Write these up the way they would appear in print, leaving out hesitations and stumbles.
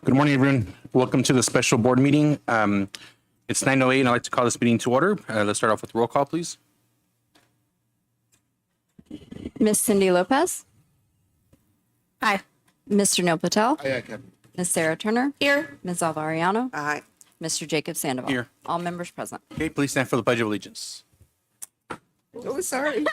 Good morning, everyone. Welcome to the special board meeting. It's 9:08 and I'd like to call this meeting to order. Let's start off with roll call, please. Miss Cindy Lopez. Aye. Mr. Neil Patel. Aye, Captain. Ms. Sarah Turner. Here. Ms. Alvariano. Aye. Mr. Jacob Sandoval. Here. All members present. Okay, please stand for the Pledge of Allegiance. Oh, sorry.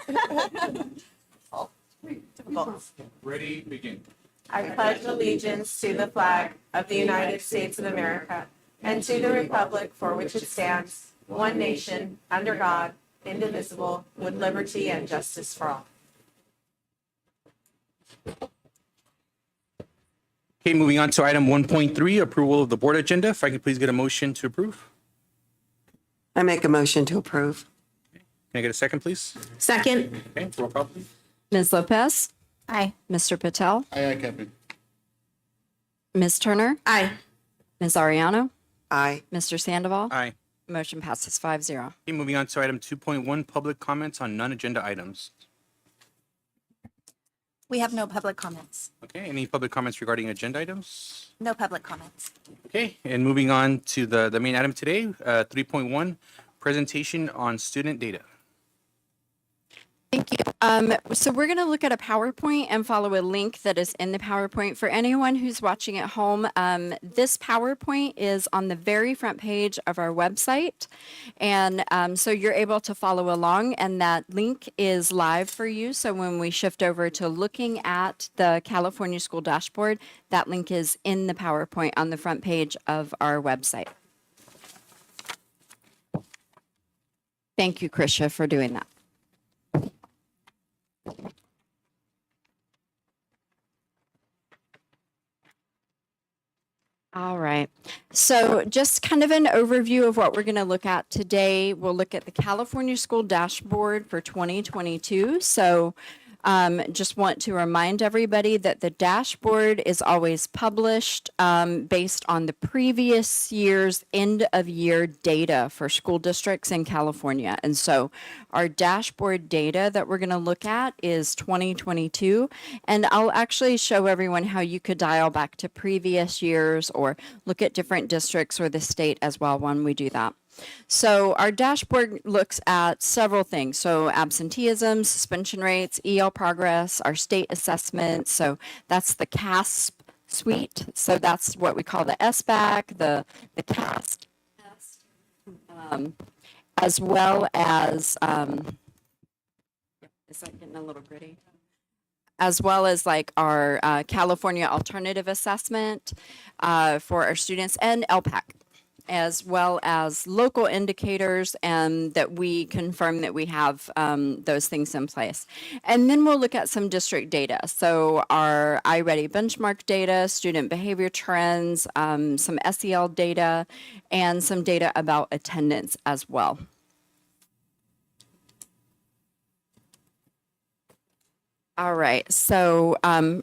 Ready, begin. I pledge allegiance to the flag of the United States of America and to the republic for which it stands, one nation, under God, indivisible, with liberty and justice for all. Okay, moving on to item 1.3, approval of the board agenda. If I could please get a motion to approve. I make a motion to approve. Can I get a second, please? Second. Okay, roll call, please. Ms. Lopez. Aye. Mr. Patel. Aye, Captain. Ms. Turner. Aye. Ms. Ariano. Aye. Mr. Sandoval. Aye. Motion passes 5-0. Okay, moving on to item 2.1, public comments on non-agenda items. We have no public comments. Okay, any public comments regarding agenda items? No public comments. Okay, and moving on to the main item today, 3.1, presentation on student data. Thank you. So we're going to look at a PowerPoint and follow a link that is in the PowerPoint. For anyone who's watching at home, this PowerPoint is on the very front page of our website. And so you're able to follow along, and that link is live for you. So when we shift over to looking at the California School Dashboard, that link is in the PowerPoint on the front page of our website. Thank you, Krisha, for doing that. All right. So just kind of an overview of what we're going to look at today. We'll look at the California School Dashboard for 2022. So just want to remind everybody that the dashboard is always published based on the previous year's end of year data for school districts in California. And so our dashboard data that we're going to look at is 2022. And I'll actually show everyone how you could dial back to previous years or look at different districts or the state as well when we do that. So our dashboard looks at several things. So absenteeism, suspension rates, EL progress, our state assessments. So that's the CASP suite. So that's what we call the SBAC, the CASP, as well as, is that getting a little gritty? As well as like our California Alternative Assessment for our students and LPAC, as well as local indicators and that we confirm that we have those things in place. And then we'll look at some district data. So our iReady benchmark data, student behavior trends, some SEL data, and some data about attendance as well. All right, so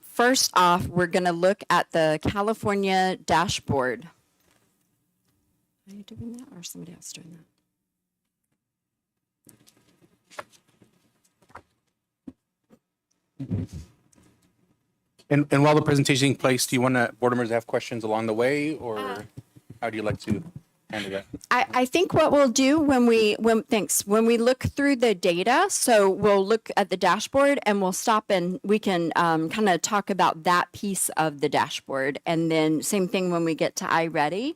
first off, we're going to look at the California dashboard. Are you doing that or is somebody else doing that? And while the presentation is taking place, do you want board members to have questions along the way, or how do you like to handle that? I think what we'll do when we look through the data, so we'll look at the dashboard and we'll stop and we can kind of talk about that piece of the dashboard. And then same thing when we get to iReady.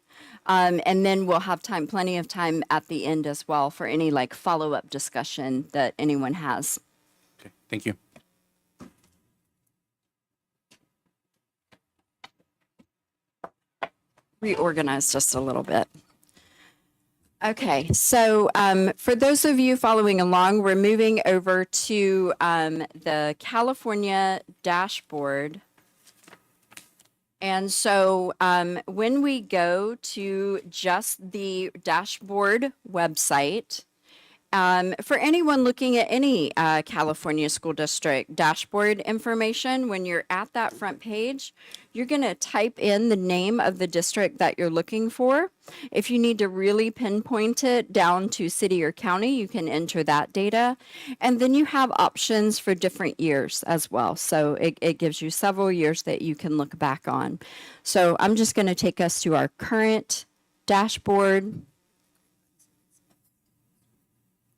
And then we'll have plenty of time at the end as well for any like follow-up discussion that anyone has. Okay, thank you. Reorganize just a little bit. Okay, so for those of you following along, we're moving over to the California dashboard. And so when we go to just the dashboard website For anyone looking at any California school district dashboard information, when you're at that front page, you're going to type in the name of the district that you're looking for. If you need to really pinpoint it down to city or county, you can enter that data. And then you have options for different years as well. So it gives you several years that you can look back on. So I'm just going to take us to our current dashboard.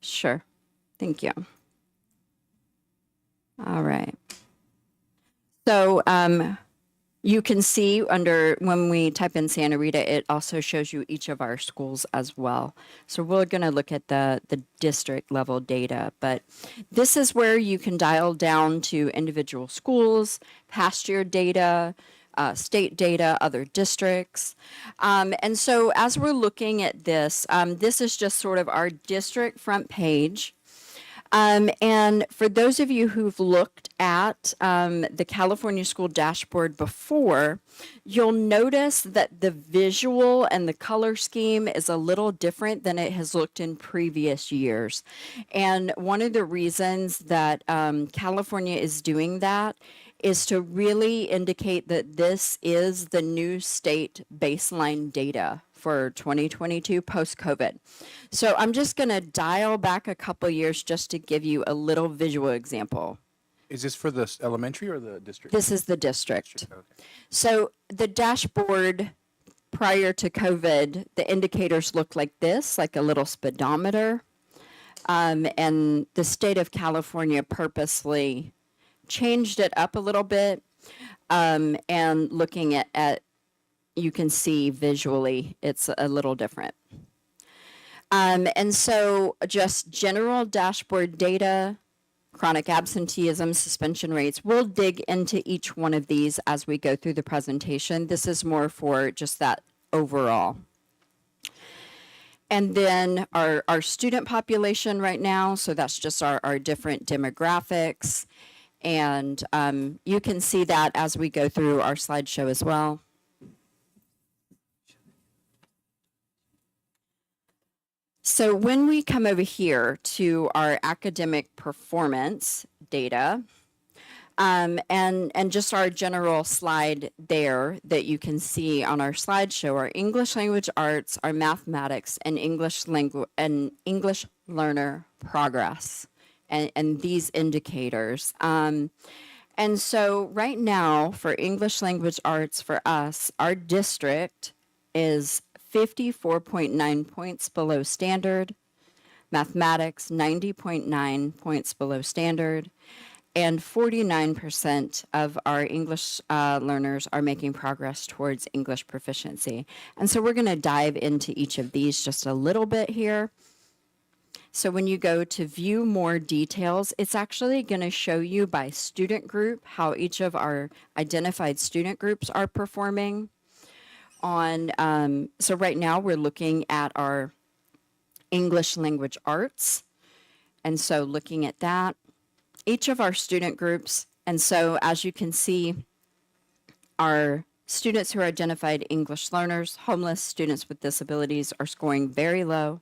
Sure. Thank you. All right. So you can see under, when we type in Santa Rita, it also shows you each of our schools as well. So we're going to look at the district level data, but this is where you can dial down to individual schools, past year data, state data, other districts. And so as we're looking at this, this is just sort of our district front page. And for those of you who've looked at the California School Dashboard before, you'll notice that the visual and the color scheme is a little different than it has looked in previous years. And one of the reasons that California is doing that is to really indicate that this is the new state baseline data for 2022 post-COVID. So I'm just going to dial back a couple years just to give you a little visual example. Is this for the elementary or the district? This is the district. Okay. So the dashboard prior to COVID, the indicators look like this, like a little speedometer. And the state of California purposely changed it up a little bit. And looking at you can see visually it's a little different. And so just general dashboard data, chronic absenteeism, suspension rates. We'll dig into each one of these as we go through the presentation. This is more for just that overall. And then our student population right now, so that's just our different demographics. And you can see that as we go through our slideshow as well. So when we come over here to our academic performance data, and just our general slide there that you can see on our slideshow, our English language arts, our mathematics, and English learner progress, and these indicators. And so right now for English language arts for us, our district is 54.9 points below standard, mathematics 90.9 points below standard, and 49% of our English learners are making progress towards English proficiency. And so we're going to dive into each of these just a little bit here. So when you go to view more details, it's actually going to show you by student group how each of our identified student groups are performing. So right now we're looking at our English language arts. And so looking at that, each of our student groups, and so as you can see, our students who are identified English learners, homeless, students with disabilities are scoring very low.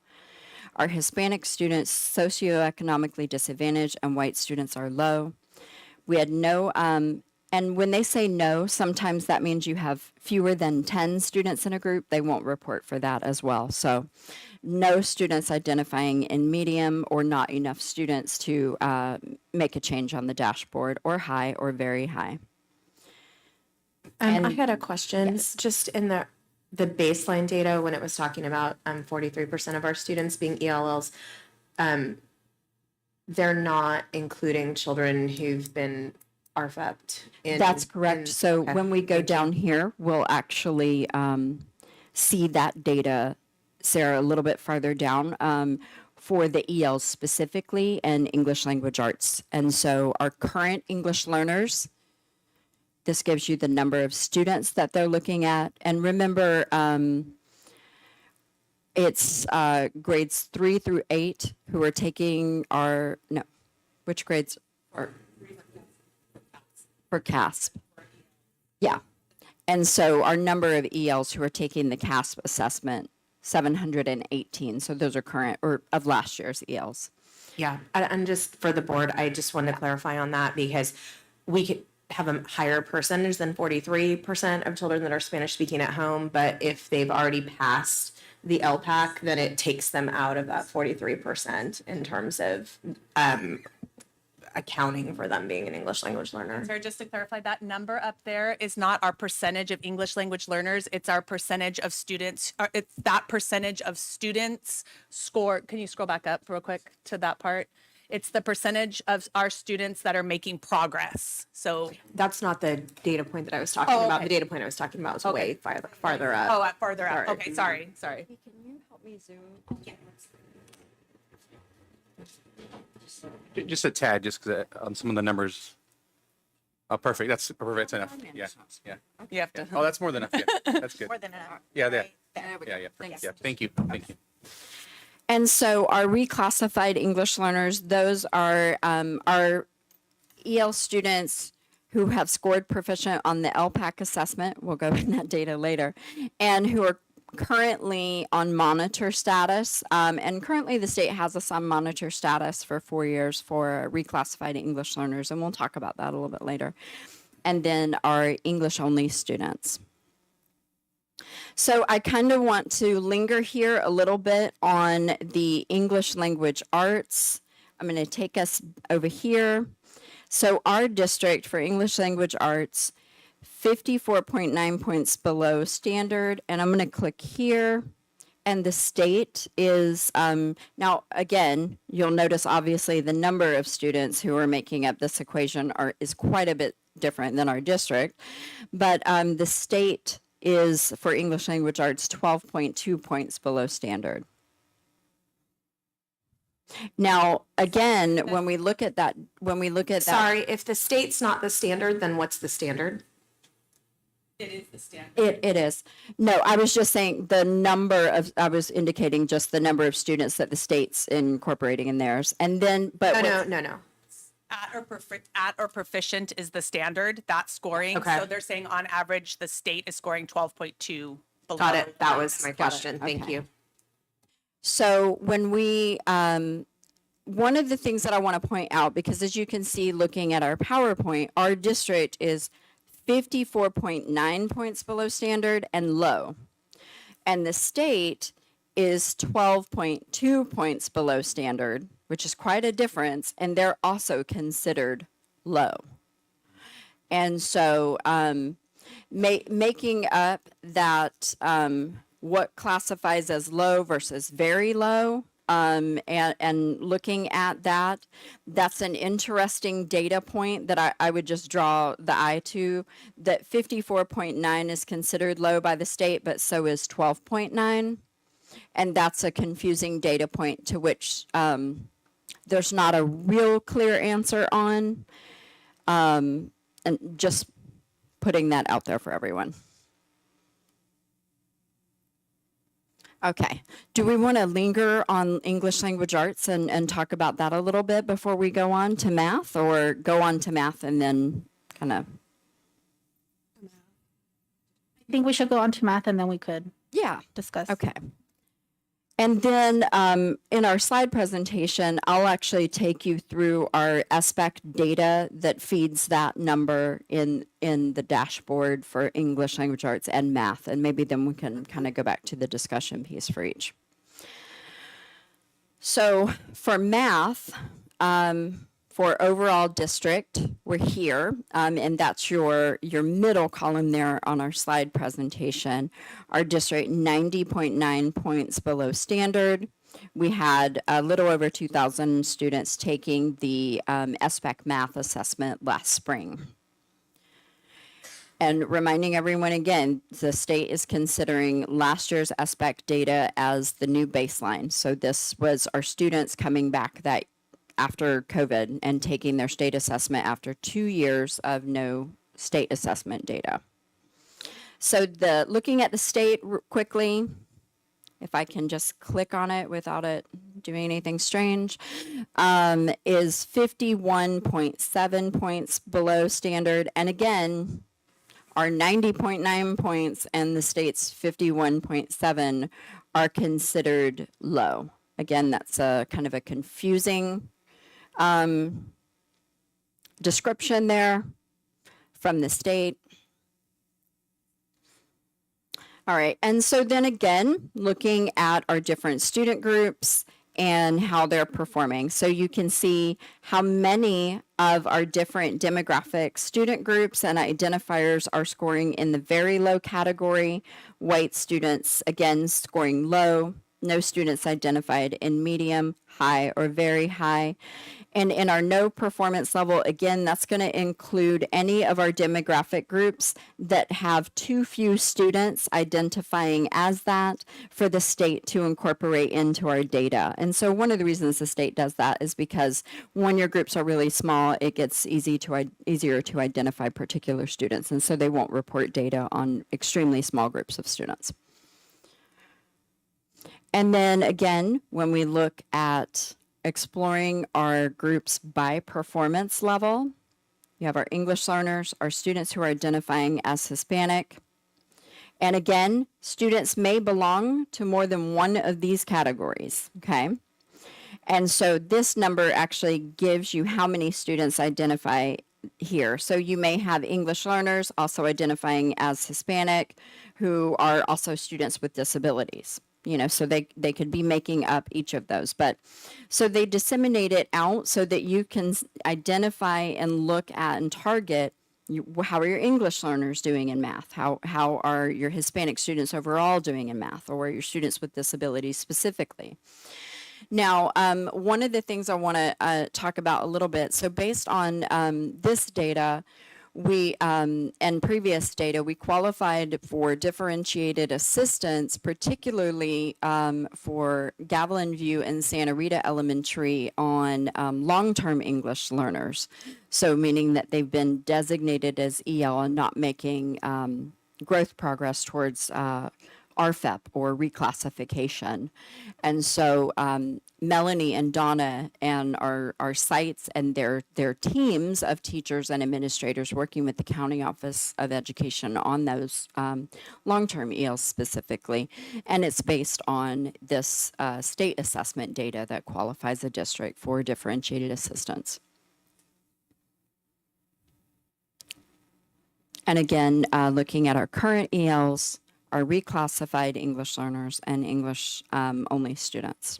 Our Hispanic students, socioeconomically disadvantaged, and white students are low. We had no, and when they say no, sometimes that means you have fewer than 10 students in a group. They won't report for that as well. So no students identifying in medium or not enough students to make a change on the dashboard, or high or very high. I had a question. Just in the baseline data when it was talking about 43% of our students being ELLs, they're not including children who've been RFEP'd. That's correct. So okay. when we go down here, we'll actually see that data, Sarah, a little bit farther down for the ELs specifically and English language arts. And so our current English learners, this gives you the number of students that they're looking at. And remember, it's grades 3 through 8 who are taking our, no, which grades are? For CASP. Yeah. And so our number of ELs who are taking the CASP assessment 718. So those are current or of last year's ELs. Yeah, and just for the board, I just want to clarify on that because we could have a higher percentage than 43% of children that are Spanish speaking at home, but if they've already passed the LPAC, then it takes them out of that 43% in terms of accounting for them being an English language learner. Sorry, just to clarify, that number up there is not our percentage of English language learners. It's our percentage of students. It's that percentage of students score. Can you scroll back up real quick to that part? It's the percentage of our students that are making progress. So, That's not the data point that I was talking about. okay. The data point I was talking about was way farther up. oh, farther up. Sorry. Okay, sorry. Can you help me zoom? Just a tad, just because on some of the numbers. Oh, perfect. That's perfect. That's enough. Yeah. Yeah. You have to. Oh, that's more than enough. Yeah. That's good. More than enough. Yeah. Yeah. There we go. Yeah. Yeah. Thanks. Yeah. Thank you. Thank you. And so our reclassified English learners, those are our EL students who have scored proficient on the LPAC assessment. We'll go in that data later, and who are currently on monitor status. And currently the state has us on monitor status for 4 years for reclassified English learners. And we'll talk about that a little bit later. And then our English only students. So I kind of want to linger here a little bit on the English language arts. I'm going to take us over here. So our district for English language arts, 54.9 points below standard. And I'm going to click here. And the state is, now again, you'll notice obviously the number of students who are making up this equation is quite a bit different than our district. But the state is for English language arts 12.2 points below standard. Now, again, when we look at that, Sorry, if the state's not the standard, then what's the standard? It is the standard. it is. No, I was just saying I was indicating just the number of students that the state's incorporating in theirs. And then, but No. At or proficient is the standard, that scoring. Okay. So they're saying on average, the state is scoring 12.2 below. Got it. That was my question. Thank Okay. you. So when we, one of the things that I want to point out, because as you can see, looking at our PowerPoint, our district is 54.9 points below standard and low. And the state is 12.2 points below standard, which is quite a difference. And they're also considered low. And so making up that what classifies as low versus very low, and looking at that, that's an interesting data point that I would just draw the eye to, that 54.9 is considered low by the state, but so is 12.9. And that's a confusing data point to which there's not a real clear answer on. And just putting that out there for everyone. Okay. Do we want to linger on English language arts and talk about that a little bit before we go on to math, or go on to math and then kind of? I think we should go on to math and then we could Yeah. discuss. Okay. And then in our slide presentation, I'll actually take you through our SPEC data that feeds that number in the dashboard for English language arts and math. And maybe then we can kind of go back to the discussion piece for each. So for math, for overall district, we're here, and that's your middle column there on our slide presentation. Our district, 90.9 points below standard. We had a little over 2,000 students taking the SPEC math assessment last spring. And reminding everyone again, the state is considering last year's SPEC data as the new baseline. So this was our students coming back that after COVID and taking their state assessment after 2 years of no state assessment data. So looking at the state quickly, if I can just click on it without it doing anything strange, is 51.7 points below standard. And again, our 90.9 points and the state's 51.7 are considered low. Again, that's a kind of a confusing description there from the state. All right, and so then again, looking at our different student groups and how they're performing. So you can see how many of our different demographic student groups and identifiers are scoring in the very low category. White students, again, scoring low. No students identified in medium, high, or very high. And in our no performance level, again, that's going to include any of our demographic groups that have too few students identifying as that for the state to incorporate into our data. And so one of the reasons the state does that is because when your groups are really small, it gets easier to identify particular students. And so they won't report data on extremely small groups of students. And then again, when we look at exploring our groups by performance level, you have our English learners, our students who are identifying as Hispanic. And again, students may belong to more than one of these categories, okay? And so this number actually gives you how many students identify here. So you may have English learners also identifying as Hispanic who are also students with disabilities. You know, so they could be making up each of those. But so they disseminate it out so that you can identify and look at and target how are your English learners doing in math? How are your Hispanic students overall doing in math, or your students with disabilities specifically? Now, one of the things I want to talk about a little bit, so based on this data, we and previous data, we qualified for differentiated assistance, particularly for Gavilan View and Santa Rita Elementary on long-term English learners. So meaning that they've been designated as EL and not making growth progress towards RFEP or reclassification. And so Melanie and Donna and our sites and their teams of teachers and administrators working with the County Office of Education on those long-term ELs specifically. And it's based on this state assessment data that qualifies a district for differentiated assistance. And again, looking at our current ELs, our reclassified English learners, and English only students.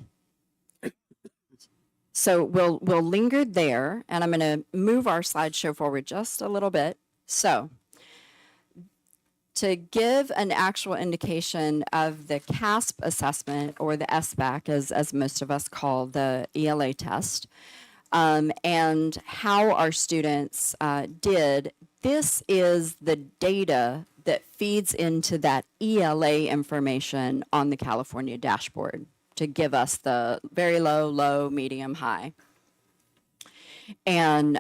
So we'll linger there, and I'm going to move our slideshow forward just a little bit. So to give an actual indication of the CASP assessment, or the SBAC, as most of us call the ELA test, and how our students did, this is the data that feeds into that ELA information on the California dashboard to give us the very low, low, medium, high. And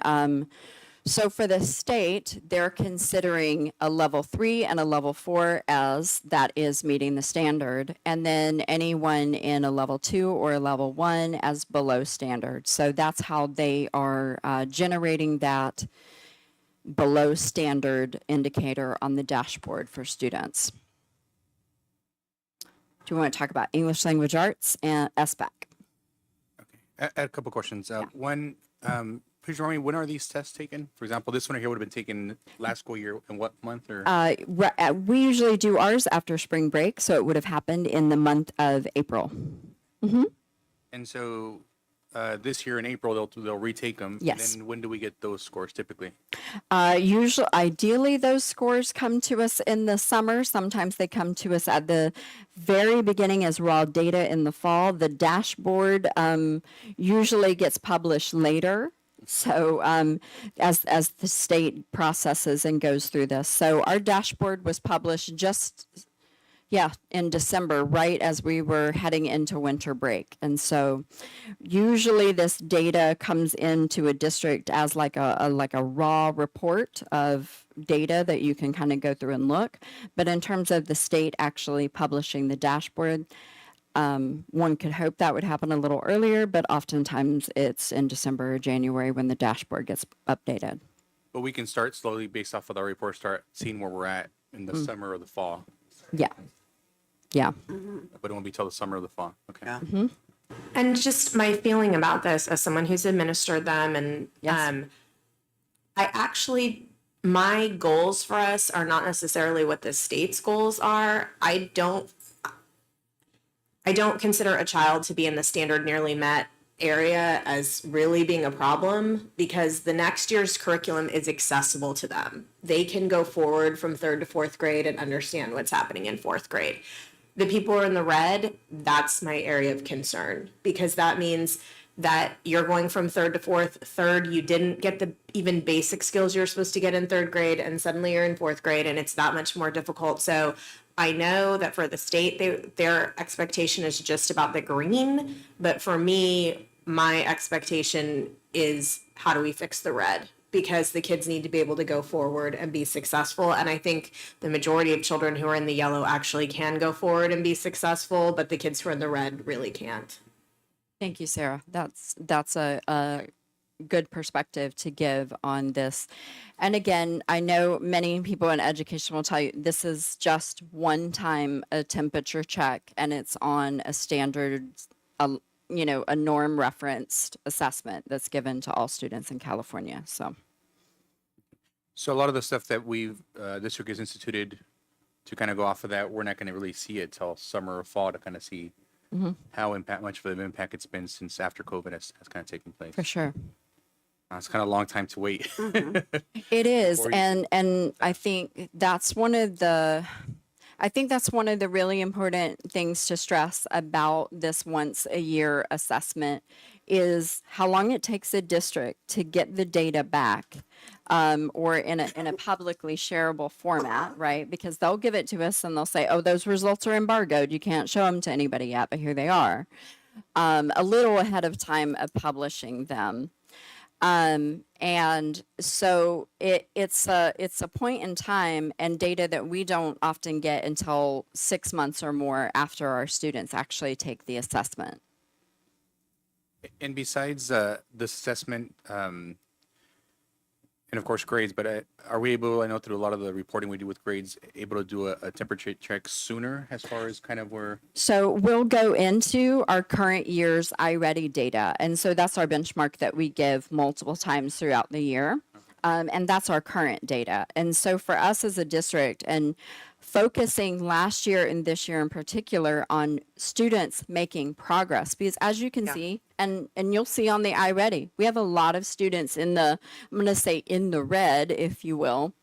so for the state, they're considering a level 3 and a level 4 as that is meeting the standard, and then anyone in a level 2 or a level 1 as below standard. So that's how they are generating that below standard indicator on the dashboard for students. Do you want to talk about English language arts and SBAC? Okay, I had a couple questions. One, please remind me, when are these tests taken? For example, this one here would have been taken last school year in what month? Or We usually do ours after spring break, so it would have happened in the month of April. And so this year in April they'll retake them. Yes. And then when do we get those scores typically? Ideally, those scores come to us in the summer. Sometimes they come to us at the very beginning as raw data in the fall. The dashboard usually gets published later. So as the state processes and goes through this. So our dashboard was published in December, right as we were heading into winter break. And so usually this data comes into a district as like a raw report of data that you can kind of go through and look. But in terms of the state actually publishing the dashboard, one could hope that would happen a little earlier, but oftentimes it's in December or January when the dashboard gets updated. But we can start slowly based off of our report, start seeing where we're at in the summer or the fall. Yeah. Yeah. But it won't be till the summer or the fall. Okay. Yeah. And just my feeling about this as someone who's administered them, and Yes. I actually, my goals for us are not necessarily what the state's goals are. I don't consider a child to be in the standard nearly met area as really being a problem, because the next year's curriculum is accessible to them. They can go forward from third to fourth grade and understand what's happening in fourth grade. The people who are in the red, that's my area of concern, because that means that you're going from third to fourth. Third, you didn't get the even basic skills you're supposed to get in third grade, and suddenly you're in fourth grade, and it's that much more difficult. So I know that for the state, their expectation is just about the green, but for me, my expectation is how do we fix the red? Because the kids need to be able to go forward and be successful. And I think the majority of children who are in the yellow actually can go forward and be successful, but the kids who are in the red really can't. Thank you, Sarah. That's a good perspective to give on this. And again, I know many people in education will tell you this is just one time a temperature check, and it's on a standard, a norm referenced assessment that's given to all students in California. So a lot of the stuff that we've district has instituted to kind of go off of that, we're not going to really see it till summer or fall to kind of see how much of an impact it's been since after COVID has kind of taken place. For sure. It's kind of a long time to wait. It is, Or you- and I think that's one of the really important things to stress about this once a year assessment is how long it takes a district to get the data back, or in a publicly shareable format, right? Because they'll give it to us and they'll say, oh, those results are embargoed. You can't show them to anybody yet, but here they are. A little ahead of time of publishing them. And so it's a point in time and data that we don't often get until 6 months or more after our students actually take the assessment. And besides this assessment, and of course grades, but are we able, I know through a lot of the reporting we do with grades, able to do a temperature check sooner as far as kind of where? So we'll go into our current year's iReady data. And so that's our benchmark that we give multiple times throughout the year. And that's our current data. And so for us as a district, and focusing last year and this year in particular on students making progress, because as you can see, and you'll see on the iReady, we have a lot of students in the, I'm going to say in the red, if you will.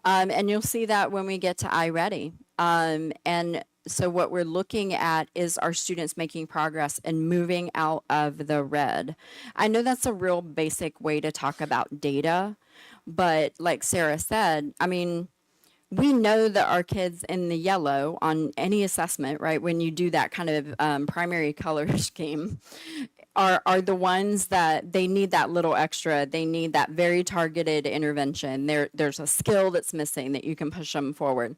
And you'll see that when we get to iReady. And so what we're looking at is our students making progress and moving out of the red. I know that's a real basic way to talk about data, but like Sarah said, I mean, we know that our kids in the yellow on any assessment, right, when you do that kind of primary color scheme, are the ones that they need that little extra. They need that very targeted intervention. There's a skill that's missing that you can push them forward.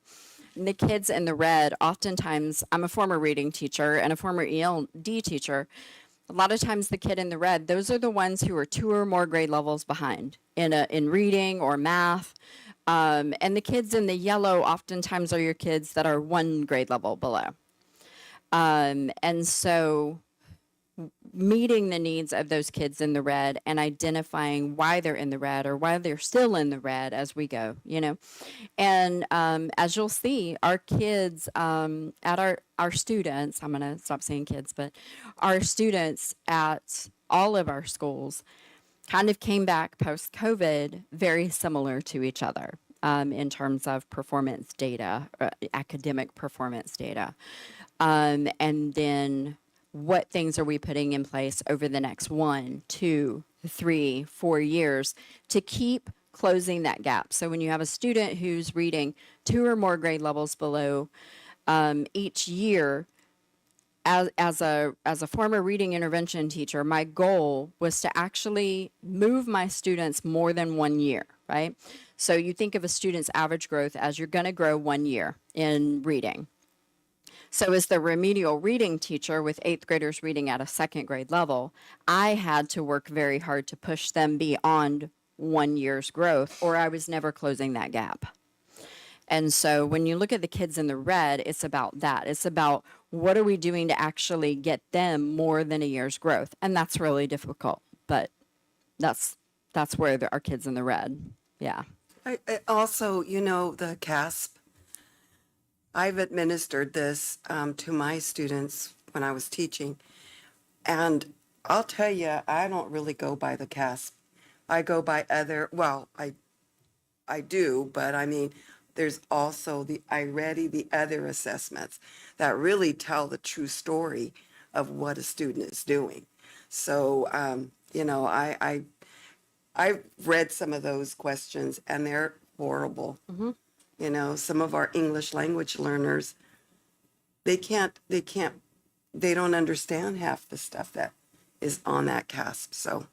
And the kids in the red, oftentimes, I'm a former reading teacher and a former ELD teacher. A lot of times the kid in the red, those are the ones who are 2 or more grade levels behind in reading or math. And the kids in the yellow oftentimes are your kids that are 1 grade level below. And so meeting the needs of those kids in the red and identifying why they're in the red or why they're still in the red as we go, And as you'll see, our kids at our students, I'm going to stop saying kids, but our students at all of our schools kind of came back post-COVID very similar to each other in terms of performance data, academic performance data. And then what things are we putting in place over the next 1, 2, 3, 4 years to keep closing that gap? So when you have a student who's reading 2 or more grade levels below each year, as a former reading intervention teacher, my goal was to actually move my students more than 1 year, right? So you think of a student's average growth as you're going to grow 1 year in reading. So as the remedial reading teacher with 8th graders reading at a 2nd grade level, I had to work very hard to push them beyond 1 year's growth, or I was never closing that gap. And so when you look at the kids in the red, it's about that. It's about what are we doing to actually get them more than a year's growth? And that's really difficult, but that's where our kids in the red. Yeah. I also, the CASP, I've administered this to my students when I was teaching. And I'll tell you, I don't really go by the CASP. I go by I do, but I mean, there's also the other assessments that really tell the true story of what a student is doing. So, I've read some of those questions and they're horrible. Some of our English language learners, they don't understand half the stuff that is on that CASP. So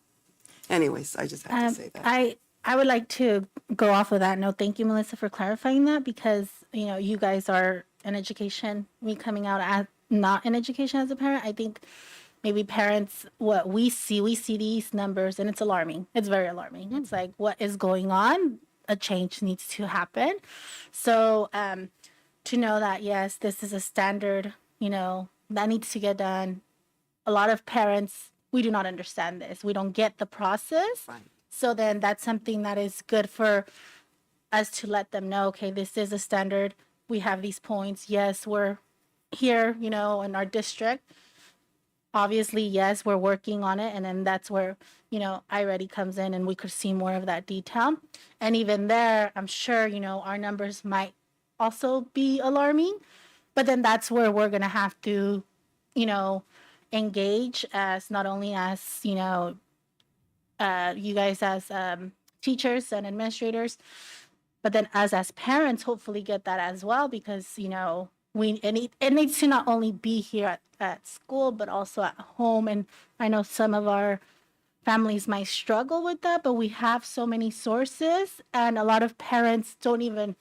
anyways, I just have to say that. I would like to go off of that. No, thank you, Melissa, for clarifying that, because you guys are in education. Me coming out as not in education as a parent, I think maybe parents, what we see these numbers and it's alarming. It's very alarming. It's like, what is going on? A change needs to happen. So to know that, yes, this is a standard, that needs to get done. A lot of parents, we do not understand this. We don't get the process. Right. So then that's something that is good for us to let them know, okay, this is a standard. We have these points. Yes, we're here, in our district. Obviously, yes, we're working on it. And then that's where, iReady comes in and we could see more of that detail. And even there, I'm sure, our numbers might also be alarming. But then that's where we're going to have to, engage as not only as, you guys as teachers and administrators, but then us as parents hopefully get that as well, because, it needs to not only be here at school, but also at home. And I know some of our families might struggle with that, but we have so many sources and a lot of parents don't even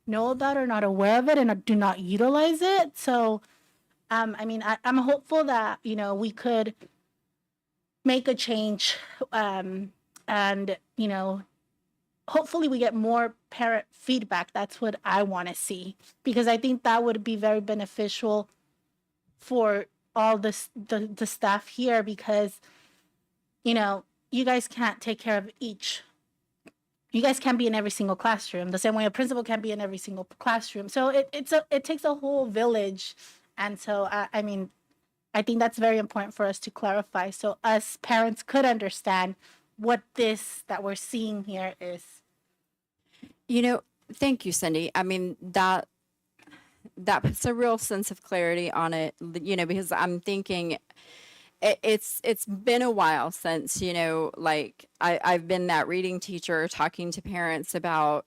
know about or not aware of it and do not utilize it. So, I'm hopeful that, we could make a change and, hopefully we get more parent feedback. That's what I want to see, because I think that would be very beneficial for all the staff here, because, you guys can't take care of you guys can't be in every single classroom the same way a principal can't be in every single classroom. So it takes a whole village. And so, I think that's very important for us to clarify so us parents could understand what this that we're seeing here is. Thank you, Cindy. That puts a real sense of clarity on it, because I'm thinking it's been a while since, I've been that reading teacher talking to parents about,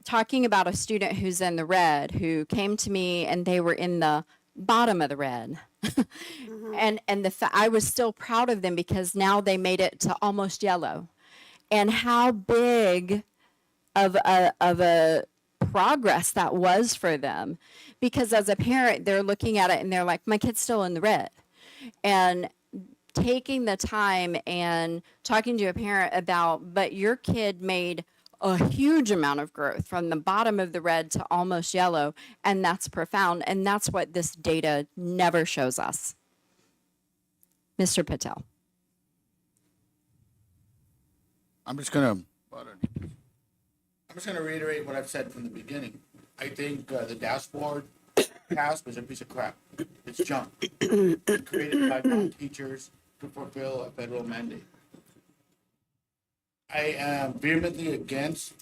talking about a student who's in the red who came to me and they were in the bottom of the red. And I was still proud of them because now they made it to almost yellow. And how big of a progress that was for them, because as a parent they're looking at it and they're like, my kid's still in the red. And taking the time and talking to a parent about, but your kid made a huge amount of growth from the bottom of the red to almost yellow, and that's profound, and that's what this data never shows us. Mr. Patel. I'm just gonna reiterate what I've said from the beginning. I think the dashboard CASP is a piece of crap. It's junk. It's created by non-teachers to fulfill a federal mandate. I am vehemently against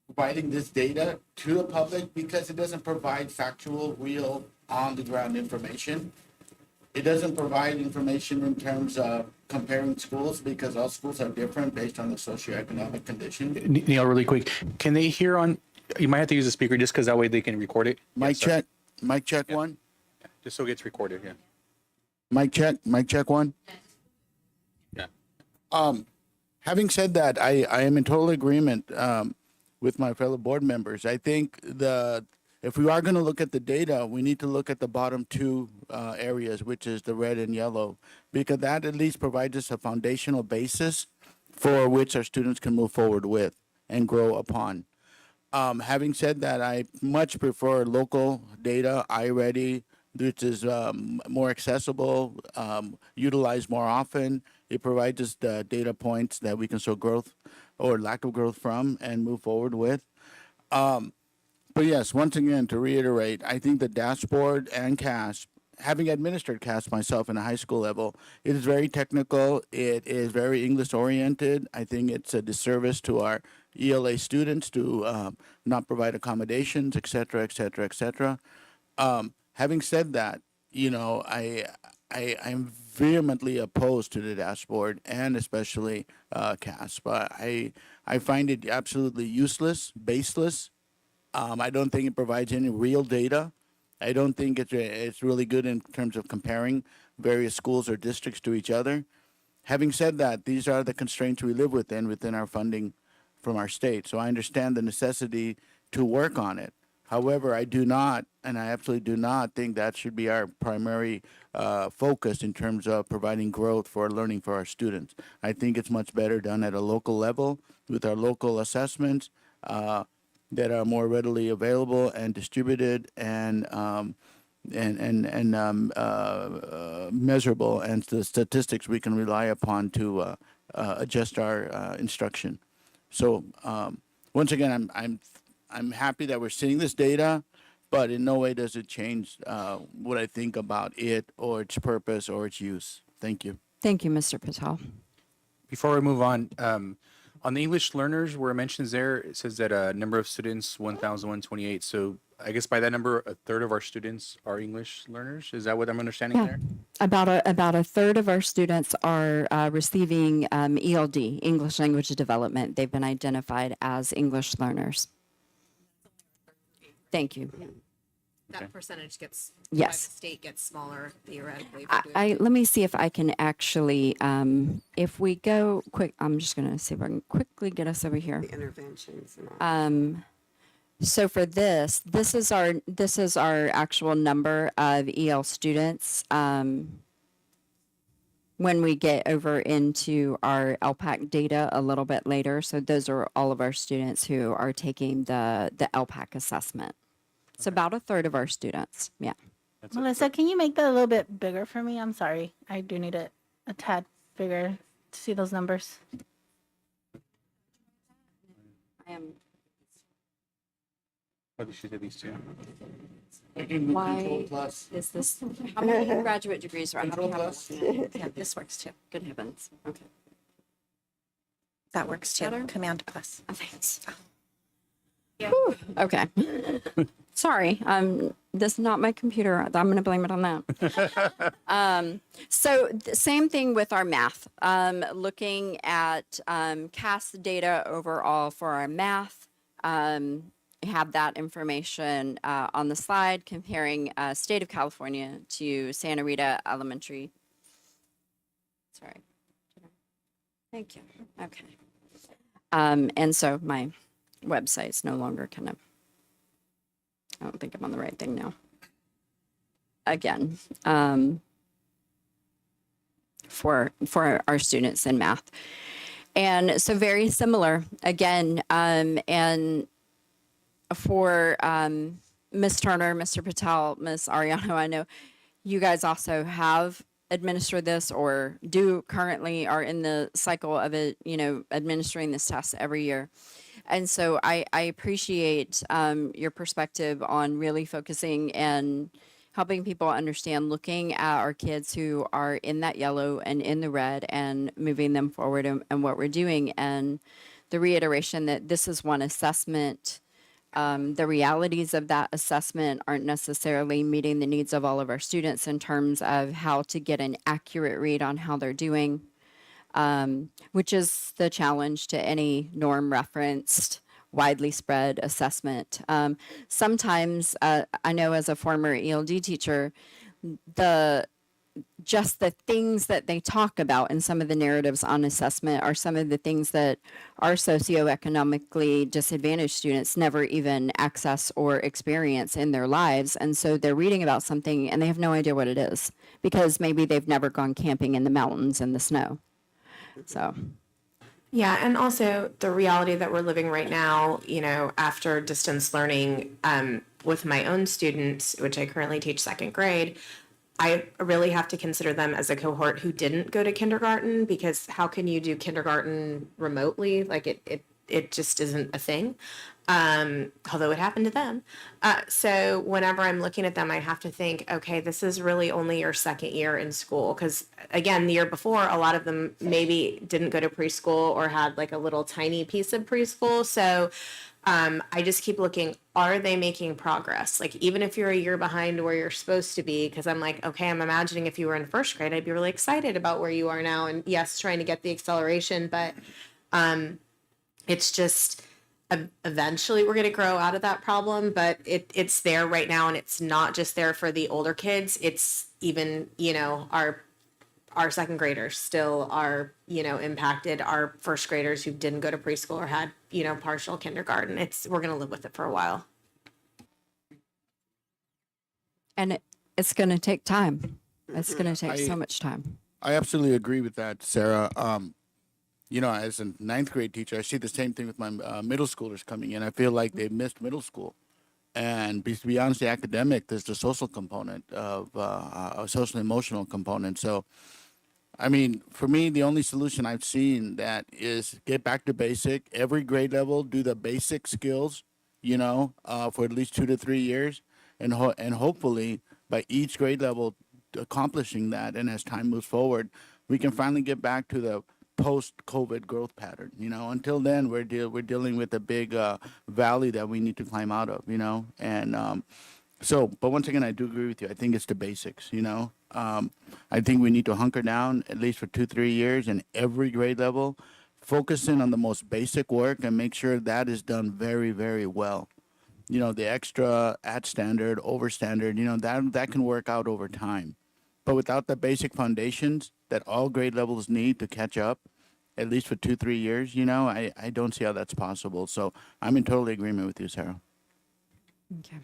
providing this data to the public because it doesn't provide factual, real, on-the-ground information. It doesn't provide information in terms of comparing schools because all schools are different based on the socioeconomic condition. Neil, really quick, can they hear on? You might have to use a speaker just because that way they can record it. Mic check. Mic check Yeah. one. Just so it gets recorded. Yeah. Mic check. Mic check one. Yeah. Having said that, I am in total agreement with my fellow board members. I think if we are going to look at the data, we need to look at the bottom two areas, which is the red and yellow, because that at least provides us a foundational basis for which our students can move forward with and grow upon. Having said that, I much prefer local data, iReady, which is more accessible, utilized more often. It provides us the data points that we can show growth or lack of growth from and move forward with. But yes, once again, to reiterate, I think the dashboard and CAS, having administered CAS myself in a high school level, it is very technical. It is very English oriented. I think it's a disservice to our ELA students to not provide accommodations, et cetera, et cetera, et cetera. Having said that, I'm vehemently opposed to the dashboard and especially CAS. But I find it absolutely useless, baseless. I don't think it provides any real data. I don't think it's really good in terms of comparing various schools or districts to each other. Having said that, these are the constraints we live within our funding from our state. So I understand the necessity to work on it. However, I do not, and I absolutely do not think that should be our primary focus in terms of providing growth for learning for our students. I think it's much better done at a local level with our local assessments that are more readily available and distributed and measurable, and the statistics we can rely upon to adjust our instruction. So once again, I'm happy that we're seeing this data, but in no way does it change what I think about it or its purpose or its use. Thank you. Thank you, Mr. Patel. Before we move on the English learners, where it mentions there, it says that number of students 1,128. So I guess by that number, a third of our students are English learners. Is that what I'm understanding Yeah. there? About a third of our students are receiving ELD, English Language Development. They've been identified as English learners. Thank you. That percentage gets, Yes. the state gets smaller theoretically. for doing Let me see if I can actually, if we go quick, I'm just going to see if I can quickly get us over here. The interventions and all. So for this is our actual number of EL students. When we get over into our LPAC data a little bit later, so those are all of our students who are taking the LPAC assessment. It's about a third of our students. Yeah. Melissa, can you make that a little bit bigger for me? I'm sorry. I do need it a tad bigger to see those numbers. I am. What did she say these two? Why Control plus. is this? How many graduate degrees are? How do you Control have plus. this? Yeah, this works too. Good heavens. Okay. That works too. Better? Command plus. Oh, thanks. Whew, okay. Sorry. This is not my computer. I'm going to blame it on that. So same thing with our math. Looking at CAS data overall for our math. Have that information on the slide comparing state of California to Santa Rita Elementary. Sorry. Thank you. Okay. And so my website's no longer kind of, I don't think I'm on the right thing now. Again, for our students in math. And so very similar again, and for Ms. Turner, Mr. Patel, Ms. Ariano, I know you guys also have administered this or do currently are in the cycle of it, administering this test every year. And so I appreciate your perspective on really focusing and helping people understand, looking at our kids who are in that yellow and in the red and moving them forward and what we're doing. And the reiteration that this is one assessment. The realities of that assessment aren't necessarily meeting the needs of all of our students in terms of how to get an accurate read on how they're doing, which is the challenge to any norm referenced, widely spread assessment. Sometimes, I know as a former ELD teacher, just the things that they talk about in some of the narratives on assessment are some of the things that our socioeconomically disadvantaged students never even access or experience in their lives. And so they're reading about something and they have no idea what it is because maybe they've never gone camping in the mountains in the snow. So Yeah, and also the reality that we're living right now, after distance learning, with my own students, which I currently teach second grade, I really have to consider them as a cohort who didn't go to kindergarten, because how can you do kindergarten remotely? Like it just isn't a thing. Although it happened to them. So whenever I'm looking at them, I have to think, okay, this is really only your second year in school. Because again, the year before, a lot of them maybe didn't go to preschool or had like a little tiny piece of preschool. So I just keep looking, are they making progress? Like, even if you're a year behind where you're supposed to be, because I'm like, okay, I'm imagining if you were in first grade, I'd be really excited about where you are now. And yes, trying to get the acceleration, but it's just eventually we're going to grow out of that problem, but it's there right now, and it's not just there for the older kids. It's even, our second graders still are, impacted. Our first graders who didn't go to preschool or had, partial kindergarten. We're going to live with it for a while. And it's going to take time. It's going to take I- so much time. I absolutely agree with that, Sarah. As a ninth grade teacher, I see the same thing with my middle schoolers coming in. I feel like they've missed middle school. And to be honest, the academic, there's the social component of a social emotional component. So, I mean, for me, the only solution I've seen that is get back to basic. Every grade level, do the basic skills, for at least 2 to 3 years, and hopefully by each grade level accomplishing that, and as time moves forward, we can finally get back to the post-COVID growth pattern. Until then, we're dealing with a big valley that we need to climb out of. And but once again, I do agree with you. I think it's the basics. I think we need to hunker down at least for 2-3 years in every grade level, focusing on the most basic work and make sure that is done very, very well. The extra at standard, over standard, that can work out over time. But without the basic foundations that all grade levels need to catch up, at least for 2-3 years, I don't see how that's possible. So I'm in total agreement with you, Sarah. Okay.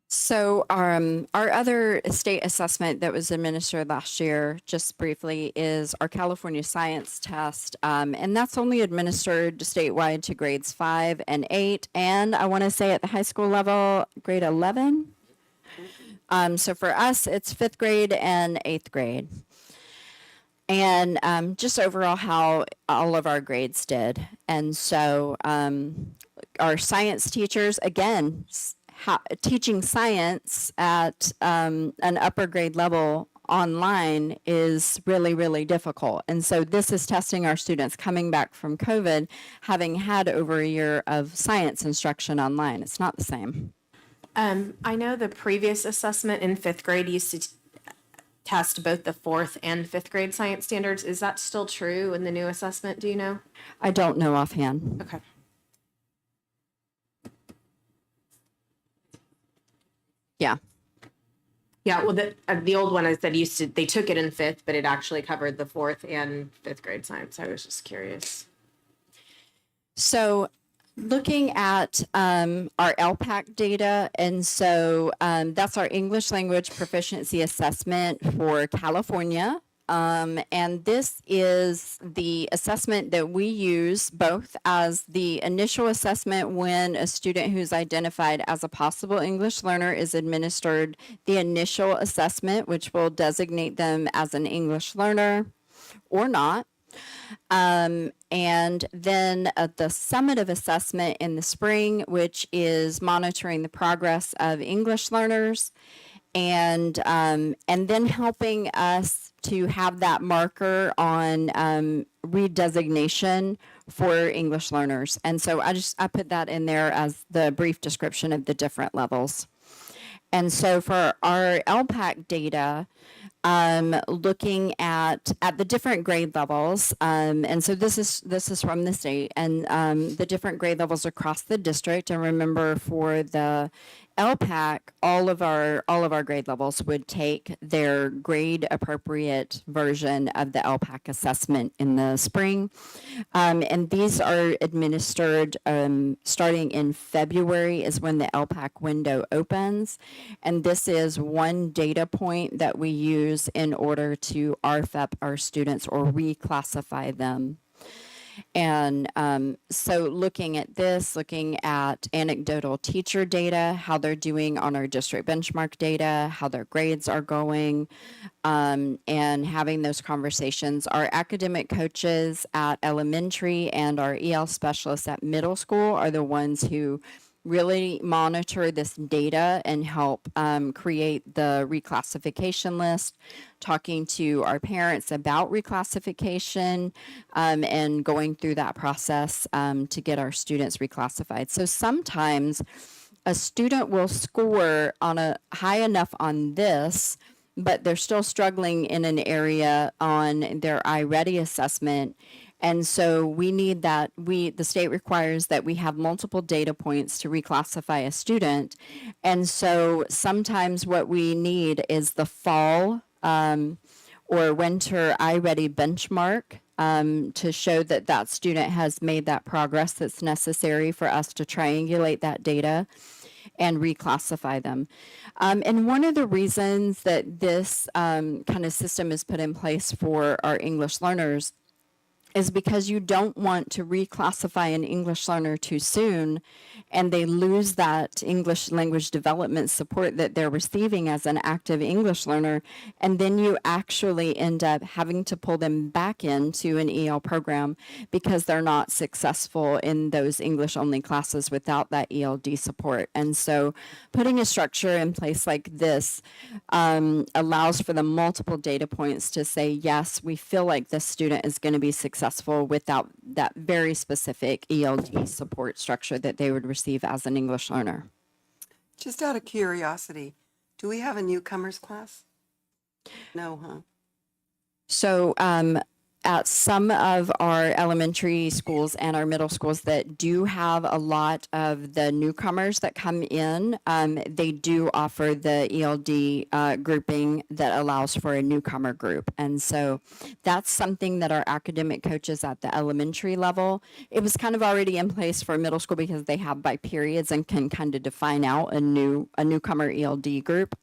So our other state assessment that was administered last year, just briefly, is our California Science Test, and that's only administered statewide to grades 5 and 8, and I want to say at the high school level, grade 11. So for us, it's 5th grade and 8th grade. And just overall how all of our grades did. And so our science teachers, again, teaching science at an upper grade level online is really, really difficult. And so this is testing our students coming back from COVID, having had over a year of science instruction online. It's not the same. I know the previous assessment in 5th grade used to test both the 4th and 5th grade science standards. Is that still true in the new assessment? Do you know? I don't know offhand. Okay. Yeah. Yeah, well, the old one is that they took it in 5th, but it actually covered the 4th and 5th grade science. I was just curious. So looking at our LPAC data, and so that's our English language proficiency assessment for California. And this is the assessment that we use both as the initial assessment when a student who's identified as a possible English learner is administered the initial assessment, which will designate them as an English learner or not. And then the summative assessment in the spring, which is monitoring the progress of English learners, and then helping us to have that marker on redesignation for English learners. And so I put that in there as the brief description of the different levels. And so for our LPAC data, looking at the different grade levels, and so this is from the state, and the different grade levels across the district. And remember, for the LPAC, all of our grade levels would take their grade appropriate version of the LPAC assessment in the spring, and these are administered starting in February is when the LPAC window opens, and this is one data point that we use learners in order to RFEP our students or reclassify them. And so looking at this, looking at anecdotal teacher data, how they're doing on our district benchmark data, how their grades are going, and having those conversations. Our academic coaches at elementary and our EL specialists at middle school are the ones who really monitor this data and help create the reclassification list, talking to our parents about reclassification, and going through that process to get our students reclassified. So sometimes a student will score on a high enough on this, but they're still struggling in an area on their iReady assessment. And so we need that, the state requires that we have multiple data points to reclassify a student. And so sometimes what we need is the fall or winter iReady benchmark to show that that student has made that progress that's necessary for us to triangulate that data and reclassify them. And one of the reasons that this kind of system is put in place for our English learners is because you don't want to reclassify an English learner too soon and they lose that English language development support that they're receiving as an active English learner. And then you actually end up having to pull them back into an EL program because they're not successful in those English only classes without that ELD support. And so putting a structure in place like this allows for the multiple data points to say, yes, we feel like this student is going to be successful without that very specific ELD support structure that they would receive as an English learner. Just out of curiosity, do we have a newcomers class? No, huh? So at some of our elementary schools and our middle schools that do have a lot of the newcomers that come in, they do offer the ELD grouping that allows for a newcomer group. And so that's something that our academic coaches at the elementary level, it was kind of already in place for middle school because they have by periods and can kind of define out a newcomer ELD group.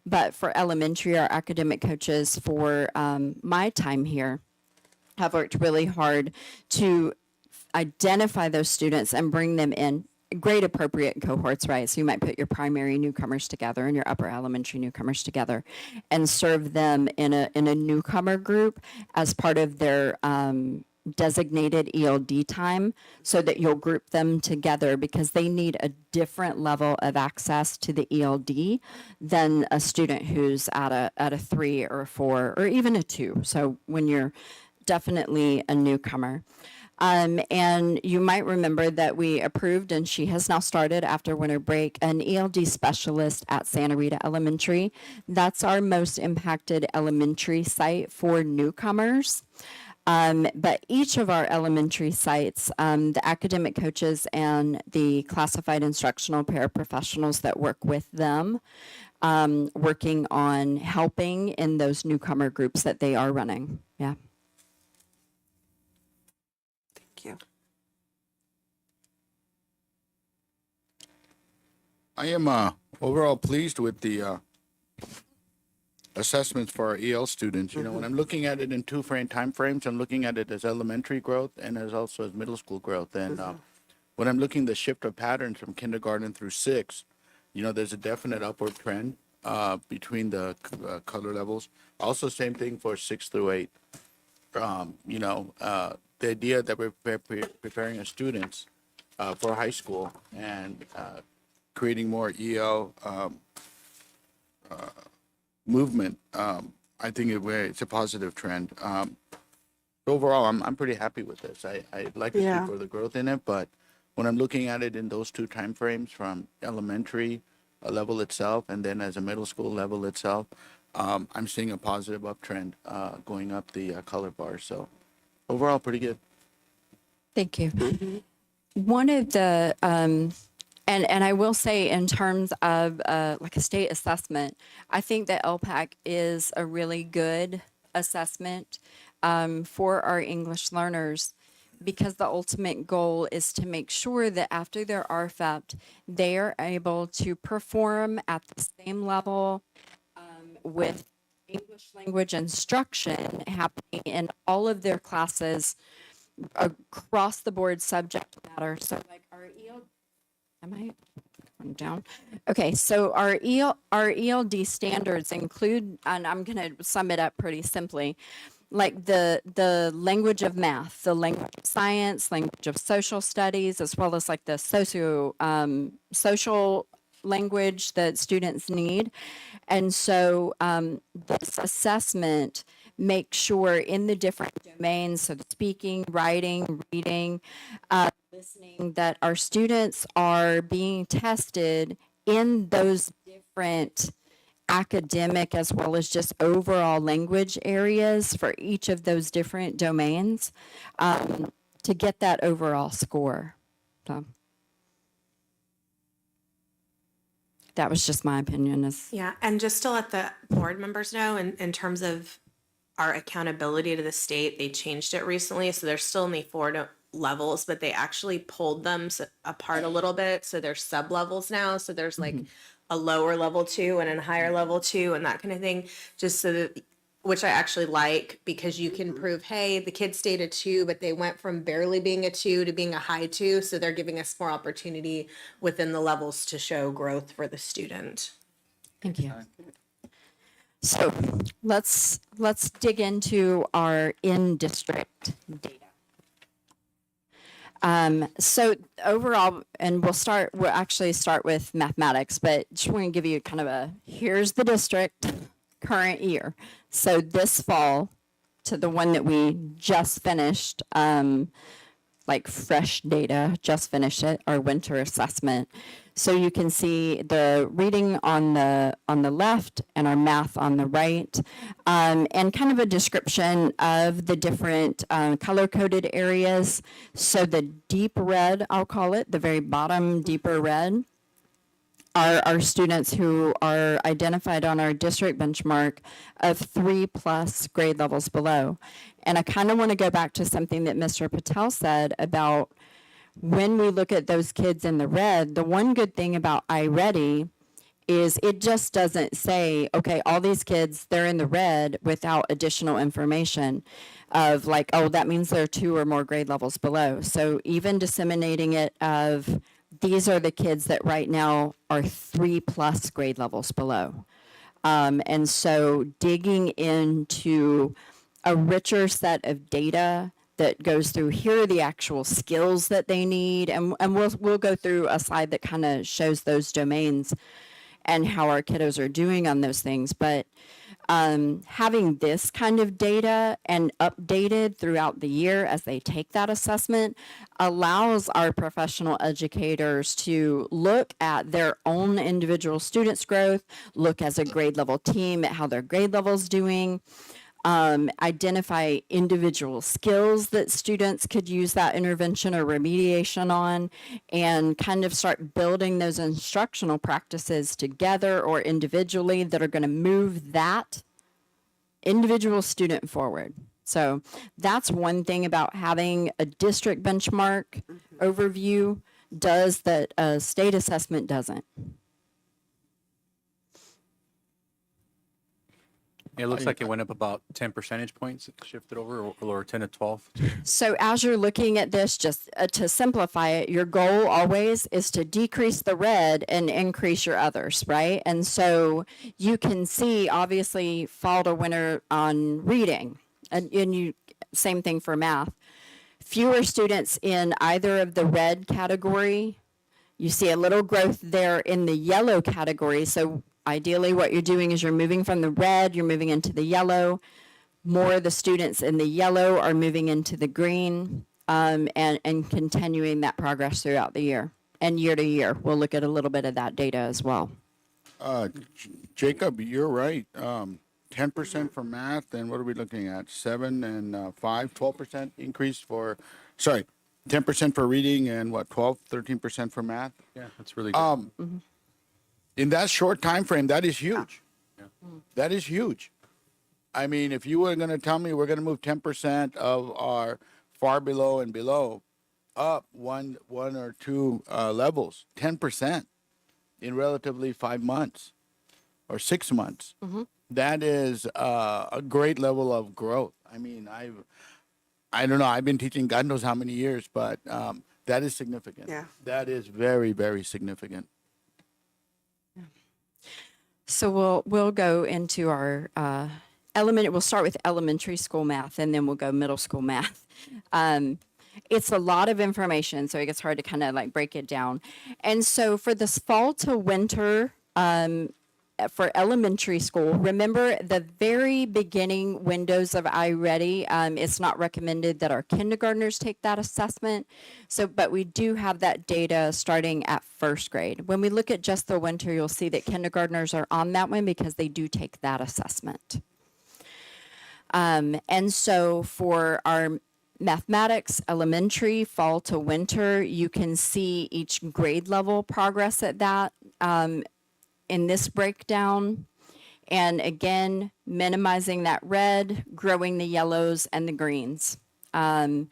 But for elementary, our academic coaches for my time here have worked really hard to identify those students and bring them in grade appropriate cohorts, right? So you might put your primary newcomers together and your upper elementary newcomers together and serve them in a newcomer group as part of their designated ELD time so that you'll group them together because they need a different level of access to the ELD than a student who's at a 3 or a 4 or even a 2. So when you're definitely a newcomer. And you might remember that we approved, and she has now started after winter break, an ELD specialist at Santa Rita Elementary. That's our most impacted elementary site for newcomers. But each of our elementary sites, the academic coaches and the classified instructional paraprofessionals that work with them, working on helping in those newcomer groups that they are running. Yeah. Thank you. I am overall pleased with the assessments for our EL students. You know, when I'm looking at it in two time frames, I'm looking at it as elementary growth and as also as middle school growth. And when I'm looking the shift of patterns from kindergarten through 6, you know, there's a definite upward trend between the color levels. Also, same thing for 6 through 8. You know, the idea that we're preparing our students for high school and creating more EL movement, I think it's a positive trend. Overall, I'm pretty happy with this. I'd like to see further growth in it, but when I'm looking at it in those two time frames from elementary level itself and then as a middle school level itself, I'm seeing a positive uptrend going up the color bar. So overall, pretty good. Thank you. One of the, and I will say in terms of like a state assessment, I think that LPAC is a really good assessment for our English learners because the ultimate goal is to make sure that after they're RFEP'd, they are able to perform at the same level with English language instruction happening in all of their classes across the board subject matter. So like our EL, am I going down? Okay, so our ELD standards include, and I'm going to sum it up pretty simply, like the language of math, the language of science, language of social studies, as well as like the social language that students need. And so this assessment makes sure in the different domains, so the speaking, writing, reading, listening, that our students are being tested in those different academic as well as just overall language areas for each of those different domains to get that overall score. So that was just my opinion. Yeah, and just to let the board members know, in terms of our accountability to the state, they changed it recently, so there's still only levels, but they actually pulled them apart a little bit, so there's sub levels now. So there's like a lower level 2 and a higher level 2 and that kind of thing, just so that, which I actually like, because you can prove, hey, the kid stayed a 2, but they went from barely being a 2 to being a high 2, so they're giving us more opportunity within the levels to show growth for the student. Thank you. So let's dig into our in-district data. So overall, and we'll actually start with mathematics, but just want to give you kind of here's the district current year. So this fall to the one that we just finished, like fresh data, just finished it, our winter assessment. So you can see the reading on the left and our math on the right, and kind of a description of the different color-coded areas. So the deep red, I'll call it, the very bottom deeper red, are our students who are identified on our district benchmark of 3+ grade levels below. And I kind of want to go back to something that Mr. Patel said about when we look at those kids in the red. The one good thing about iReady is it just doesn't say, okay, all these kids, they're in the red without additional information of like, oh, that means they're 2 or more grade levels below. So even disseminating it of these are the kids that right now are 3+ grade levels below. And so digging into a richer set of data that goes through, here are the actual skills that they need, and we'll go through a slide that kind of shows those domains and how our kiddos are doing on those things. But having this kind of data and updated throughout the year as they take that assessment allows our professional educators to look at their own individual students' growth, look as a grade level team at how their grade level's doing, identify individual skills that students could use that intervention or remediation on, and kind of start building those instructional practices together or individually that are going to move that individual student forward. So that's one thing about having a district benchmark overview does that a state assessment doesn't. It looks like it went up about 10 percentage points, shifted over, or 10 to 12. So as you're looking at this, just to simplify it, your goal always is to decrease the red and increase your others, right? And so you can see, obviously, fall to winter on reading, and you same thing for math. Fewer students in either of the red category. You see a little growth there in the yellow category. So ideally what you're doing is you're moving from the red, you're moving into the yellow. More of the students in the yellow are moving into the green, and continuing that progress throughout the year. And year to year, we'll look at a little bit of that data as well. Jacob, you're right. 10% for math, and what are we looking at? 7 and 5, 12% increase for, sorry, 10% for reading and what, 12, 13% for math? Yeah, that's really good. In that short time frame, that is huge. Yeah. That is huge. I mean, if you were going to tell me we're going to move 10% of our far below and below up one or two levels, 10% in relatively 5 months or 6 months, That is a great level of growth. I mean, I don't know. I've been teaching God knows how many years, but that is significant. Yeah. That is very, very significant. So we'll go into our we'll start with elementary school math, and then we'll go middle school math. It's a lot of information, so it gets hard to kind of like break it down. And so for this fall to winter, for elementary school, remember the very beginning windows of iReady. It's not recommended that our kindergartners take that assessment. So, but we do have that data starting at first grade. When we look at just the winter, you'll see that kindergartners are on that one because they do take that assessment. And so for our mathematics, elementary, fall to winter, you can see each grade level progress at that. In this breakdown, and again, minimizing that red, growing the yellows and the greens, and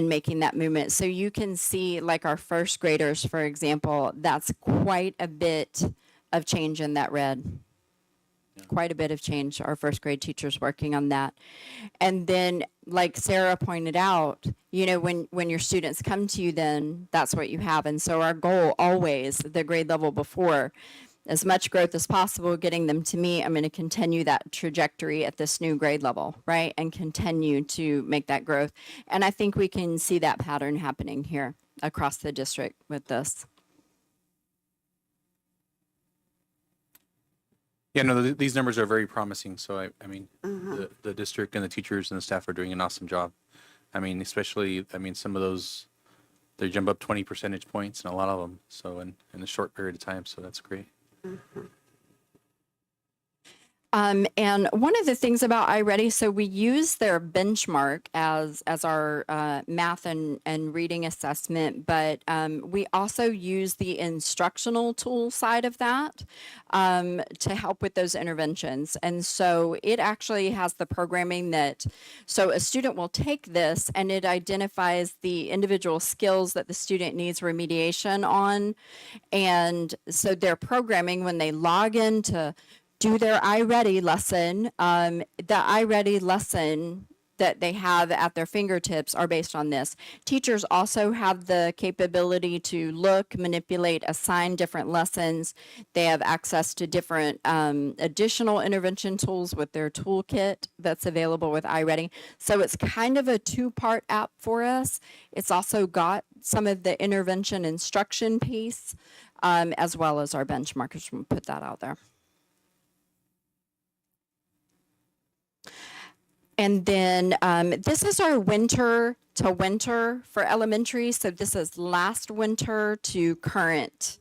making that movement. So you can see, like our first graders, for example, that's quite a bit of change in that red. Quite a bit of change. Our first grade teachers working on that. And then, like Sarah pointed out, you know, when your students come to you, then that's what you have. And so our goal always, the grade level before, as much growth as possible, getting them to me. I'm going to continue that trajectory at this new grade level, right? And continue to make that growth. And I think we can see that pattern happening here across the district with this. Yeah, no, these numbers are very promising. So I mean, the district and the teachers and the staff are doing an awesome job. I mean, especially, I mean, some of those, they jump up 20 percentage points in a lot of them. So in a short period of time. So that's great. And one of the things about iReady, so we use their benchmark as our math and reading assessment, but we also use the instructional tool side of that to help with those interventions. And so it actually has the programming that, so a student will take this and it identifies the individual skills that the student needs remediation on. And so their programming, when they log in to do their iReady lesson, the iReady lesson that they have at their fingertips are based on this. Teachers also have the capability to look, manipulate, assign different lessons. They have access to different additional intervention tools with their toolkit that's available with iReady. So it's kind of a two-part app for us. It's also got some of the intervention instruction piece, as well as our benchmarkers. We'll put that out there. And then this is our winter to winter for elementary. So this is last winter to current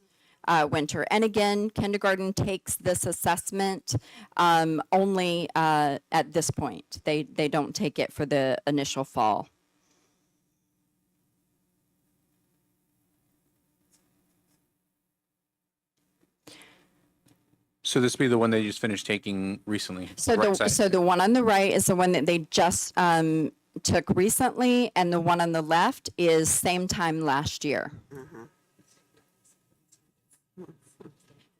winter. And again, kindergarten takes this assessment only at this point. They don't take it for the initial fall. So this would be the one they just finished taking recently. So right side? so the one on the right is the one that they just took recently, and the one on the left is same time last year.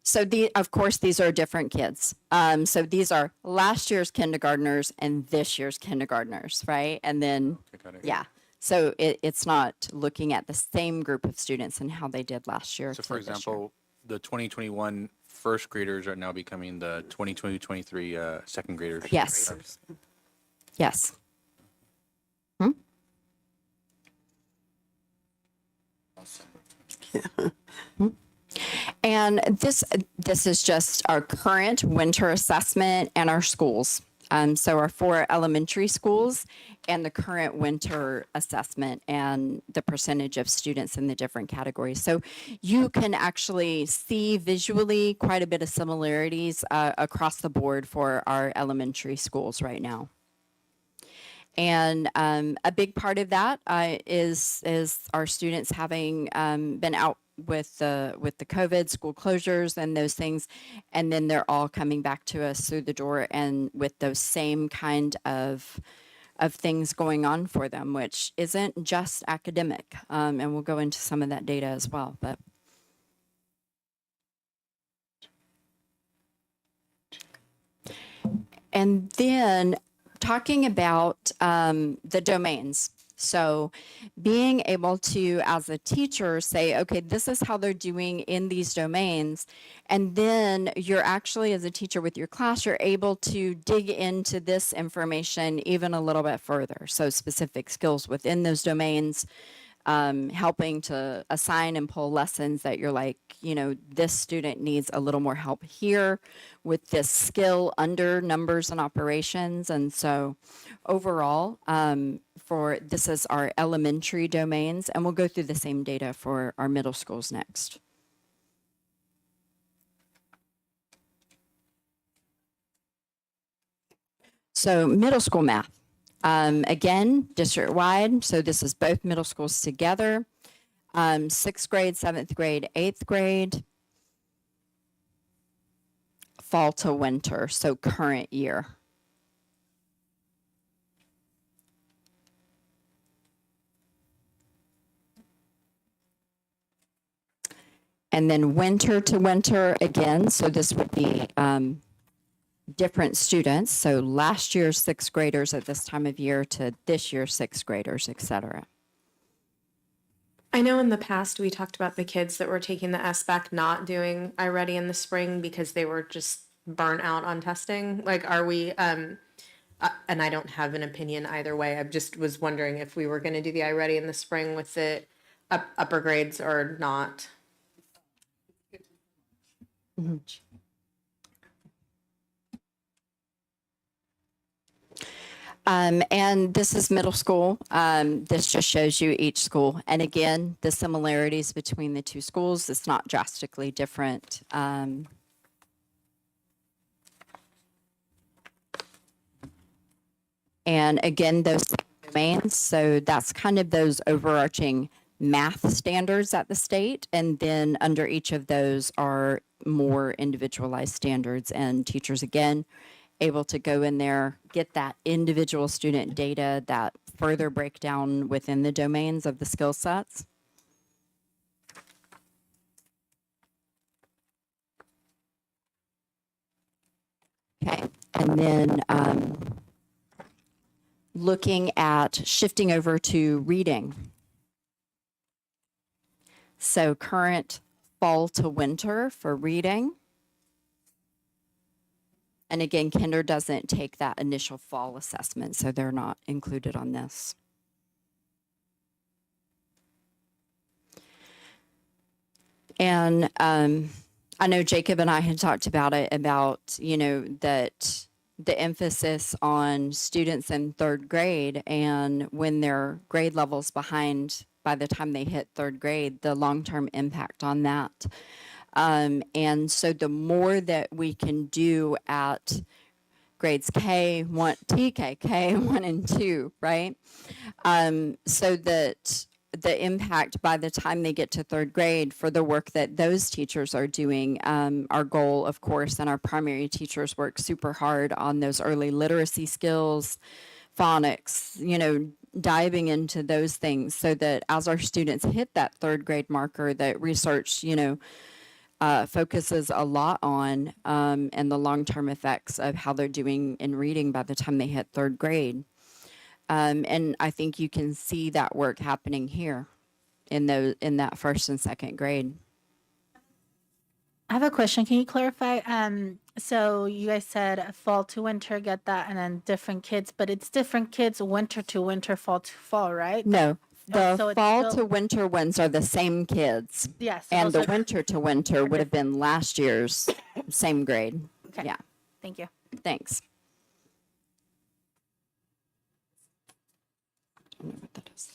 So of course, these are different kids. So these are last year's kindergartners and this year's kindergartners, right? And then, Got it. yeah. So it's not looking at the same group of students and how they did last year. So to for this year. example, the 2021 first graders are now becoming the 2022-23 second graders. Yes. Yes. And this is just our current winter assessment and our schools. So our 4 elementary schools and the current winter assessment and the percentage of students in the different categories. So you can actually see visually quite a bit of similarities across the board for our elementary schools right now. And a big part of that is our students having been out with the COVID school closures and those things, and then they're all coming back to us through the door and with those same kind of things going on for them, which isn't just academic. And we'll go into some of that data as well. But And then talking about the domains. So being able to, as a teacher, say, okay, this is how they're doing in these domains. And then you're actually, as a teacher with your class, you're able to dig into this information even a little bit further. So specific skills within those domains, helping to assign and pull lessons that you're like, you know, this student needs a little more help here with this skill under numbers and operations. And so overall, for this is our elementary domains, and we'll go through the same data for our middle schools next. So middle school math. Again, district-wide, so this is both middle schools together. 6th grade, 7th grade, 8th grade. Fall to winter, so current year. And then winter to winter again, so this would be different students. So last year's 6th graders at this time of year to this year's 6th graders, et cetera. I know in the past we talked about the kids that were taking the SBAC not doing iReady in the spring because they were just burnt out on testing. Like, are we, and I don't have an opinion either way. I just was wondering if we were going to do the iReady in the spring with the upper grades or not. Mm-hmm. And this is middle school. This just shows you each school. And again, the similarities between the two schools, it's not drastically different. And again, those domains, so that's kind of those overarching math standards at the state. And then under each of those are more individualized standards, and teachers, again, able to go in there, get that individual student data, that further breakdown within the domains of the skill sets. Okay, and then looking at shifting over to reading. So current fall to winter for reading. And again, Kinder doesn't take that initial fall assessment, so they're not included on this. And I know Jacob and I had talked about it, about, you know, that the emphasis on students in 3rd grade, and when their grade levels behind by the time they hit 3rd grade, the long-term impact on that. And so the more that we can do at grades K1, TK, K1 and 2, right? So that the impact by the time they get to 3rd grade for the work that those teachers are doing, our goal, of course, and our primary teachers work super hard on those early literacy skills, phonics, you know, diving into those things, so that as our students hit that 3rd grade marker that research, you know, focuses a lot on, and the long-term effects of how they're doing in reading by the time they hit 3rd grade. And I think you can see that work happening here in that 1st and 2nd grade. I have a question. Can you clarify? So you guys said fall to winter, get that, and then different kids, but it's different kids, winter to winter, fall to fall, right? No, the so it's fall still- to winter ones are the same kids. Yes. And the those are- winter to winter would have been last year's same grade. Okay. Yeah, Thank you. thanks. I don't know what that is.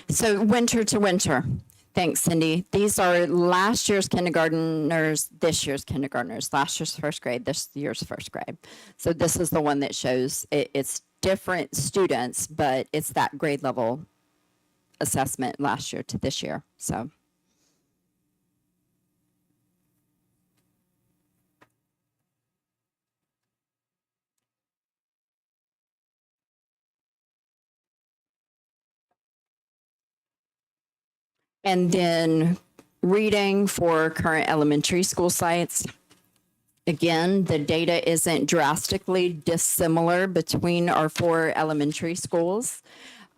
So winter to winter. Thanks, Cindy. These are last year's kindergartners, this year's kindergartners, last year's 1st grade, this year's 1st grade. So this is the one that shows it's different students, but it's that grade level assessment last year to this year. So. And then Reading for current elementary school sites. Again, the data isn't drastically dissimilar between our 4 elementary schools.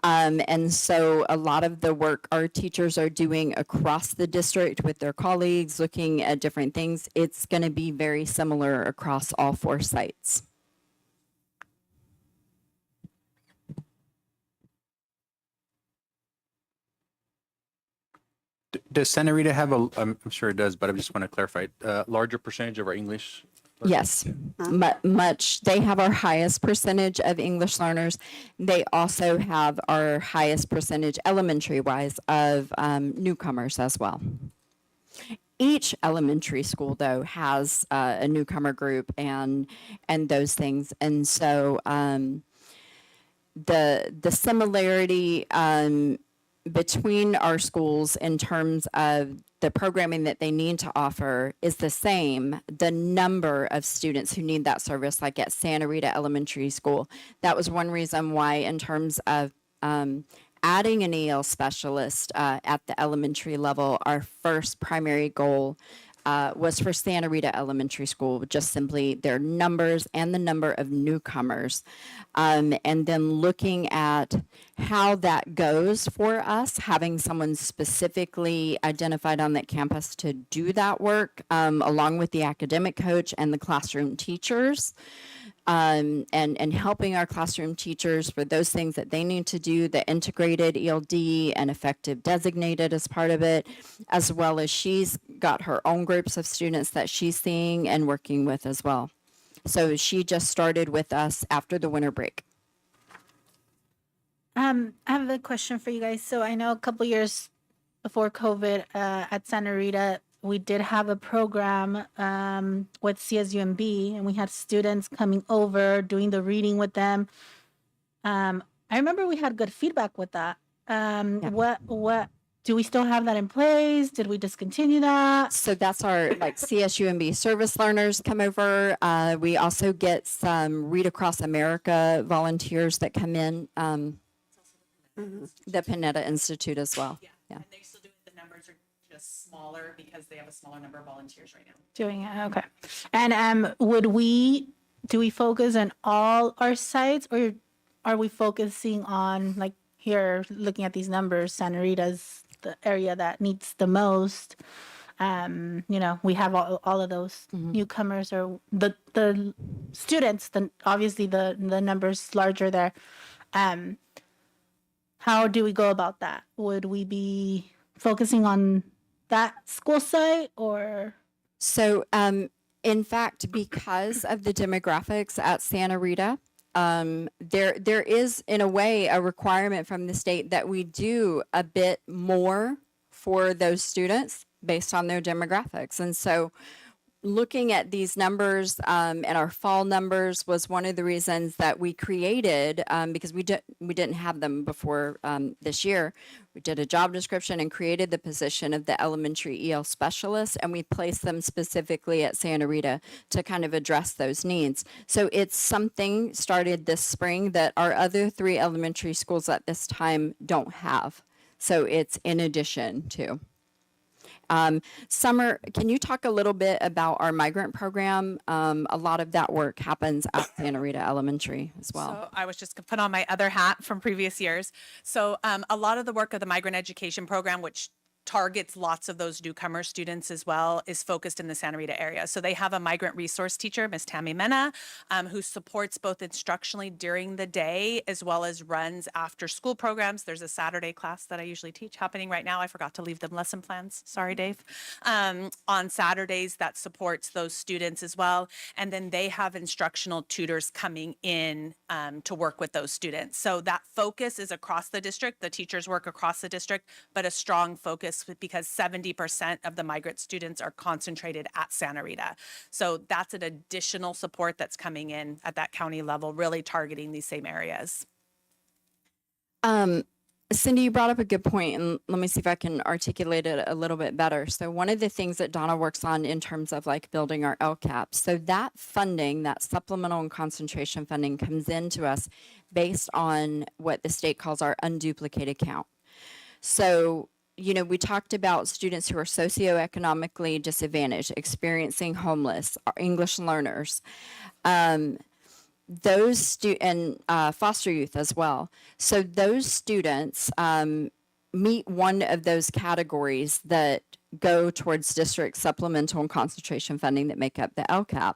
And so a lot of the work our teachers are doing across the district with their colleagues, looking at different things, it's going to be very similar across all 4 sites. Does Santa Rita have I'm sure it does, but I just want to clarify, larger percentage of our English? Yes, much. They have our highest percentage of English learners. They also have our highest percentage elementary-wise of newcomers as well. Each elementary school, though, has a newcomer group and those things. And so the similarity between our schools in terms of the programming that they need to offer is the same. The number of students who need that service, like at Santa Rita Elementary School, that was one reason why, in terms of adding an EL specialist at the elementary level, our first primary goal was for Santa Rita Elementary School, just simply their numbers and the number of newcomers. And then looking at how that goes for us, having someone specifically identified on that campus to do that work, along with the academic coach and the classroom teachers. And helping our classroom teachers for those things that they need to do, the integrated ELD and effective designated as part of it, as well as she's got her own groups of students that she's seeing and working with as well. So she just started with us after the winter break. I have a question for you guys. So I know a couple years before COVID at Santa Rita, we did have a program with CSUMB, and we had students coming over, doing the reading with them. I remember we had good feedback with that. What do we still have that in place? Did we discontinue that? So that's our CSUMB service learners come over. We also get some Read Across America volunteers that come in. The Panetta Institute as well. Yeah. And they still do it. The numbers are just smaller because they have a smaller number of volunteers right now. Doing it, okay. And do we focus on all our sites, or are we focusing on, like here, looking at these numbers, Santa Rita's the area that needs the most? We have all of those newcomers, or the students, obviously the numbers larger there. How do we go about that? Would we be focusing on that school site, or? So, in fact, because of the demographics at Santa Rita, there is, in a way, a requirement from the state that we do a bit more for those students based on their demographics. And so looking at these numbers and our fall numbers was one of the reasons that we created, because we didn't have them before this year. We did a job description and created the position of the elementary EL specialist, and we placed them specifically at Santa Rita to kind of address those needs. So it's something started this spring that our other 3 elementary schools at this time don't have. So it's in addition to. Summer, can you talk a little bit about our migrant program? A lot of that work happens at Santa Rita Elementary as well. So I was just going to put on my other hat from previous years. So a lot of the work of the migrant education program, which targets lots of those newcomer students as well, is focused in the Santa Rita area. So they have a migrant resource teacher, Miss Tammy Mena, who supports both instructionally during the day as well as runs after school programs. There's a Saturday class that I usually teach happening right now. I forgot to leave them lesson plans. Sorry, Dave. On Saturdays, that supports those students as well. And then they have instructional tutors coming in to work with those students. So that focus is across the district. The teachers work across the district, but a strong focus because 70% of the migrant students are concentrated at Santa Rita. So that's an additional support that's coming in at that county level, really targeting these same areas. Cindy, you brought up a good point, and let me see if I can articulate it a little bit better. So one of the things that Donna works on in terms of building our LCAP, so that funding, that supplemental and concentration funding, comes into us based on what the state calls our unduplicated count. So we talked about students who are socioeconomically disadvantaged, experiencing homeless, or English learners, and foster youth as well. So those students meet one of those categories that go towards district supplemental and concentration funding that make up the LCAP.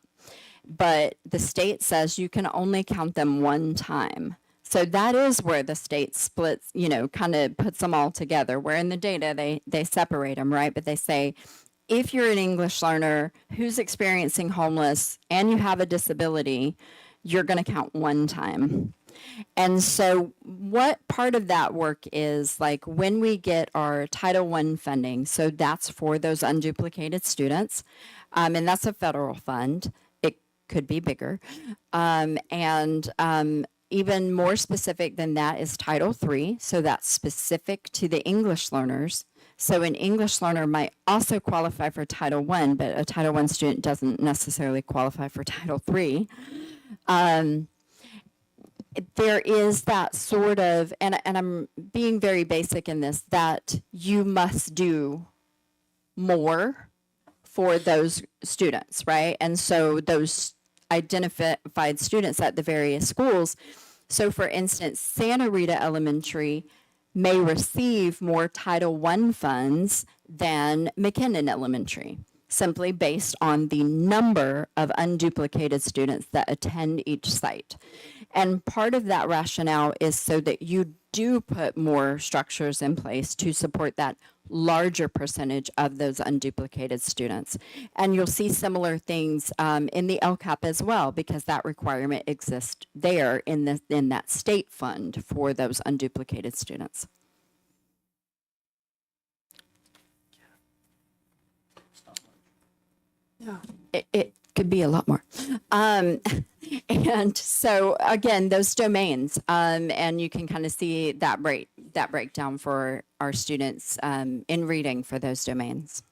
But the state says you can only count them one time. So that is where the state splits, kind of puts them all together, where in the data they separate them, right? But they say, if you're an English learner who's experiencing homeless and you have a disability, you're going to count one time. And so what part of that work is, like, when we get our Title I funding, so that's for those unduplicated students, and that's a federal fund. It could be bigger. Even more specific than that is Title III, so that's specific to the English learners. So an English learner might also qualify for Title I, but a Title I student doesn't necessarily qualify for Title III. There is that sort of, and I'm being very basic in this, that you must do more for those students, right? And so those identified students at the various schools. So for instance, Santa Rita Elementary may receive more Title I funds than McKinnon Elementary, simply based on the number of unduplicated students that attend each site. And part of that rationale is so that you do put more structures in place to support that larger percentage of those unduplicated students. And you'll see similar things in the LCAP as well, because that requirement exists there in that state fund for those unduplicated students. Yeah. It could be a lot more. And so again, those domains, and you can kind of see that breakdown for our students in reading for those domains.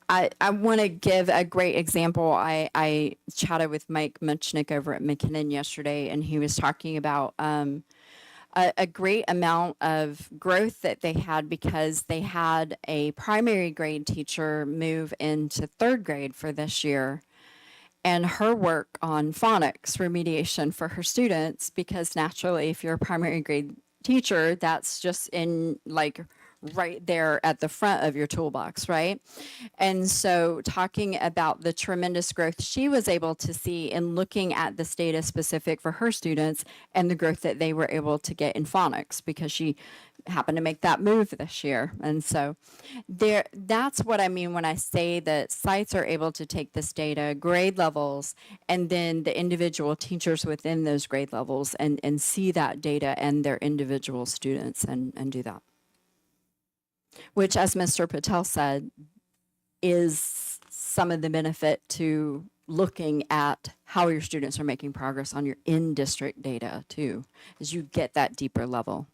I want to give a great example. I chatted with Mike Muchnick over at McKinnon yesterday, and he was talking about a great amount of growth that they had because they had a primary grade teacher move into third grade for this year, and her work on phonics remediation for her students, because naturally if you're a primary grade teacher, that's just in like right there at the front of your toolbox, right? And so talking about the tremendous growth she was able to see in looking at this data specific for her students and the growth that they were able to get in phonics, because she happened to make that move this year. And so that's what I mean when I say that sites are able to take this data, grade levels, and then the individual teachers within those grade levels and see that data and their individual students and do that. Which, as Mr. Patel said, is some of the benefit to looking at how your students are making progress on your in-district data too, is you get that deeper level.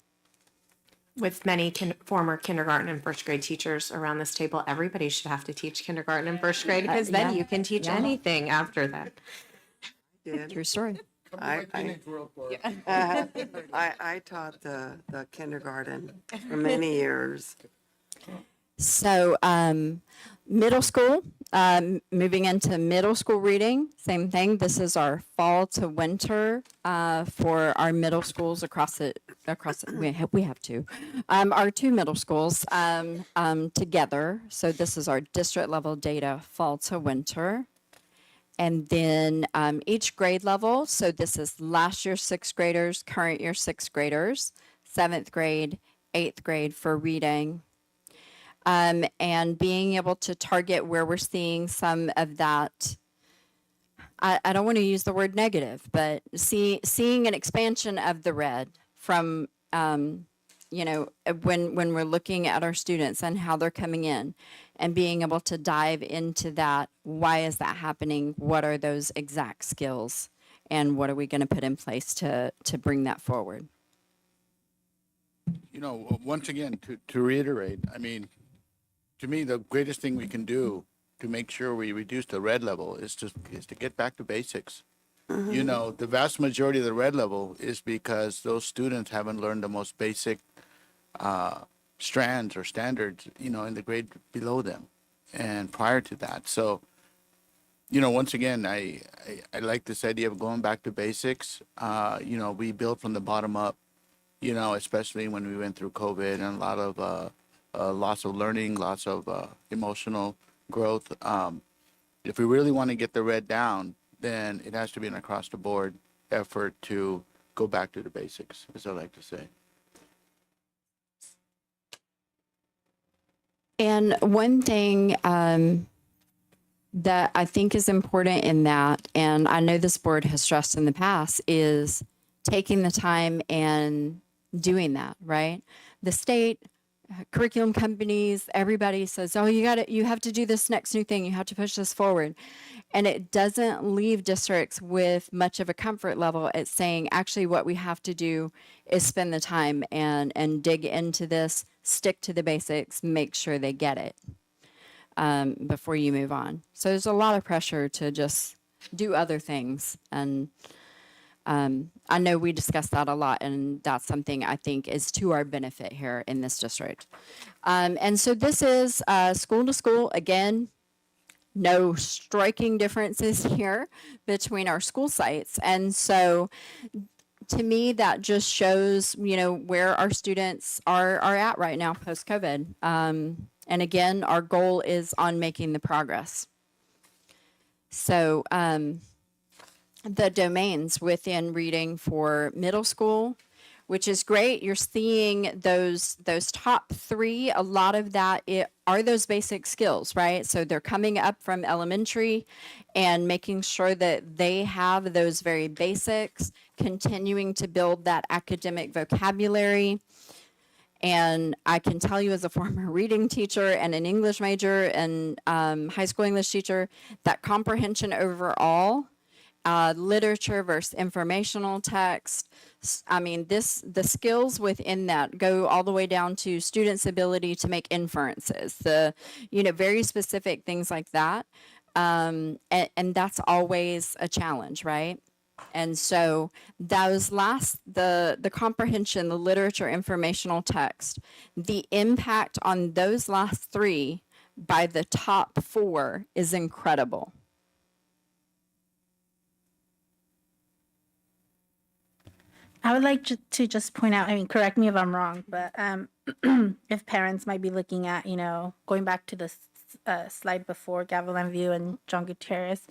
With many former kindergarten and first grade teachers around this table, everybody should have to teach kindergarten and first grade, because then yeah. you can teach anything after that. Did. True story. I taught the kindergarten for many years. So middle school, moving into middle school reading, same thing. This is our fall to winter for our middle schools across we have two. Our two middle schools together. So this is our district level data fall to winter. And then each grade level, so this is last year's sixth graders, current year sixth graders, 7th grade, 8th grade for reading. And being able to target where we're seeing some of that, I don't want to use the word negative, but seeing an expansion of the red from, when we're looking at our students and how they're coming in, and being able to dive into that. Why is that happening? What are those exact skills? And what are we going to put in place to bring that forward? Once again, to reiterate, I mean, to me, the greatest thing we can do to make sure we reduce the red level is to get back to basics. You know, the vast majority of the red level is because those students haven't learned the most basic strands or standards, you know, in the grade below them and prior to that. So, you know, once again, I like this idea of going back to basics. You know, we build from the bottom up, you know, especially when we went through COVID and a lot of lots of learning, lots of emotional growth. If we really want to get the red down, then it has to be an across the board effort to go back to the basics, as I like to say. And one thing that I think is important in that, and I know this board has stressed in the past, is taking the time and doing that, right? The state, curriculum companies, everybody says, oh, you have to do this next new thing. You have to push this forward. And it doesn't leave districts with much of a comfort level at saying, actually, what we have to do is spend the time and dig into this, stick to the basics, make sure they get it before you move on. So there's a lot of pressure to just do other things. And I know we discussed that a lot, and that's something I think is to our benefit here in this district. And so this is school to school. Again, no striking differences here between our school sites. And so to me, that just shows, you know, where our students are at right now post-COVID. And again, our goal is on making the progress. So the domains within reading for middle school, which is great. You're seeing those top three. A lot of that are those basic skills, right? So they're coming up from elementary and making sure that they have those very basics, continuing to build that academic vocabulary. And I can tell you as a former reading teacher and an English major and high school English teacher, that comprehension overall, literature versus informational text. I mean, the skills within that go all the way down to students' ability to make inferences, very specific things like that. And that's always a challenge, right? And so those the comprehension, the literature, informational text, the impact on those last three by the top four is incredible. I would like to just point out, I mean, correct me if I'm wrong, but if parents might be looking at, going back to the slide before, Gavilan View and John Gutierrez,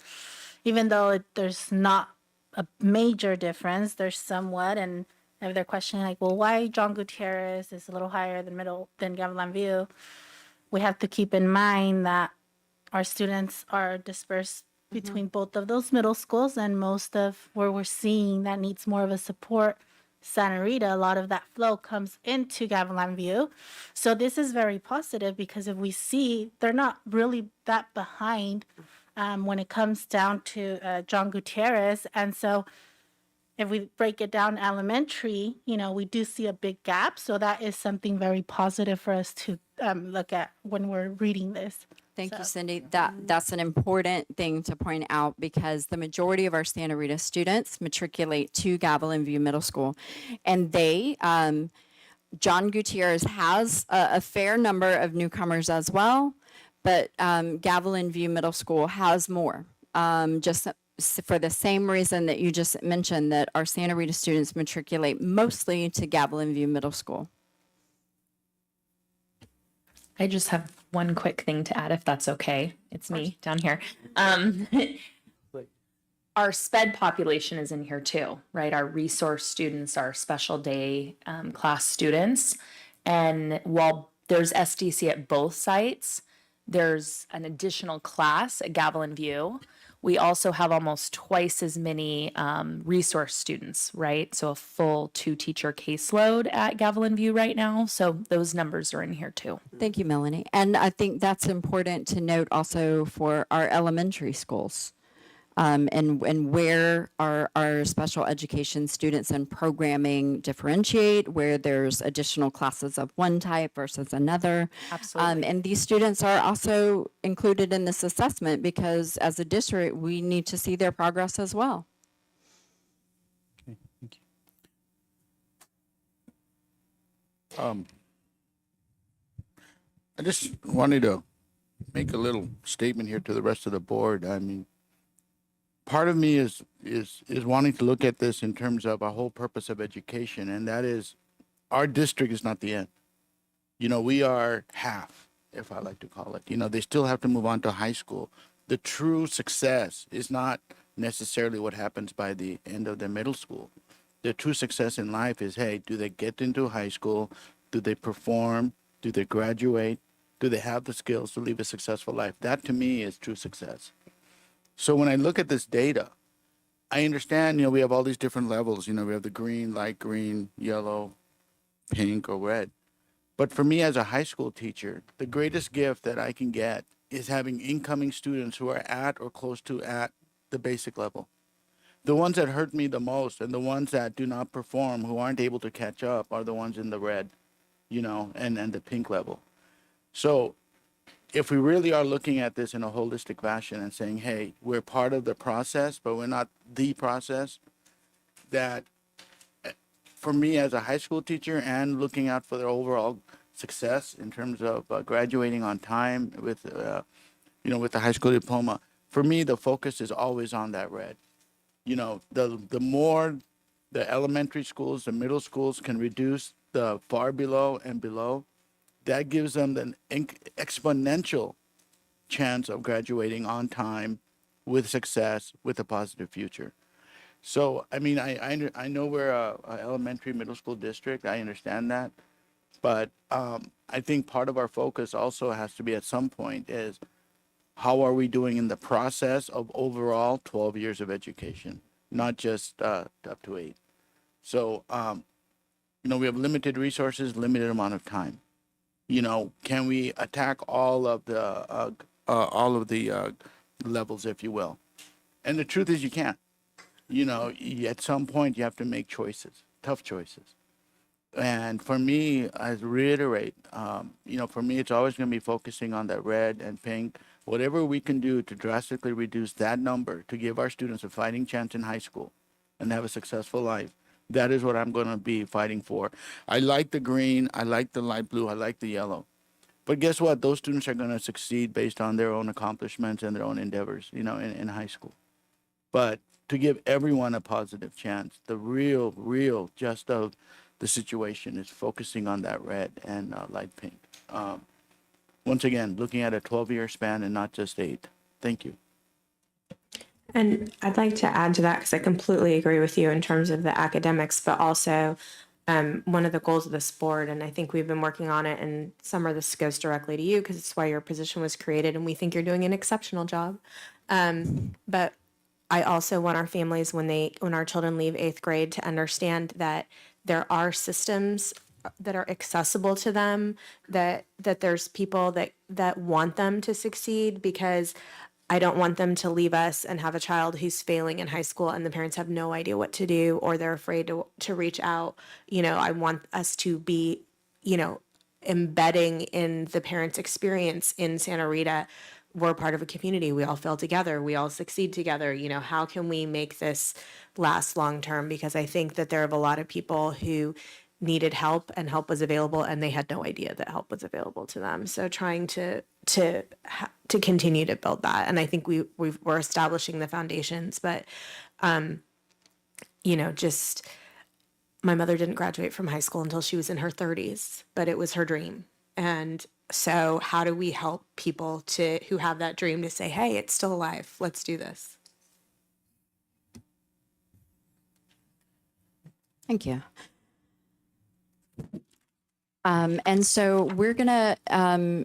even though there's not a major difference, there's somewhat, and if they're questioning like, well, why John Gutierrez is a little higher than Gavilan View, we have to keep in mind that our students are dispersed between both of those middle schools, and most of where we're seeing that needs more of a support, Santa Rita, a lot of that flow comes into Gavilan View. So this is very positive because if we see they're not really that behind when it comes down to John Gutierrez. And so if we break it down elementary, we do see a big gap. So that is something very positive for us to look at when we're reading this. Thank you, Cindy. That's an important thing to point out because the majority of our Santa Rita students matriculate to Gavilan View Middle School. And John Gutierrez has a fair number of newcomers as well, but Gavilan View Middle School has more. Just for the same reason that you just mentioned, that our Santa Rita students matriculate mostly to Gavilan View Middle School. I just have one quick thing to add, if that's okay. It's me down here. Our SPED population is in here too, right? Our resource students, our special day class students. And while there's SDC at both sites, there's an additional class at Gavilan View. We also have almost twice as many resource students, right? So a full 2-teacher caseload at Gavilan View right now. So those numbers are in here too. Thank you, Melanie. And I think that's important to note also for our elementary schools and where our special education students and programming differentiate, where there's additional classes of one type versus another. Absolutely. And these students are also included in this assessment because as a district, we need to see their progress as well. I just wanted to make a little statement here to the rest of the board. I mean, part of me is wanting to look at this in terms of a whole purpose of education, and that is our district is not the end. You know, we are half, if I like to call it. You know, they still have to move on to high school. The true success is not necessarily what happens by the end of their middle school. The true success in life is, hey, do they get into high school? Do they perform? Do they graduate? Do they have the skills to live a successful life? That to me is true success. So when I look at this data, I understand, you know, we have all these different levels. You know, we have the green, light green, yellow, pink, or red. But for me as a high school teacher, the greatest gift that I can get is having incoming students who are at or close to at the basic level. The ones that hurt me the most and the ones that do not perform, who aren't able to catch up, are the ones in the red, you know, and the pink level. So if we really are looking at this in a holistic fashion and saying, hey, we're part of the process, but we're not the process, that for me as a high school teacher and looking out for their overall success in terms of graduating on time with, you know, with the high school diploma, for me, the focus is always on that red. You know, the more the elementary schools, the middle schools can reduce the far below and below, that gives them an exponential chance of graduating on time with success, with a positive future. So, I mean, I know we're a elementary, middle school district. I understand that. But I think part of our focus also has to be at some point is how are we doing in the process of overall 12 years of education, not just up to 8. So, you know, we have limited resources, limited amount of time. You know, can we attack all of the levels, if you will? And the truth is, you can't. You know, at some point, you have to make choices, tough choices. And for me, I reiterate, you know, for me, it's always going to be focusing on that red and pink. Whatever we can do to drastically reduce that number to give our students a fighting chance in high school and have a successful life, that is what I'm going to be fighting for. I like the green, I like the light blue, I like the yellow. But guess what? Those students are going to succeed based on their own accomplishments and their own endeavors, you know, in high school. But to give everyone a positive chance, the real just of the situation is focusing on that red and light pink. Once again, looking at a 12-year span and not just 8. Thank you. And I'd like to add to that because I completely agree with you in terms of the academics, but also one of the goals of this board, and I think we've been working on it, and Summer, this goes directly to you because it's why your position was created, and we think you're doing an exceptional job. But I also want our families, when our children leave 8th grade, to understand that there are systems that are accessible to them, that there's people that want them to succeed, because I don't want them to leave us and have a child who's failing in high school and the parents have no idea what to do, or they're afraid to reach out. You know, I want us to be, you know, embedding in the parents' experience in Santa Rita. We're part of a community. We all fail together. We all succeed together. You know, how can we make this last long term? Because I think that there are a lot of people who needed help and help was available and they had no idea that help was available to them. So trying to continue to build that. And I think we're establishing the foundations, but you know, just my mother didn't graduate from high school until she was in her 30s, but it was her dream. And so how do we help people who have that dream to say, hey, it's still alive. Let's do this. Thank you. And so we're gonna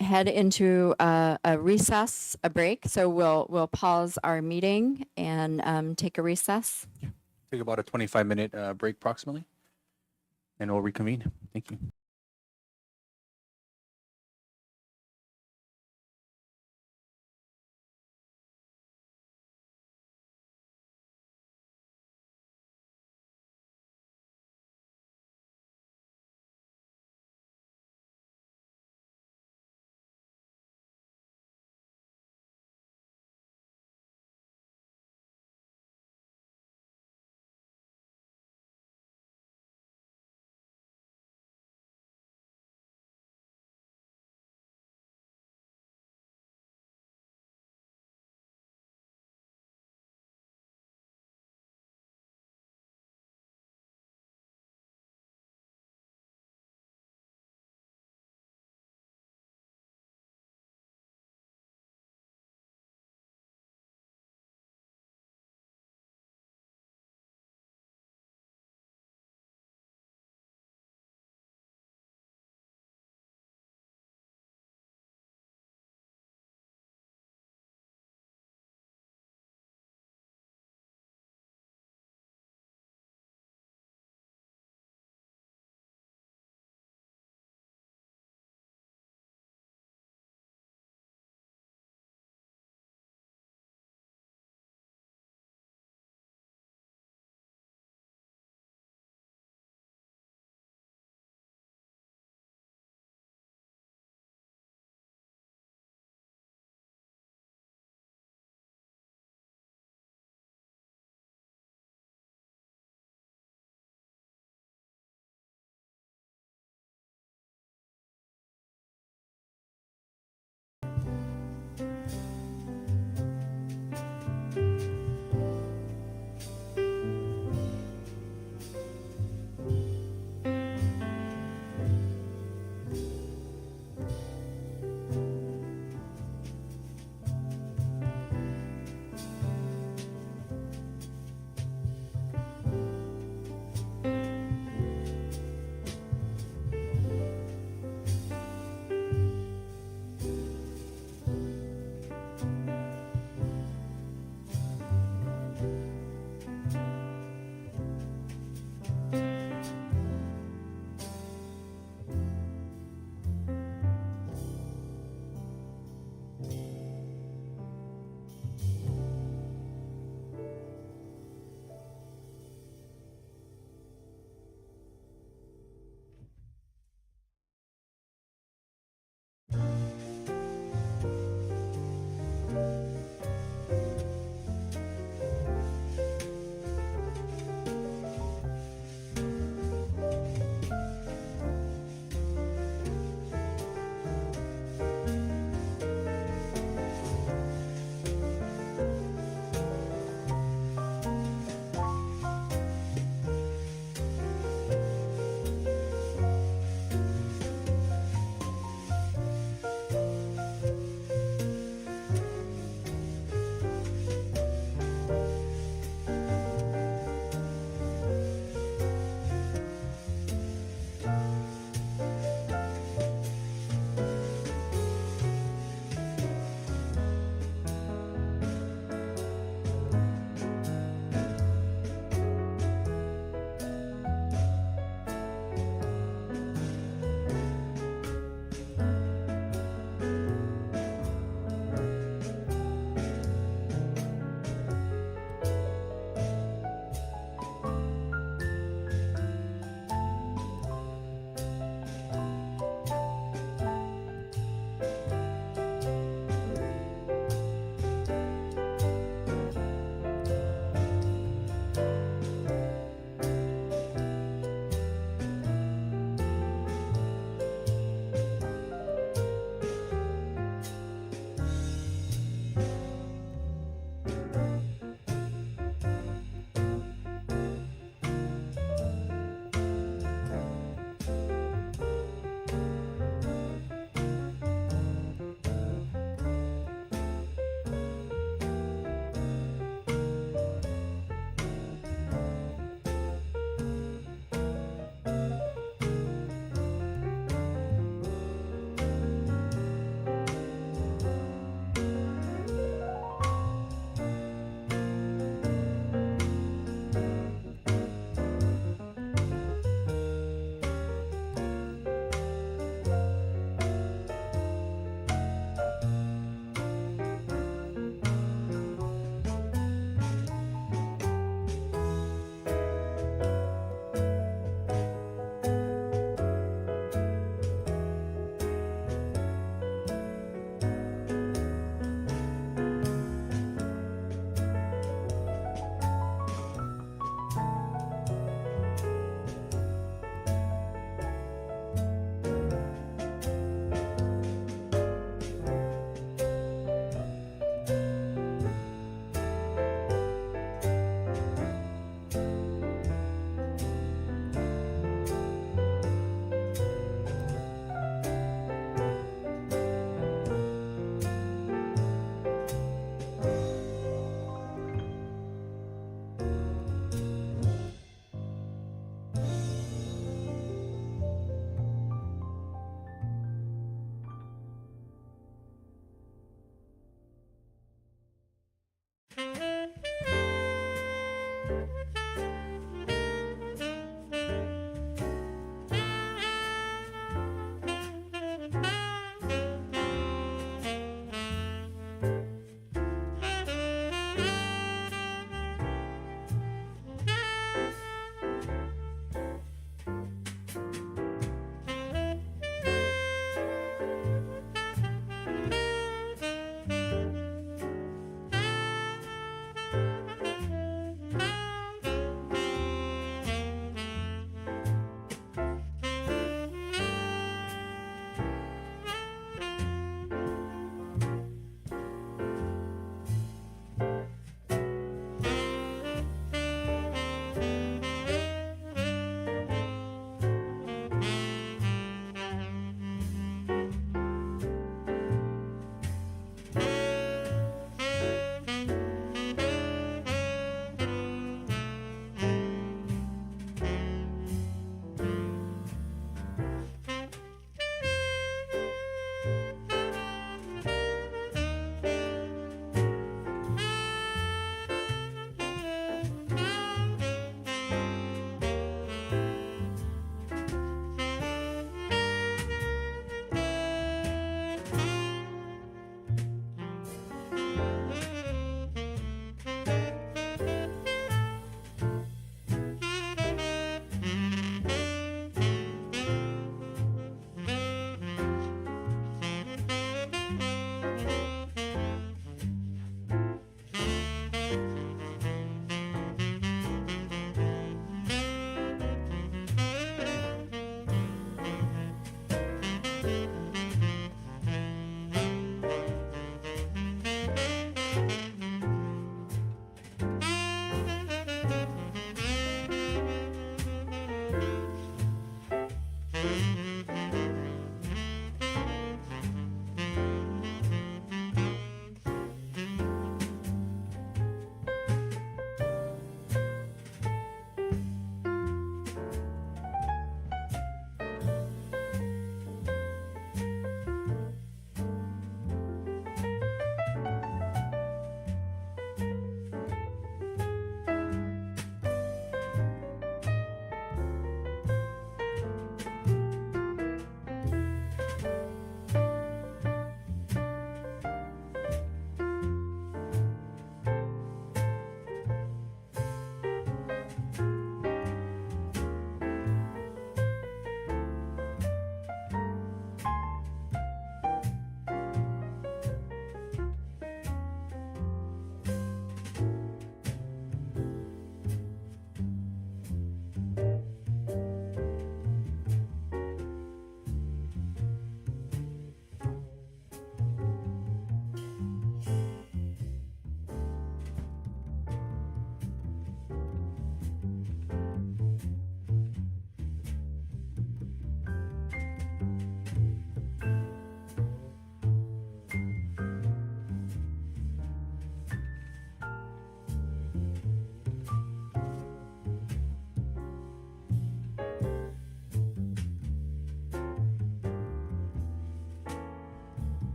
head into a recess, a break. So we'll pause our meeting and take a recess. Take about a 25-minute break approximately, and we'll reconvene. Thank you.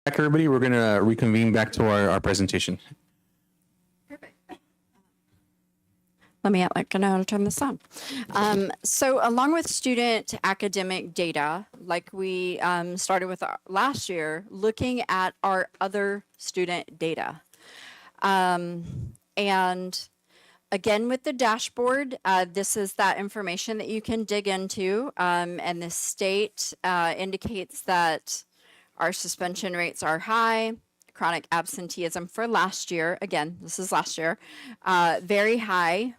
Back, everybody. We're going to reconvene back to our presentation. Let me know how to turn this on. So along with student academic data, like we started with last year, looking at our other student data. And again, with the dashboard, this is that information that you can dig into. And the state indicates that our suspension rates are high. Chronic absenteeism for last year, again, this is last year, very high,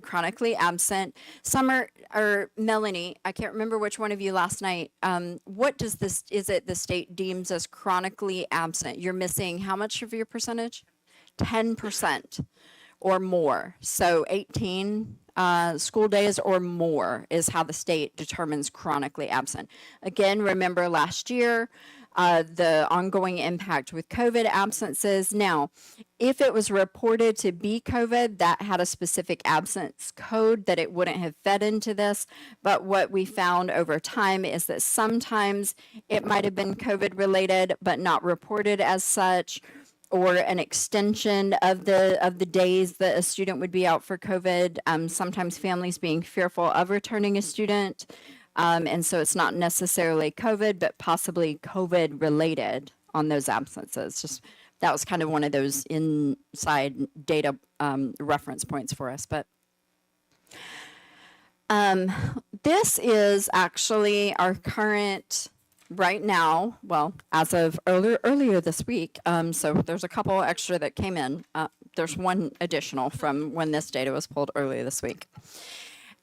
chronically absent. Summer, or Melanie, I can't remember which one of you last night, what does this, is it the state deems as chronically absent? You're missing how much of your percentage? 10% or more. So 18 school days or more is how the state determines chronically absent. Again, remember last year, the ongoing impact with COVID absences. Now, if it was reported to be COVID, that had a specific absence code that it wouldn't have fed into this. But what we found over time is that sometimes it might have been COVID related, but not reported as such, or an extension of the days that a student would be out for COVID. Sometimes families being fearful of returning a student. And so it's not necessarily COVID, but possibly COVID related on those absences. Just that was kind of one of those inside data reference points for us. But this is actually our current right now, well, as of earlier this week. So there's a couple extra that came in. There's one additional from when this data was pulled earlier this week.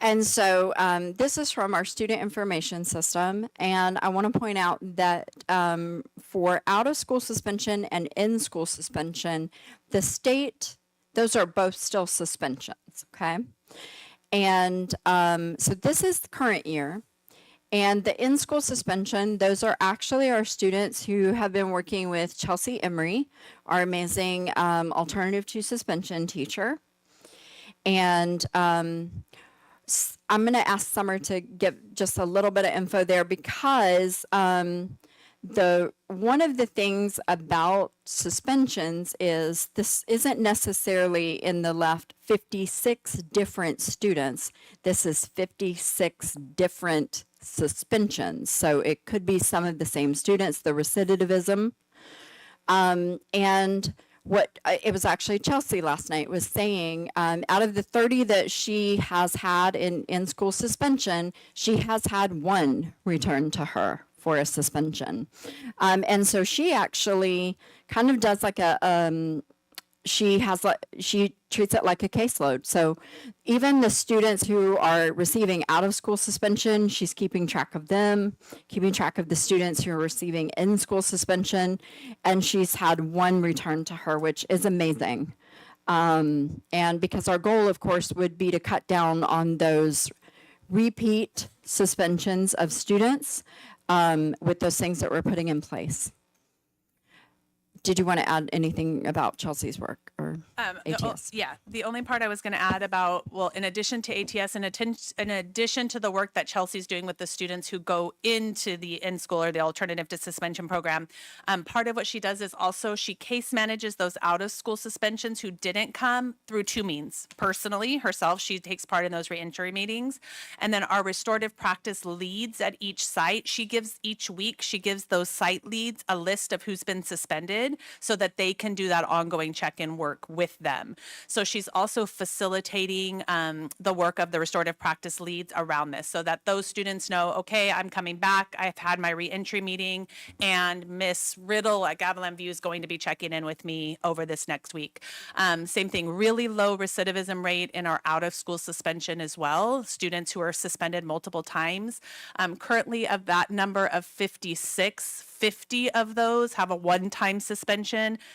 And so this is from our student information system. And I want to point out that for out-of-school suspension and in-school suspension, the state, those are both still suspensions, okay? And so this is the current year. And the in-school suspension, those are actually our students who have been working with Chelsea Emery, our amazing alternative to suspension teacher. And I'm going to ask Summer to give just a little bit of info there because one of the things about suspensions is this isn't necessarily in the left 56 different students. This is 56 different suspensions. So it could be some of the same students, the recidivism. And what it was actually Chelsea last night was saying, out of the 30 that she has had in school suspension, she has had one return to her for a suspension. And so she actually kind of does like she treats it like a caseload. So even the students who are receiving out of school suspension, she's keeping track of them, keeping track of the students who are receiving in school suspension, and she's had one return to her, which is amazing. And because our goal, of course, would be to cut down on those repeat suspensions of students with those things that we're putting in place. Did you want to add anything about Chelsea's work or ATS? The only part I was going to add about, well, in addition to ATS, in addition to the work that Chelsea's doing with the students who go into the in-school or the alternative to suspension program, part of what she does is also she case manages those out-of-school suspensions who didn't come through two means. Personally, herself, she takes part in those reentry meetings. And then our restorative practice leads at each site, each week, she gives those site leads a list of who's been suspended so that they can do that ongoing check-in work with them. So she's also facilitating the work of the restorative practice leads around this so that those students know, okay, I'm coming back, I've had my reentry meeting, and Miss Riddle at Gavilan View is going to be checking in with me over this next week. Same thing, really low recidivism rate in our out-of-school suspension as well, students who are suspended multiple times. Currently, of that number of 56, 50 of those have a one-time suspension,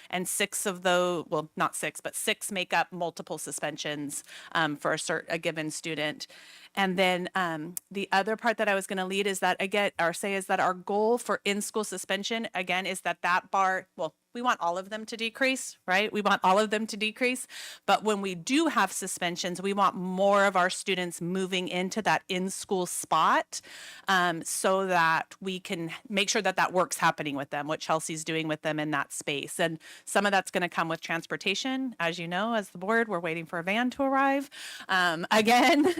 and 6 of those, well, not 6, but 6 make up multiple suspensions for a given student. And then the other part that I was going to lead is that again, or say is that our goal for in-school suspension again is that bar. Well, we want all of them to decrease, right? We want all of them to decrease. But when we do have suspensions, we want more of our students moving into that in-school spot so that we can make sure that that work's happening with them, what Chelsea's doing with them in that space. And some of that's going to come with transportation. As you know, as the board, we're waiting for a van to arrive again.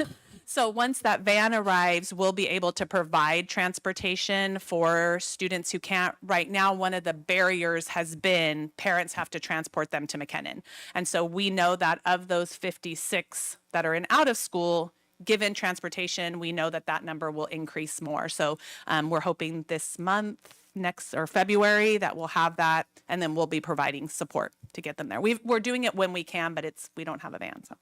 So once that van arrives, we'll be able to provide transportation for students who can't. Right now, one of the barriers has been parents have to transport them to McKinnon. And so we know that of those 56 that are in out of school, given transportation, we know that that number will increase more. So we're hoping this month, next or February, that we'll have that, and then we'll be providing support to get them there. We're doing it when we can, but we don't have a van. So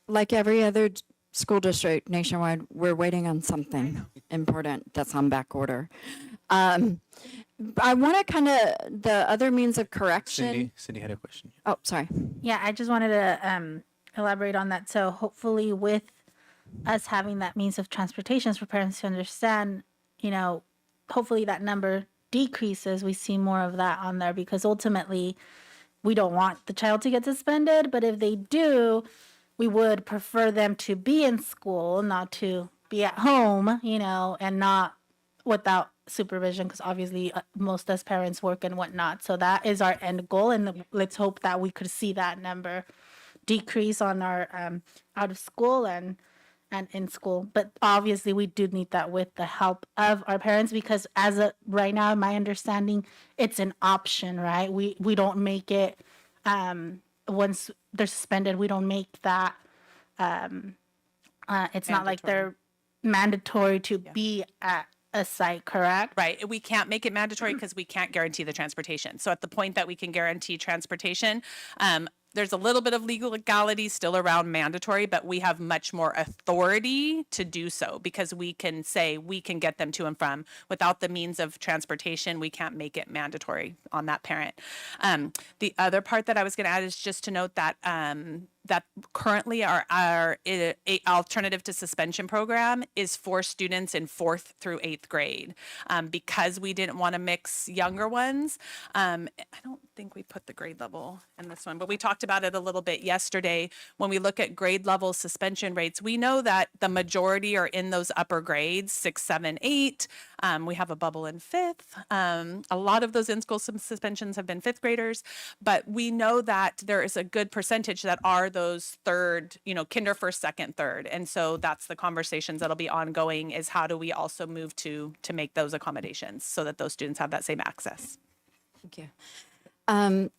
Like every other school district nationwide, we're waiting on something important that's on back order. I want to kind of, the other means of correction. Cindy had a question. Oh, sorry. Yeah, I just wanted to elaborate on that. So hopefully with us having that means of transportation for parents to understand, hopefully that number decreases. We see more of that on there because ultimately we don't want the child to get suspended. But if they do, we would prefer them to be in school, not to be at home, and not without supervision, because obviously most us parents work and whatnot. So that is our end goal. And let's hope that we could see that number decrease on our out of school and in school. But obviously we do need that with the help of our parents, because right now, my understanding, it's an option, right? We don't make it, once they're suspended, we don't make that, it's not like they're mandatory to be at a site, correct? right, we can't make it mandatory because we can't guarantee the transportation. So at the point that we can guarantee transportation, there's a little bit of legality still around mandatory, but we have much more authority to do so because we can say we can get them to and from. Without the means of transportation, we can't make it mandatory on that parent. The other part that I was going to add is just to note that that currently our alternative to suspension program is for students in 4th through 8th grade. Because we didn't want to mix younger ones. I don't think we put the grade level in this one, but we talked about it a little bit yesterday. When we look at grade level suspension rates, we know that the majority are in those upper grades, 6, 7, 8. We have a bubble in 5th. A lot of those in-school suspensions have been 5th graders, but we know that there is a good percentage that are those third, kinder, first, second, third. And so that's the conversations that'll be ongoing, is how do we also move to make those accommodations so that those students have that same access. Thank you.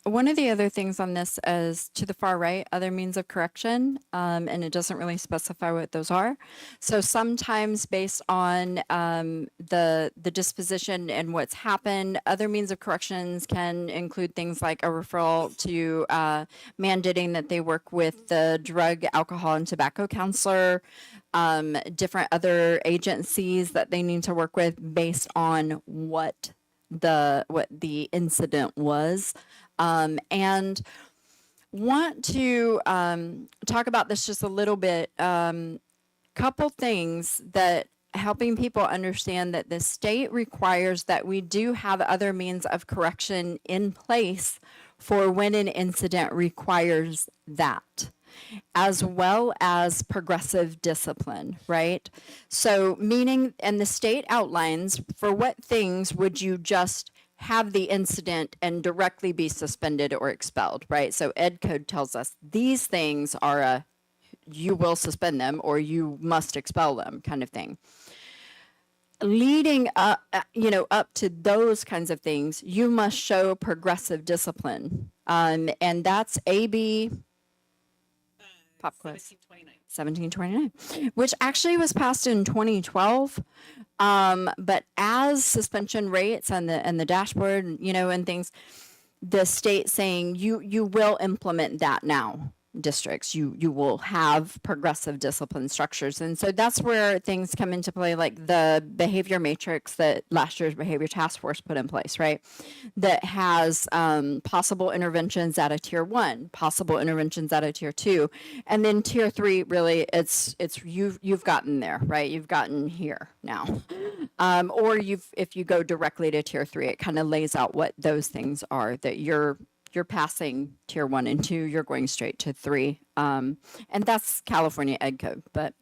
One of the other things on this is to the far right, other means of correction, and it doesn't really specify what those are. So sometimes based on the disposition and what's happened, other means of corrections can include things like a referral to mandating that they work with the drug, alcohol, and tobacco counselor, different other agencies that they need to work with based on what the incident was, and want to talk about this just a little bit. Couple things that helping people understand that the state requires that we do have other means of correction in place for when an incident requires that, as well as progressive discipline, right? So meaning, and the state outlines for what things would you just have the incident and directly be suspended or expelled, right? So Ed Code tells us these things are you will suspend them or you must expel them kind of thing. Leading up, up to those kinds of things, you must show progressive discipline. And that's AB pop quiz 1729, which actually was passed in 2012. But as suspension rates and the dashboard, and things, the state saying you will implement that now. districts. You will have progressive discipline structures. And so that's where things come into play, like the behavior matrix that last year's behavior task force put in place, right? That has possible interventions at a tier 1, possible interventions at a tier 2, and then tier 3, really it's you've gotten there, right? You've gotten here now. Or if you go directly to tier 3, it kind of lays out what those things are that you're passing tier 1 and 2, you're going straight to 3. And that's California Ed Code. But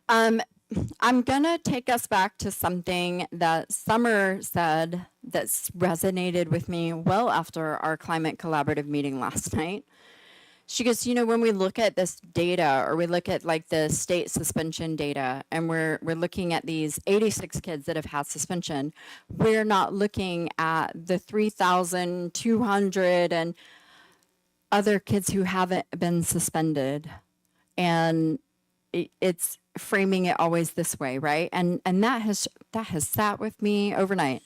I'm going to take us back to something that Summer said that's resonated with me well after our climate collaborative meeting last night. She goes, when we look at this data, or we look at like the state suspension data, and we're looking at these 86 kids that have had suspension, we're not looking at the 3,200 and other kids who haven't been suspended. And it's framing it always this way, right? And that has sat with me overnight.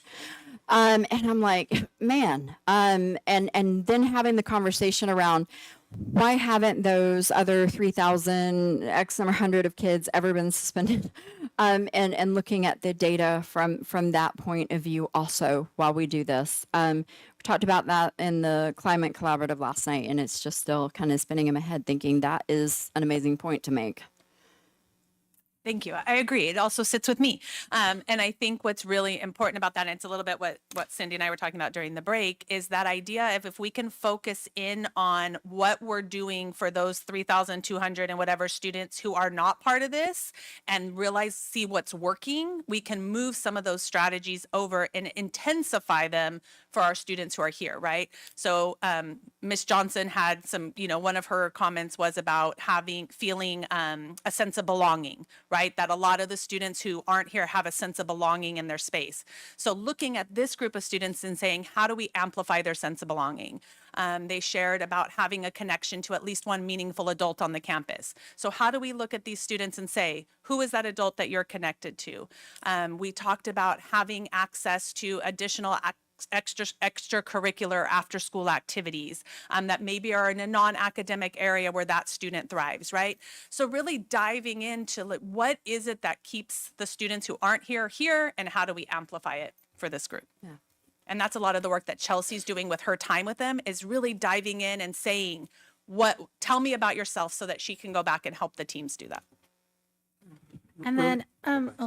And I'm like, man, and then having the conversation around, why haven't those other 3,000 X number 100 of kids ever been suspended? And looking at the data from that point of view also while we do this. We talked about that in the climate collaborative last night, and it's just still kind of spinning in my head thinking that is an amazing point to make. Thank you. I agree. It also sits with me. And I think what's really important about that, and it's a little bit what Cindy and I were talking about during the break, is that idea of if we can focus in on what we're doing for those 3,200 and whatever students who are not part of this and see what's working, we can move some of those strategies over and intensify them for our students who are here, right? So Ms. Johnson had some, one of her comments was about feeling a sense of belonging, right? That a lot of the students who aren't here have a sense of belonging in their space. So looking at this group of students and saying, how do we amplify their sense of belonging? They shared about having a connection to at least one meaningful adult on the campus. So how do we look at these students and say, who is that adult that you're connected to? We talked about having access to additional extracurricular after school activities that maybe are in a non-academic area where that student thrives, right? So really diving into what is it that keeps the students who aren't here, and how do we amplify it for this group? Yeah. And that's a lot of the work that Chelsea's doing with her time with them, is really diving in and saying, tell me about yourself, so that she can go back and help the teams do that. And then,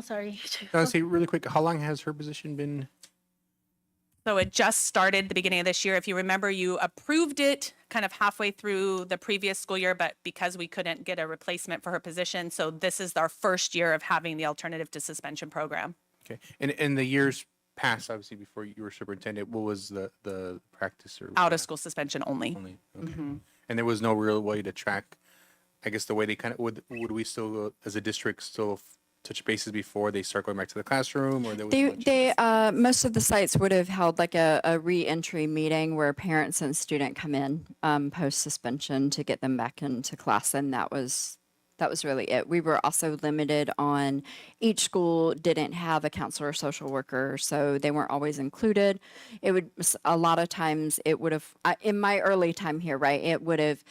sorry. I want to say really quick, how long has her position been? So it just started the beginning of this year. If you remember, you approved it kind of halfway through the previous school year, but because we couldn't get a replacement for her position, so this is our first year of having the alternative to suspension program. Okay. And in the years past, obviously before you were superintendent, what was the practice? Or Out of school suspension only. Okay. And there was no real way to track, I guess, the way they kind of, would we still, as a district, still touch bases before they start going back to the classroom, or they most of the sites would have held like a re-entry meeting where parents and student come in post suspension to get them back into class, and that was really it. We were also limited on, each school didn't have a counselor or social worker, so they weren't always included. A lot of times it would have, in my early time here, right, it would have,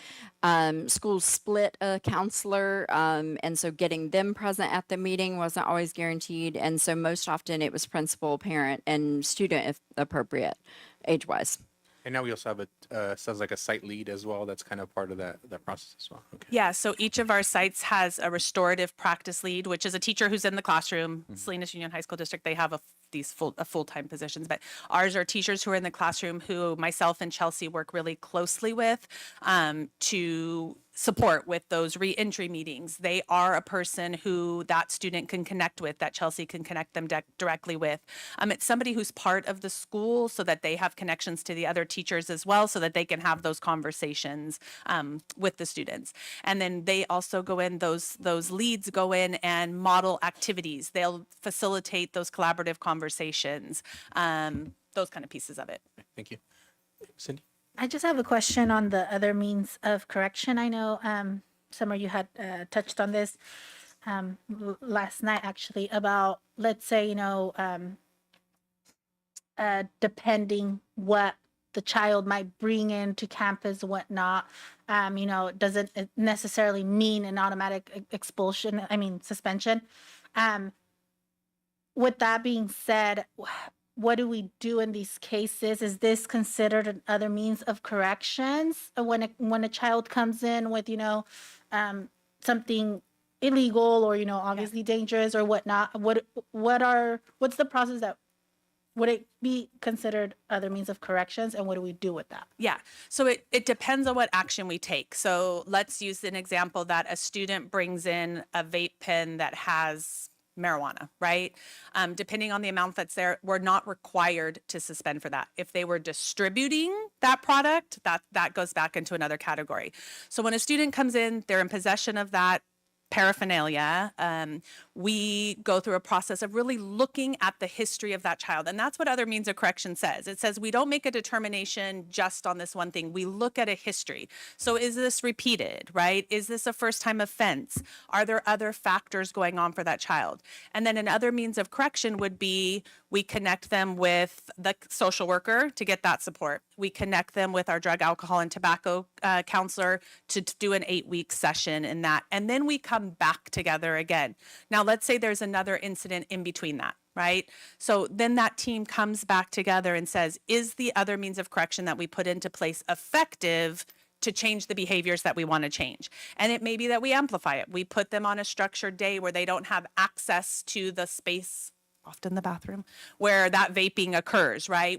schools split a counselor, and so getting them present at the meeting wasn't always guaranteed. And so most often it was principal, parent, and student if appropriate, age-wise. And now we also have sounds like a site lead as well. That's kind of part of that process as well. Okay. Yeah, so each of our sites has a restorative practice lead, which is a teacher who's in the classroom. Salinas Union High School District, they have these full-time positions, but ours are teachers who are in the classroom who myself and Chelsea work really closely with to support with those re-entry meetings. They are a person who that student can connect with, that Chelsea can connect them directly with. It's somebody who's part of the school so that they have connections to the other teachers as well, so that they can have those conversations with the students. And then they also go in, those leads go in and model activities. They'll facilitate those collaborative conversations, those kind of pieces of it. Thank you. Cindy? I just have a question on the other means of correction. I know, Summer, you had touched on this last night, actually, about, let's say, depending what the child might bring into campus, whatnot, doesn't necessarily mean an automatic expulsion, suspension. With that being said, what do we do in these cases? Is this considered another means of corrections when a child comes in with something illegal or obviously dangerous or whatnot? What's the process that would it be considered other means of corrections, and what do we do with that? Yeah. So it depends on what action we take. So let's use an example that a student brings in a vape pen that has marijuana, right? Depending on the amount that's there, we're not required to suspend for that. If they were distributing that product, that goes back into another category. So when a student comes in, they're in possession of that paraphernalia, we go through a process of really looking at the history of that child. And that's what other means of correction says. It says we don't make a determination just on this one thing. We look at a history. So is this repeated, right? Is this a first time offense? Are there other factors going on for that child? And then another means of correction would be we connect them with the social worker to get that support. We connect them with our drug, alcohol, and tobacco counselor to do an 8-week session in that. And then we come back together again. Now, let's say there's another incident in between that, right? So then that team comes back together and says, is the other means of correction that we put into place effective to change the behaviors that we want to change? And it may be that we amplify it. We put them on a structured day where they don't have access to the space, often the bathroom, where that vaping occurs, right?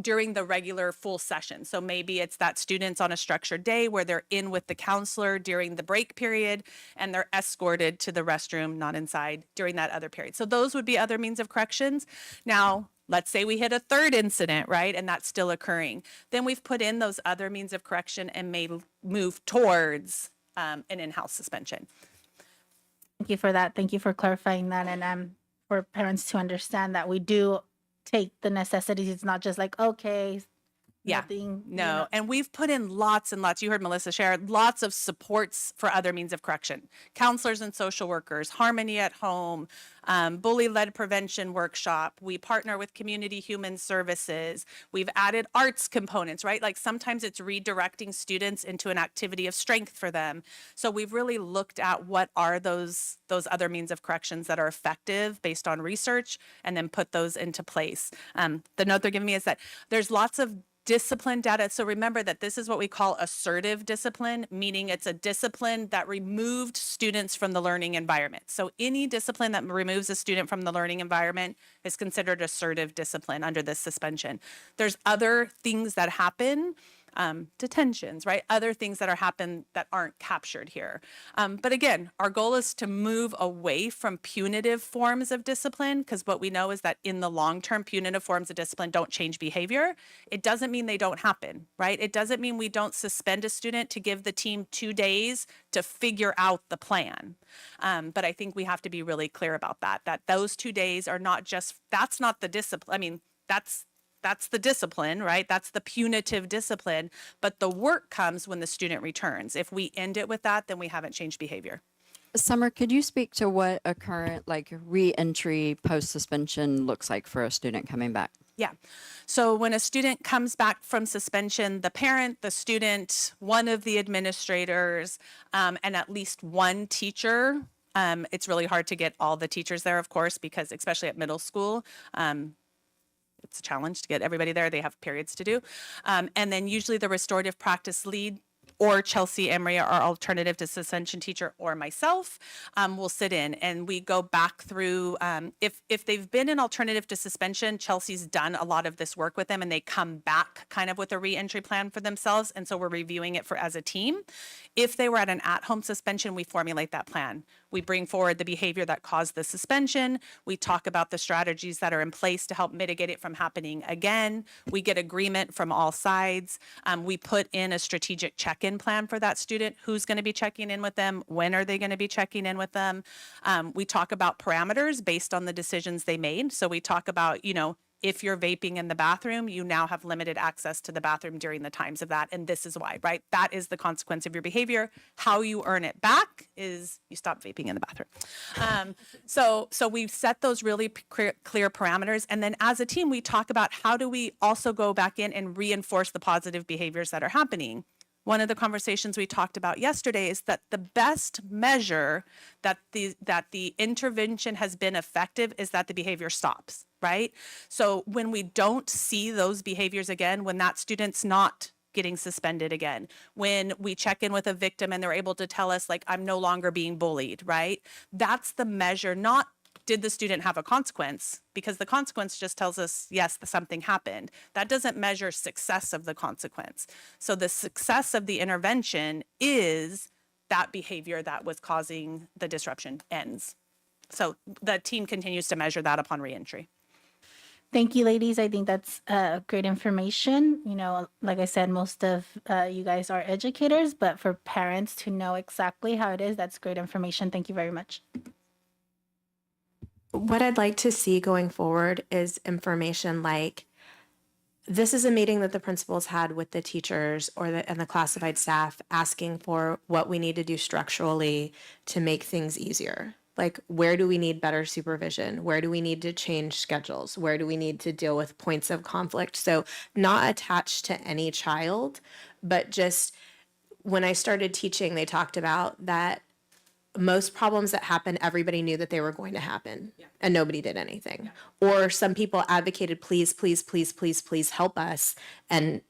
During the regular full session. So maybe it's that students on a structured day where they're in with the counselor during the break period and they're escorted to the restroom, not inside, during that other period. So those would be other means of corrections. Now, let's say we hit a third incident, right? And that's still occurring. Then we've put in those other means of correction and may move towards an in-house suspension. Thank you for that. Thank you for clarifying that. And for parents to understand that we do take the necessities. It's not just like, okay, Yeah, nothing. no. And we've put in lots and lots, you heard Melissa share, lots of supports for other means of correction. Counselors and social workers, Harmony at Home, bully-led prevention workshop. We partner with Community Human Services. We've added arts components, right? Like sometimes it's redirecting students into an activity of strength for them. So we've really looked at what are those other means of corrections that are effective based on research and then put those into place. The note they're giving me is that there's lots of discipline data. So remember that this is what we call assertive discipline, meaning it's a discipline that removed students from the learning environment. So any discipline that removes a student from the learning environment is considered assertive discipline under this suspension. There's other things that happen, detentions, right? Other things that happen that aren't captured here. But again, our goal is to move away from punitive forms of discipline, because what we know is that in the long term, punitive forms of discipline don't change behavior. It doesn't mean they don't happen, right? It doesn't mean we don't suspend a student to give the team 2 days to figure out the plan. But I think we have to be really clear about that those 2 days are not just, that's not the discipline. I mean, that's the discipline, right? That's the punitive discipline. But the work comes when the student returns. If we end it with that, then we haven't changed behavior. Summer, could you speak to what a current re-entry post-suspension looks like for a student coming back? Yeah. So when a student comes back from suspension, the parent, the student, one of the administrators, and at least one teacher, it's really hard to get all the teachers there, of course, because especially at middle school, it's a challenge to get everybody there. They have periods to do. And then usually the restorative practice lead or Chelsea Emery, our alternative to suspension teacher, or myself will sit in and we go back through, if they've been an alternative to suspension, Chelsea's done a lot of this work with them and they come back kind of with a reentry plan for themselves. And so we're reviewing it as a team. If they were at an at-home suspension, we formulate that plan. We bring forward the behavior that caused the suspension. We talk about the strategies that are in place to help mitigate it from happening again. We get agreement from all sides. We put in a strategic check-in plan for that student. Who's going to be checking in with them? When are they going to be checking in with them? We talk about parameters based on the decisions they made. So we talk about, if you're vaping in the bathroom, you now have limited access to the bathroom during the times of that. And this is why, right? That is the consequence of your behavior. How you earn it back is you stop vaping in the bathroom. So we've set those really clear parameters. And then as a team, we talk about how do we also go back in and reinforce the positive behaviors that are happening. One of the conversations we talked about yesterday is that the best measure that the intervention has been effective is that the behavior stops, right? So when we don't see those behaviors again, when that student's not getting suspended again, when we check in with a victim and they're able to tell us like, I'm no longer being bullied, right? That's the measure, not did the student have a consequence? Because the consequence just tells us, yes, something happened. That doesn't measure success of the consequence. So the success of the intervention is that behavior that was causing the disruption ends. So the team continues to measure that upon reentry. Thank you, ladies. I think that's great information. You know, like I said, most of you guys are educators, but for parents to know exactly how it is, that's great information. Thank you very much. What I'd like to see going forward is information like, this is a meeting that the principals had with the teachers and the classified staff asking for what we need to do structurally to make things easier. Like, where do we need better supervision? Where do we need to change schedules? Where do we need to deal with points of conflict? So not attached to any child, but just when I started teaching, they talked about that most problems that happen, everybody knew that they were going to happen and nobody did anything. Or some people advocated, please, please, please, please, please help us. And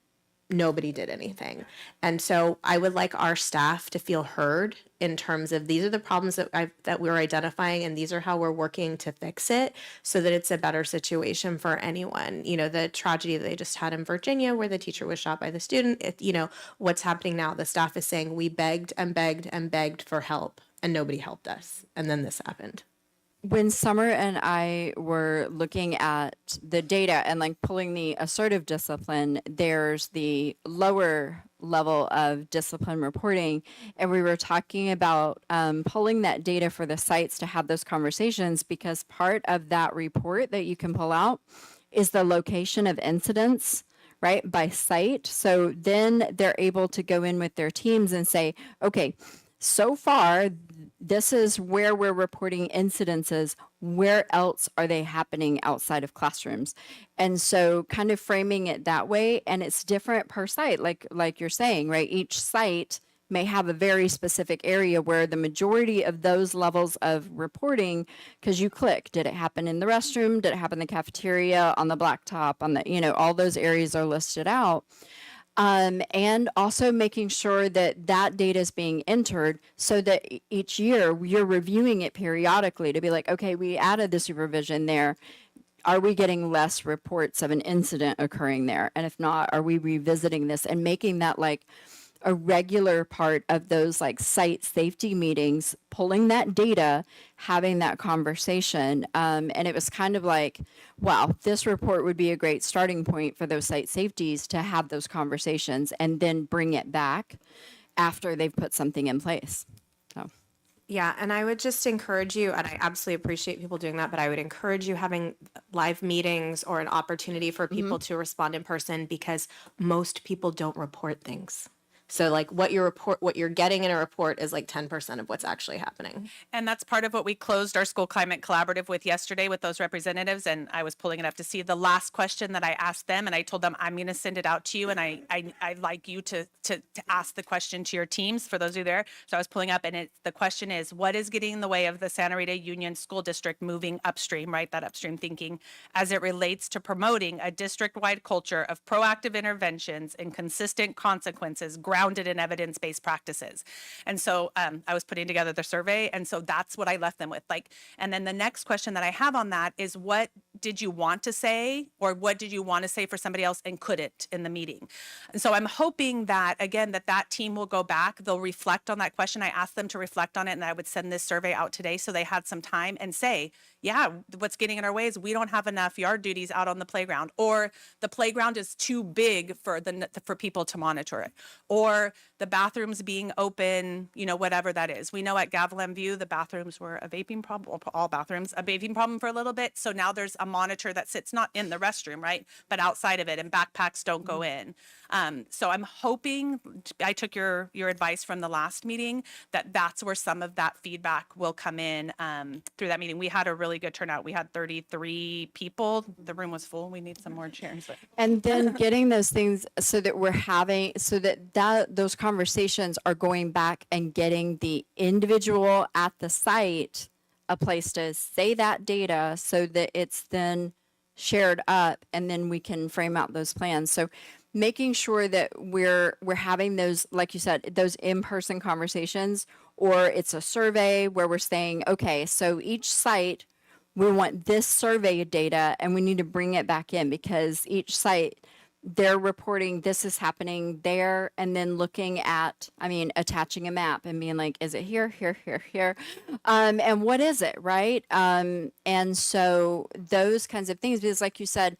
nobody did anything. And so I would like our staff to feel heard in terms of these are the problems that we're identifying and these are how we're working to fix it so that it's a better situation for anyone. You know, the tragedy that they just had in Virginia where the teacher was shot by the student, you know, what's happening now? The staff is saying we begged and begged and begged for help and nobody helped us. And then this happened. When Summer and I were looking at the data and like pulling the assertive discipline, there's the lower level of discipline reporting. And we were talking about pulling that data for the sites to have those conversations because part of that report that you can pull out is the location of incidents, right, by site. So then they're able to go in with their teams and say, okay, so far, this is where we're reporting incidences. Where else are they happening outside of classrooms? And so kind of framing it that way, and it's different per site, like you're saying, right? Each site may have a very specific area where the majority of those levels of reporting, because you click, did it happen in the restroom? Did it happen in the cafeteria, on the blacktop, on the, you know, all those areas are listed out. And also making sure that that data is being entered so that each year you're reviewing it periodically to be like, okay, we added the supervision there. Are we getting less reports of an incident occurring there? And if not, are we revisiting this and making that like a regular part of those like site safety meetings, pulling that data, having that conversation. And it was kind of like, wow, this report would be a great starting point for those site safeties to have those conversations and then bring it back after they've put something in place. So. Yeah, and I would just encourage you, and I absolutely appreciate people doing that, but I would encourage you having live meetings or an opportunity for people to respond in person because most people don't report things. So like what you're getting in a report is like 10% of what's actually happening. And that's part of what we closed our school climate collaborative with yesterday with those representatives. And I was pulling it up to see the last question that I asked them. And I told them, I'm going to send it out to you. And I'd like you to ask the question to your teams for those who are there. So I was pulling up and the question is, what is getting in the way of the Santa Rita Union School District moving upstream, right? That upstream thinking as it relates to promoting a district-wide culture of proactive interventions and consistent consequences grounded in evidence-based practices. And so I was putting together the survey. And so that's what I left them with. Like, and then the next question that I have on that is what did you want to say or what did you want to say for somebody else and couldn't in the meeting? And so I'm hoping that, again, that team will go back. They'll reflect on that question. I asked them to reflect on it and I would send this survey out today so they had some time and say, yeah, what's getting in our way is we don't have enough yard duties out on the playground, or the playground is too big for people to monitor it, or the bathrooms being open, you know, whatever that is. We know at Gavilan View, the bathrooms were a vaping problem, all bathrooms, a vaping problem for a little bit. So now there's a monitor that sits not in the restroom, right, but outside of it, and backpacks don't go in. So I'm hoping, I took your advice from the last meeting, that that's where some of that feedback will come in through that meeting. We had a really good turnout. We had 33 people. The room was full. We need some more chairs. But And then getting those things so that we're having, so that those conversations are going back and getting the individual at the site a place to say that data so that it's then shared up and then we can frame out those plans. So making sure that we're having those, like you said, those in-person conversations, or it's a survey where we're saying, okay, so each site, we want this survey data and we need to bring it back in because each site, they're reporting this is happening there, and then looking at, I mean, attaching a map and being like, is it here, here, here, here? And what is it, right? And so those kinds of things, because like you said,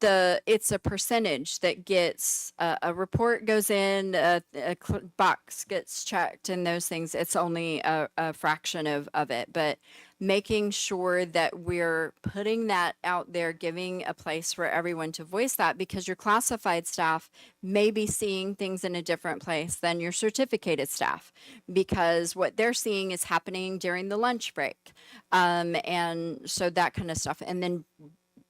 it's a percentage that gets a report goes in, a box gets checked, and those things. It's only a fraction of it, but making sure that we're putting that out there, giving a place for everyone to voice that, because your classified staff may be seeing things in a different place than your certificated staff, because what they're seeing is happening during the lunch break, and so that kind of stuff, and then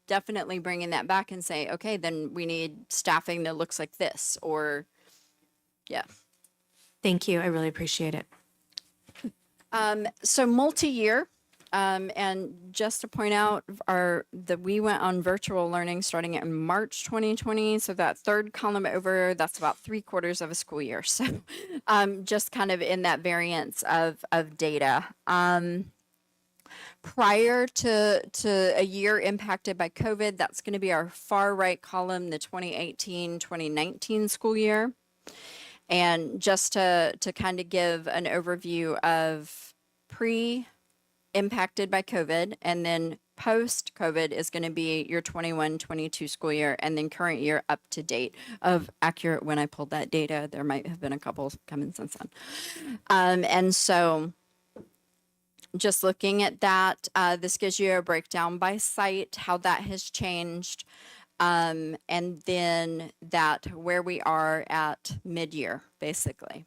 definitely bringing that back and say, okay, then we need staffing that looks like this, or yeah. Thank you. I really appreciate it. So multi-year, and just to point out, that we went on virtual learning starting in March 2020. So that third column over, that's about 3/4 of a school year. So just kind of in that variance of data. Prior to a year impacted by COVID, that's going to be our far right column, the 2018-2019 school year. And just to kind of give an overview of pre-impacted by COVID, and then post-COVID is going to be your 21-22 school year, and then current year up to date of accurate when I pulled that data. There might have been a couple coming since then. And so just looking at that, this gives you a breakdown by site, how that has changed, and then that where we are at mid-year, basically.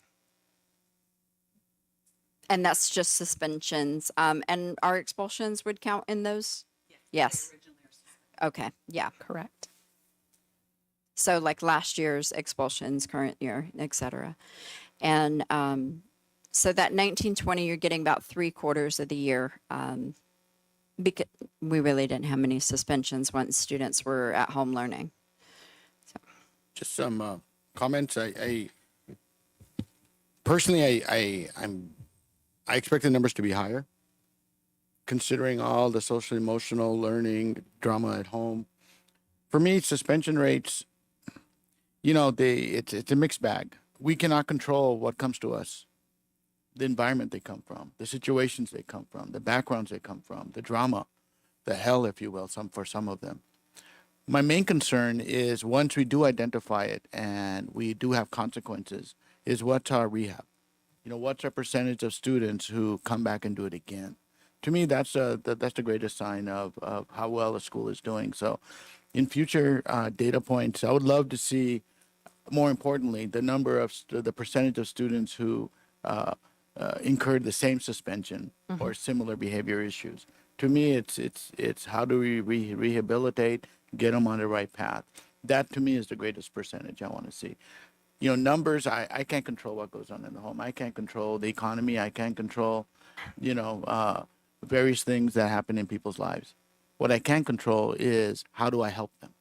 And that's just suspensions. And our expulsions would count in those? Yes. Okay, yeah. Correct. So like last year's expulsions, current year, et cetera. And so that 1920, you're getting about 3/4 of the year, because we really didn't have many suspensions once students were at home learning. Just some comments. I personally, I expect the numbers to be higher, considering all the social emotional learning drama at home. For me, suspension rates, it's a mixed bag. We cannot control what comes to us. The environment they come from, the situations they come from, the backgrounds they come from, the drama, the hell, if you will, for some of them. My main concern is once we do identify it and we do have consequences, is what's our rehab? What's our percentage of students who come back and do it again? To me, that's the greatest sign of how well a school is doing. So in future data points, I would love to see, more importantly, the percentage of students who incurred the same suspension or similar behavior issues. To me, it's how do we rehabilitate, get them on the right path. That to me is the greatest percentage I want to see. Numbers, I can't control what goes on in the home. I can't control the economy. I can't control, various things that happen in people's lives. What I can control is how do I help them?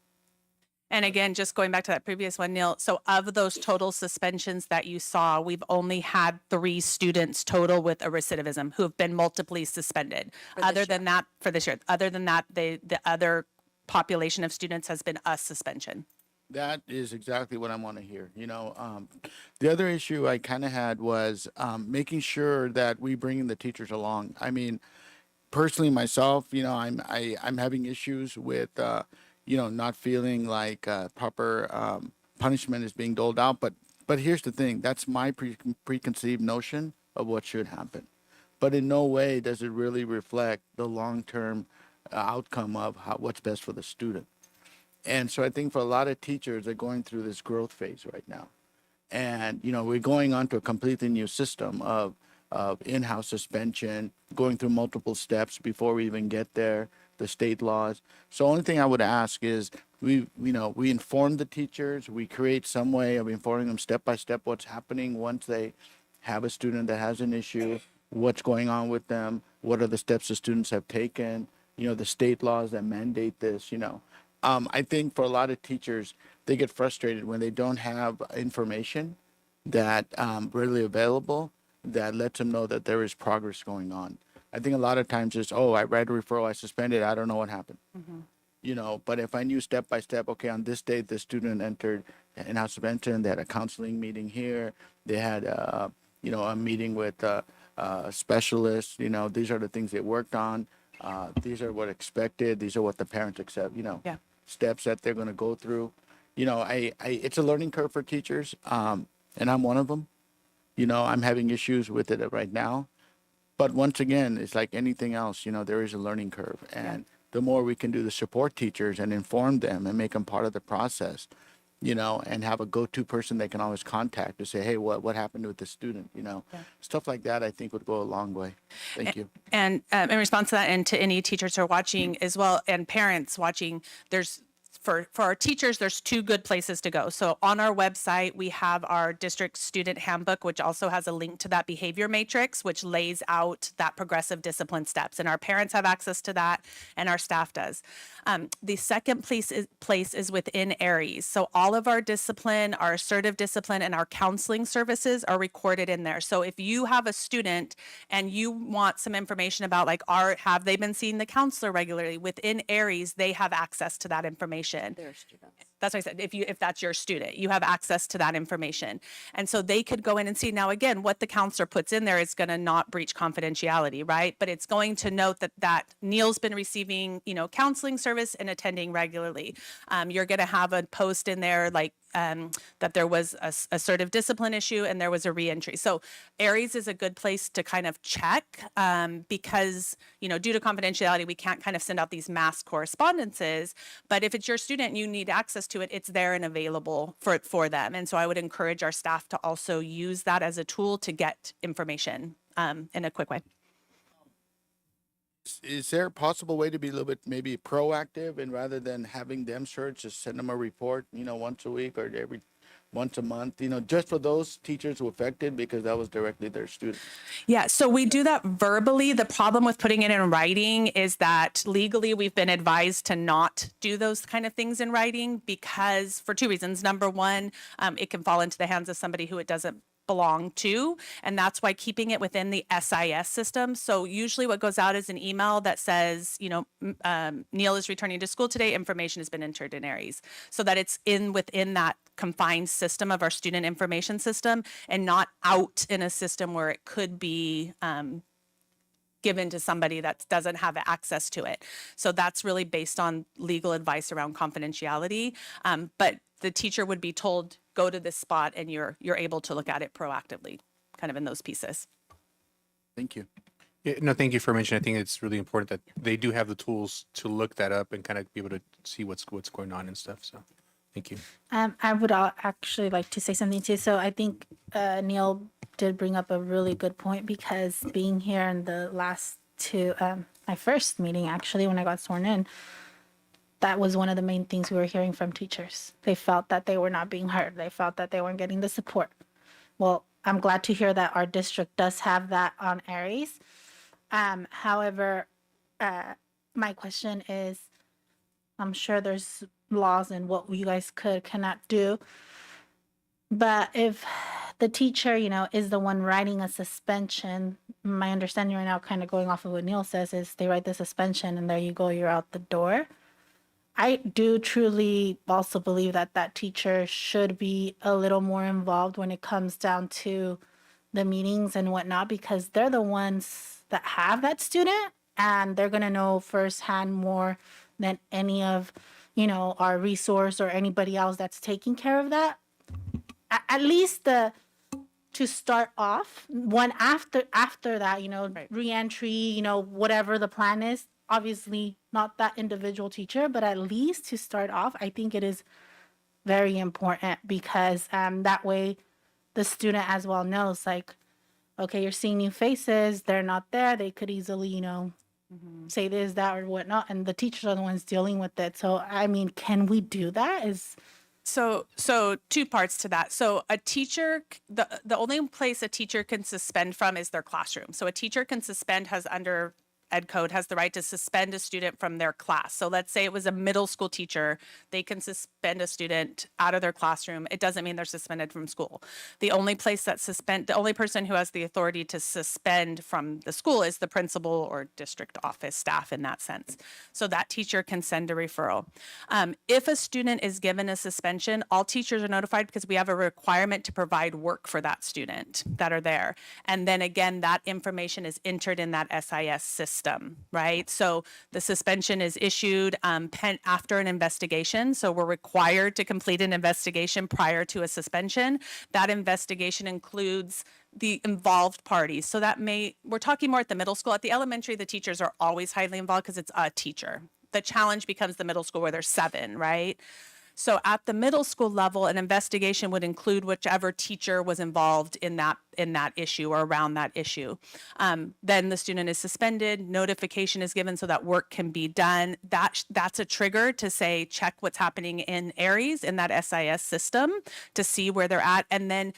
And again, just going back to that previous one, Neil, so of those total suspensions that you saw, we've only had 3 students total with a recidivism who have been multiply suspended. Other than that, for this year, other than that, the other population of students has been a suspension. That is exactly what I want to hear. The other issue I kind of had was making sure that we bring the teachers along. I mean, personally, myself, I'm having issues with not feeling like proper punishment is being doled out. But here's the thing: that's my preconceived notion of what should happen. But in no way does it really reflect the long-term outcome of what's best for the student. And so I think for a lot of teachers, they're going through this growth phase right now. And, we're going on to a completely new system of in-house suspension, going through multiple steps before we even get there, the state laws. So only thing I would ask is we inform the teachers, we create some way of informing them step by step what's happening once they have a student that has an issue, what's going on with them, what are the steps the students have taken, the state laws that mandate this, I think for a lot of teachers, they get frustrated when they don't have information that readily available that lets them know that there is progress going on. I think a lot of times it's, oh, I read a referral, I suspended, I don't know what happened. But if I knew step by step, okay, on this date, the student entered in-house suspension, they had a counseling meeting here, they had, a meeting with specialists, these are the things they worked on. These are what expected, these are what the parents accept, Yeah. steps that they're going to go through. It's a learning curve for teachers, and I'm one of them. I'm having issues with it right now. But once again, it's like anything else, there is a learning curve. And the more we can do to support teachers and inform them and make them part of the process, and have a go-to person they can always contact to say, hey, what happened with the student, stuff like that, I think would go a long way. Thank you. And in response to that, and to any teachers who are watching as well, and parents watching, there's for our teachers, there's two good places to go. So on our website, we have our district student handbook, which also has a link to that behavior matrix, which lays out that progressive discipline steps. And our parents have access to that, and our staff does. The second place is within ARIES. So all of our discipline, our assertive discipline, and our counseling services are recorded in there. So if you have a student and you want some information about, like, have they been seeing the counselor regularly, within ARIES, they have access to that information. Their students. That's what I said. If that's your student, you have access to that information. And so they could go in and see. Now, again, what the counselor puts in there is going to not breach confidentiality, right? But it's going to note that Neil's been receiving, counseling service and attending regularly. You're going to have a post in there like that there was a assertive discipline issue and there was a reentry. So ARIES is a good place to kind of check because, due to confidentiality, we can't kind of send out these mass correspondences. But if it's your student and you need access to it, it's there and available for them. And so I would encourage our staff to also use that as a tool to get information in a quick way. Is there a possible way to be a little bit maybe proactive, and rather than having them search, just send them a report, once a week or once a month, just for those teachers who affected because that was directly their student? Yeah, so we do that verbally. The problem with putting it in writing is that legally we've been advised to not do those kind of things in writing because for two reasons. Number one, it can fall into the hands of somebody who it doesn't belong to, and that's why keeping it within the SIS system. So usually what goes out is an email that says, Neil is returning to school today, information has been entered in ARIES, so that it's within that confined system of our student information system and not out in a system where it could be given to somebody that doesn't have access to it. So that's really based on legal advice around confidentiality. But the teacher would be told, go to this spot, and you're able to look at it proactively, kind of in those pieces. Thank you. Yeah, no, thank you for mentioning. I think it's really important that they do have the tools to look that up and kind of be able to see what's going on and stuff. So thank you. I would actually like to say something too. So I think Neil did bring up a really good point, because being here in the last two, my first meeting actually when I got sworn in, that was one of the main things we were hearing from teachers. They felt that they were not being heard. They felt that they weren't getting the support. Well, I'm glad to hear that our district does have that on ARIES. However, my question is, I'm sure there's laws and what you guys cannot do. But if the teacher, is the one writing a suspension, my understanding right now, kind of going off of what Neil says, is they write the suspension and there you go, you're out the door. I do truly also believe that teacher should be a little more involved when it comes down to the meetings and whatnot, because they're the ones that have that student and they're going to know firsthand more than any of, our resource or anybody else that's taking care of that. At least to start off, one after that, Right. reentry, whatever the plan is, obviously not that individual teacher, but at least to start off, I think it is very important because that way the student as well knows, like, okay, you're seeing new faces, they're not there, they could easily, say this, that, or whatnot, and the teachers are the ones dealing with it. So, I mean, can we do that? So two parts to that. So a teacher, the only place a teacher can suspend from is their classroom. So a teacher can suspend, has under Ed Code, has the right to suspend a student from their class. So let's say it was a middle school teacher, they can suspend a student out of their classroom. It doesn't mean they're suspended from school. The only person who has the authority to suspend from the school is the principal or district office staff in that sense. So that teacher can send a referral. If a student is given a suspension, all teachers are notified because we have a requirement to provide work for that student that are there. And then again, that information is entered in that SIS system, right? So the suspension is issued after an investigation. So we're required to complete an investigation prior to a suspension. That investigation includes the involved parties. So we're talking more at the middle school. At the elementary, the teachers are always highly involved because it's a teacher. The challenge becomes the middle school where there's 7, right? So at the middle school level, an investigation would include whichever teacher was involved in that issue or around that issue. Then the student is suspended, notification is given so that work can be done. That's a trigger to say, check what's happening in Aries in that SIS system to see where they're at. And then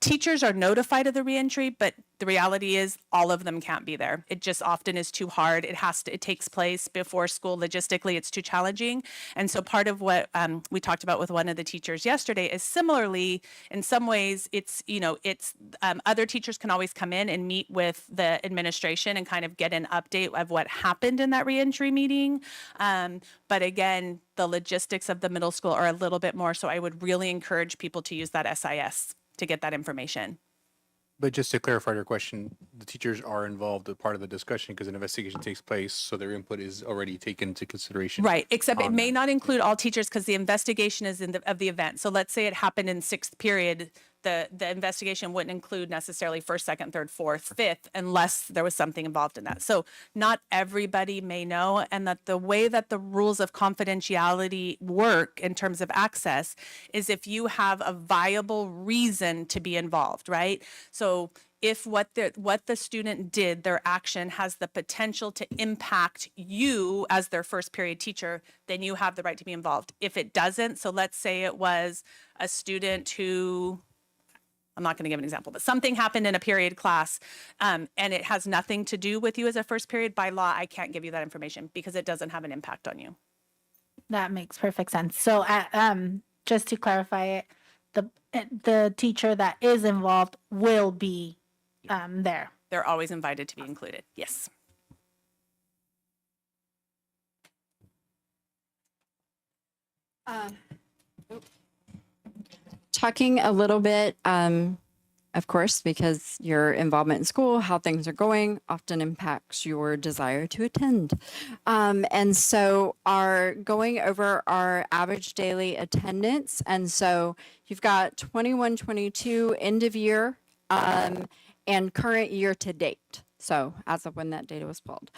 teachers are notified of the reentry, but the reality is all of them can't be there. It just often is too hard. It takes place before school. Logistically, it's too challenging. And so part of what we talked about with one of the teachers yesterday is similarly, in some ways, it's other teachers can always come in and meet with the administration and kind of get an update of what happened in that reentry meeting. But again, the logistics of the middle school are a little bit more. So I would really encourage people to use that SIS to get that information. But just to clarify your question, the teachers are involved as part of the discussion because an investigation takes place, so their input is already taken into consideration. Right, except it on may that. not include all teachers because the investigation is of the event. So let's say it happened in 6th period, the investigation wouldn't include necessarily 1st, 2nd, 3rd, 4th, 5th, unless there was something involved in that. So not everybody may know, and that the way that the rules of confidentiality work in terms of access is if you have a viable reason to be involved, right? So if what the student did, their action has the potential to impact you as their first period teacher, then you have the right to be involved. If it doesn't, so let's say it was a student who, I'm not going to give an example, but something happened in a period class and it has nothing to do with you as a first period, by law, I can't give you that information because it doesn't have an impact on you. That makes perfect sense. So, just to clarify it, the teacher that is involved will be there. They're always invited to be included. Yes. Talking a little bit, of course, because your involvement in school, how things are going, often impacts your desire to attend. And so going over our average daily attendance. And so you've got 21, 22 end of year and current year to date. So as of when that data was pulled.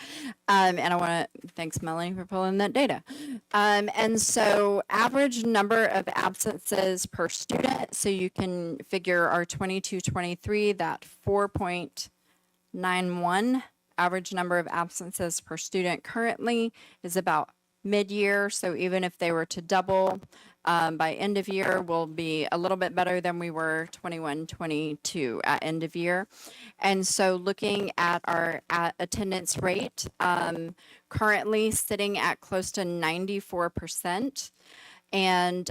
And I want to thanks Melanie for pulling that data. And so average number of absences per student. So you can figure our 22-23, that 4.91 average number of absences per student currently is about mid-year. So even if they were to double by end of year, we'll be a little bit better than we were 21-22 at end of year. And so looking at our attendance rate, currently sitting at close to 94%. And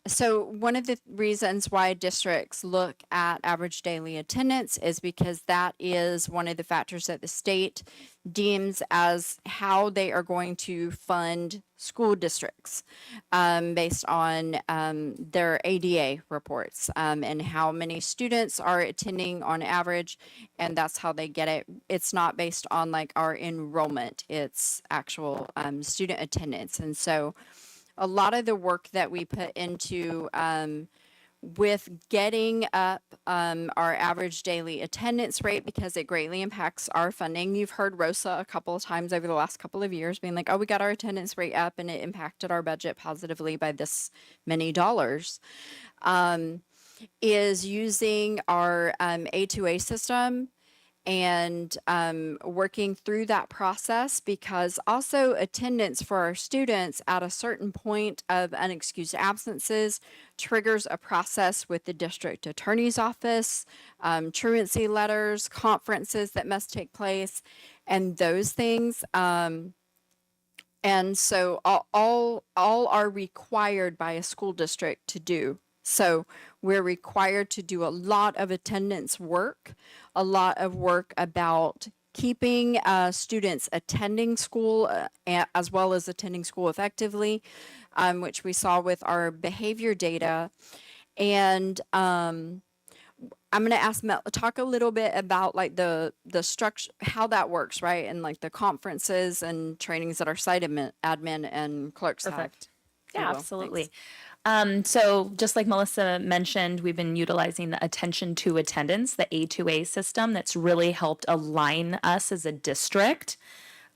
so one of the reasons why districts look at average daily attendance is because that is one of the factors that the state deems as how they are going to fund school districts based on their ADA reports and how many students are attending on average. And that's how they get it. It's not based on like our enrollment, it's actual student attendance. And so a lot of the work that we put into with getting up our average daily attendance rate because it greatly impacts our funding. You've heard Rosa a couple of times over the last couple of years being like, oh, we got our attendance rate up and it impacted our budget positively by this many dollars. Is using our A2A system and working through that process, because also attendance for our students at a certain point of unexcused absences triggers a process with the district attorney's office, truancy letters, conferences that must take place, and those things. And so all are required by a school district to do. So we're required to do a lot of attendance work, a lot of work about keeping students attending school as well as attending school effectively, which we saw with our behavior data. And I'm going to ask Mel, talk a little bit about like the structure, how that works, right? And like the conferences and trainings that our site admin and clerks Perfect. have. Yeah, Will. absolutely. So just like Melissa mentioned, we've been utilizing the attention to attendance, the A2A system that's really helped align us as a district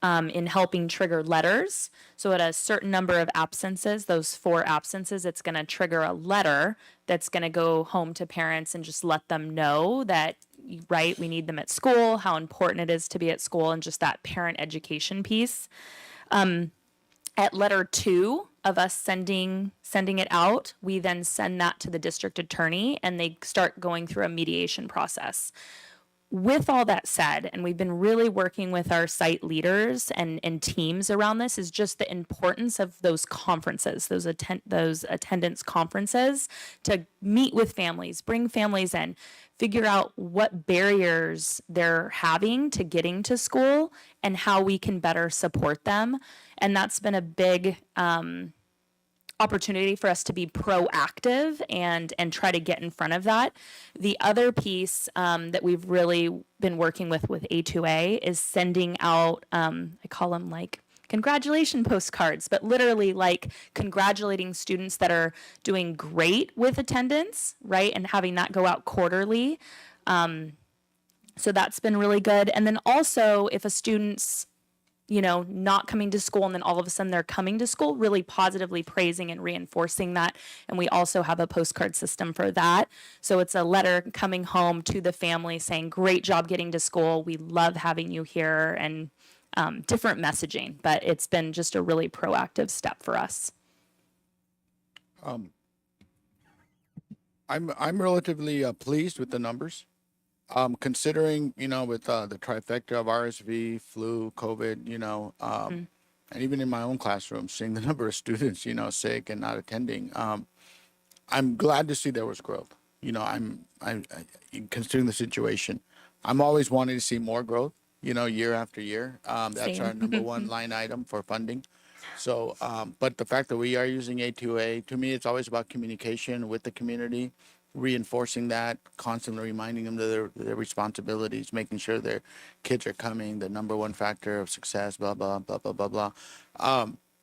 in helping trigger letters. So at a certain number of absences, those 4 absences, it's going to trigger a letter that's going to go home to parents and just let them know that, right, we need them at school, how important it is to be at school, and just that parent education piece. At letter 2 of us sending it out, we then send that to the district attorney and they start going through a mediation process. With all that said, and we've been really working with our site leaders and teams around this, is just the importance of those conferences, those attendance conferences, to meet with families, bring families in, figure out what barriers they're having to getting to school and how we can better support them. And that's been a big opportunity for us to be proactive and try to get in front of that. The other piece that we've really been working with A2A is sending out, I call them like congratulation postcards, but literally like congratulating students that are doing great with attendance, right? And having that go out quarterly. So that's been really good. And then also if a student's not coming to school and then all of a sudden they're coming to school, really positively praising and reinforcing that. And we also have a postcard system for that. So it's a letter coming home to the family saying, great job getting to school. We love having you here, and different messaging, but it's been just a really proactive step for us. I'm relatively pleased with the numbers. Considering, with the trifecta of RSV, flu, COVID, and even in my own classroom, seeing the number of students, sick and not attending, I'm glad to see there was growth. I'm considering the situation, I'm always wanting to see more growth, year after year. That's Same. our number one line item for funding. So, but the fact that we are using A2A, to me, it's always about communication with the community, reinforcing that, constantly reminding them of their responsibilities, making sure their kids are coming, the number one factor of success, blah, blah, blah, blah, blah, blah.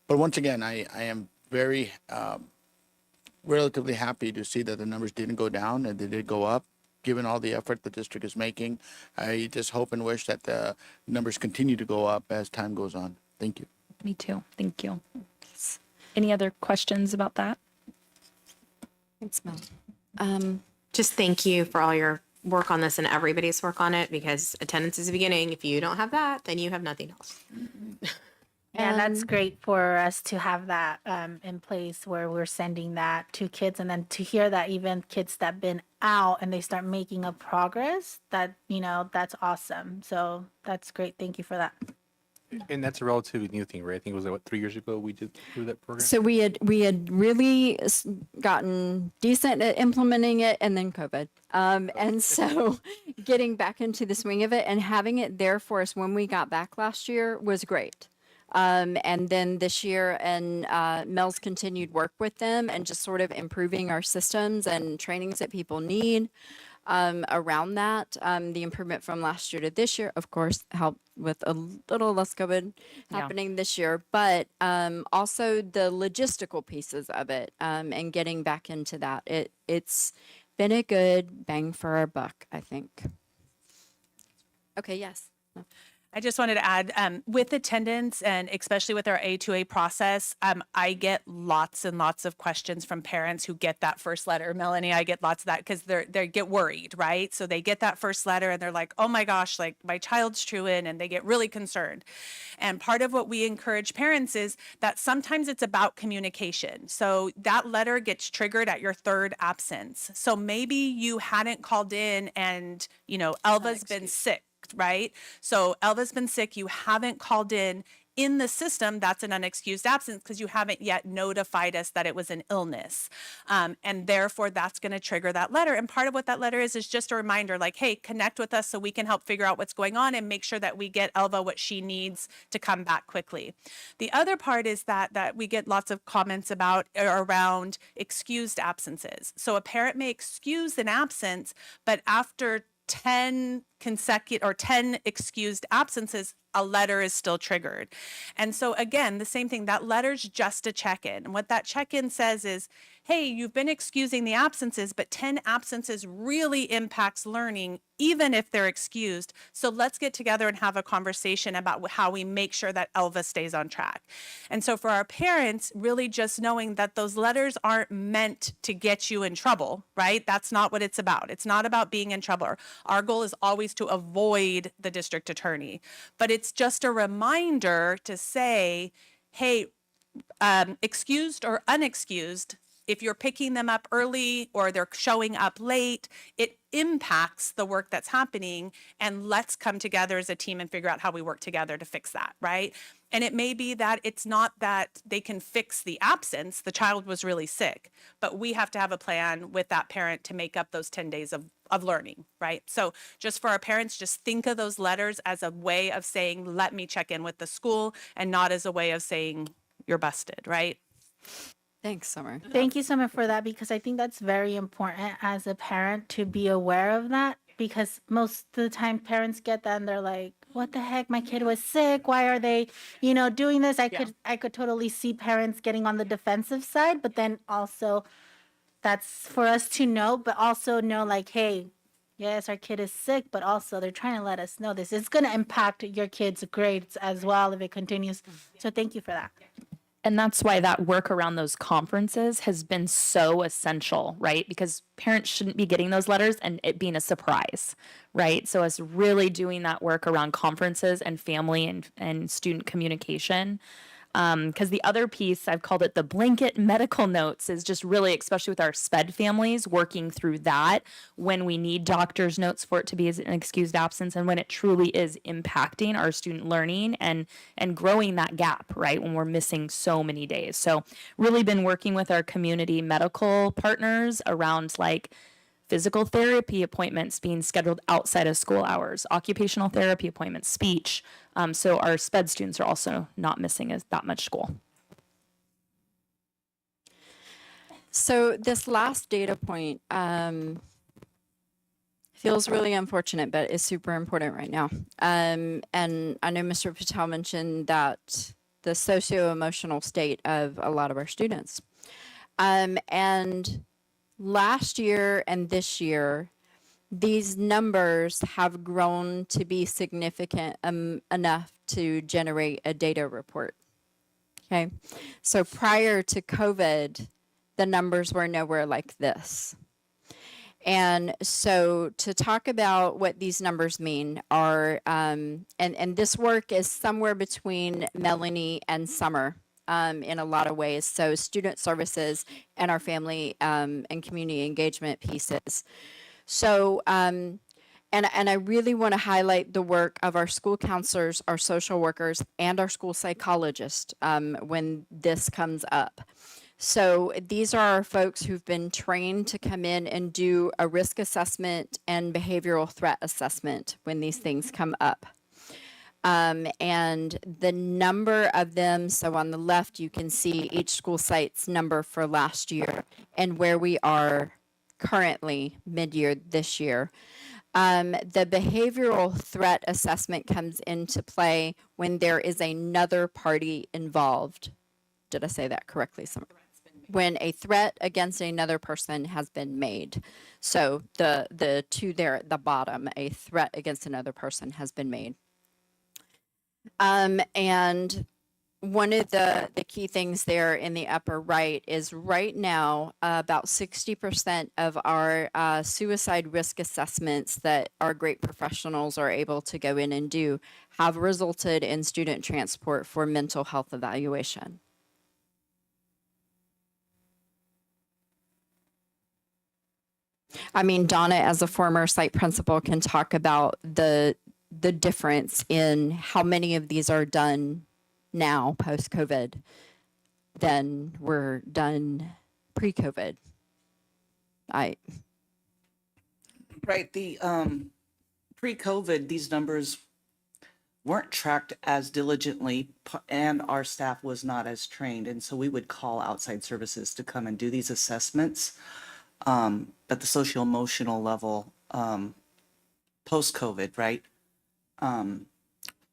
But once again, I am very relatively happy to see that the numbers didn't go down and they did go up. Given all the effort the district is making, I just hope and wish that the numbers continue to go up as time goes on. Thank you. Me too. Thank you. Any other questions about that? Thanks, Mel. Just thank you for all your work on this and everybody's work on it, because attendance is the beginning. If you don't have that, then you have nothing else. And that's great for us to have that in place where we're sending that to kids, and then to hear that even kids that have been out and they start making a progress, that, that's awesome. So that's great. Thank you for that. And that's a relatively new thing, right? I think it was like, 3 years ago we did do that program. So we had really gotten decent at implementing it, and then COVID. And so getting back into the swing of it and having it there for us when we got back last year was great. And then this year, and Mel's continued work with them and just sort of improving our systems and trainings that people need. around that. The improvement from last year to this year, of course, helped with a little less COVID happening this year, but also the logistical pieces of it and getting back into that. It's been a good bang for our buck, I think. Okay, yes. I just wanted to add, with attendance and especially with our A2A process, I get lots and lots of questions from parents who get that first letter. Melanie, I get lots of that because they get worried, right? So they get that first letter and they're like, oh my gosh, like my child's truant, and they get really concerned. And part of what we encourage parents is that sometimes it's about communication. So that letter gets triggered at your third absence. So maybe you hadn't called in and, Elva's been sick, right? So Elva's been sick, you haven't called in the system, that's an unexcused absence because you haven't yet notified us that it was an illness. And therefore that's going to trigger that letter. And part of what that letter is just a reminder like, hey, connect with us so we can help figure out what's going on and make sure that we get Elva what she needs to come back quickly. The other part is that we get lots of comments about around excused absences. So a parent may excuse an absence, but after 10 excused absences, a letter is still triggered. And so again, the same thing, that letter's just a check-in. And what that check-in says is, hey, you've been excusing the absences, but 10 absences really impacts learning, even if they're excused. So let's get together and have a conversation about how we make sure that Elva stays on track. And so for our parents, really just knowing that those letters aren't meant to get you in trouble, right? That's not what it's about. It's not about being in trouble. Our goal is always to avoid the district attorney, but it's just a reminder to say, hey, excused or unexcused, if you're picking them up early or they're showing up late, it impacts the work that's happening, and let's come together as a team and figure out how we work together to fix that, right? And it may be that it's not that they can fix the absence, the child was really sick, but we have to have a plan with that parent to make up those 10 days of learning, right? So just for our parents, just think of those letters as a way of saying, let me check in with the school, and not as a way of saying you're busted, right? Thanks, Summer. Thank you, Summer, for that, because I think that's very important as a parent to be aware of that, because most of the time parents get that and they're like, what the heck, my kid was sick, why are they doing this? I could totally see parents getting on the defensive side, but then also that's for us to know, but also know like, hey, yes, our kid is sick, but also they're trying to let us know this. It's going to impact your kid's grades as well if it continues. So thank you for that. And that's why that work around those conferences has been so essential, right? Because parents shouldn't be getting those letters and it being a surprise, right? So us really doing that work around conferences and family and student communication. Because the other piece, I've called it the blanket medical notes, is just really, especially with our SPED families, working through that when we need doctor's notes for it to be as an excused absence, and when it truly is impacting our student learning and growing that gap, right, when we're missing so many days. So really been working with our community medical partners around like physical therapy appointments being scheduled outside of school hours, occupational therapy appointments, speech. So our SPED students are also not missing that much school. So this last data point feels really unfortunate, but is super important right now. And I know Mr. Patel mentioned that the socio-emotional state of a lot of our students. And last year and this year, these numbers have grown to be significant enough to generate a data report. Okay. So prior to COVID, the numbers were nowhere like this. And so to talk about what these numbers mean are, and this work is somewhere between Melanie and Summer in a lot of ways. So student services and our family and community engagement pieces. So, and I really want to highlight the work of our school counselors, our social workers, and our school psychologists when this comes up. So these are our folks who've been trained to come in and do a risk assessment and behavioral threat assessment when these things come up. And the number of them, so on the left, you can see each school site's number for last year and where we are currently mid-year this year. The behavioral threat assessment comes into play when there is another party involved. Did I say that correctly? When a threat against another person has been made. So the two there at the bottom, a threat against another person has been made. And one of the key things there in the upper right is right now, about 60% of our suicide risk assessments that our great professionals are able to go in and do have resulted in student transport for mental health evaluation. I mean, Donna, as a former site principal, can talk about the difference in how many of these are done now post-COVID than were done pre-COVID. Right. The pre-COVID, these numbers weren't tracked as diligently, and our staff was not as trained, and so we would call outside services to come and do these assessments. At the social emotional level, post-COVID, right?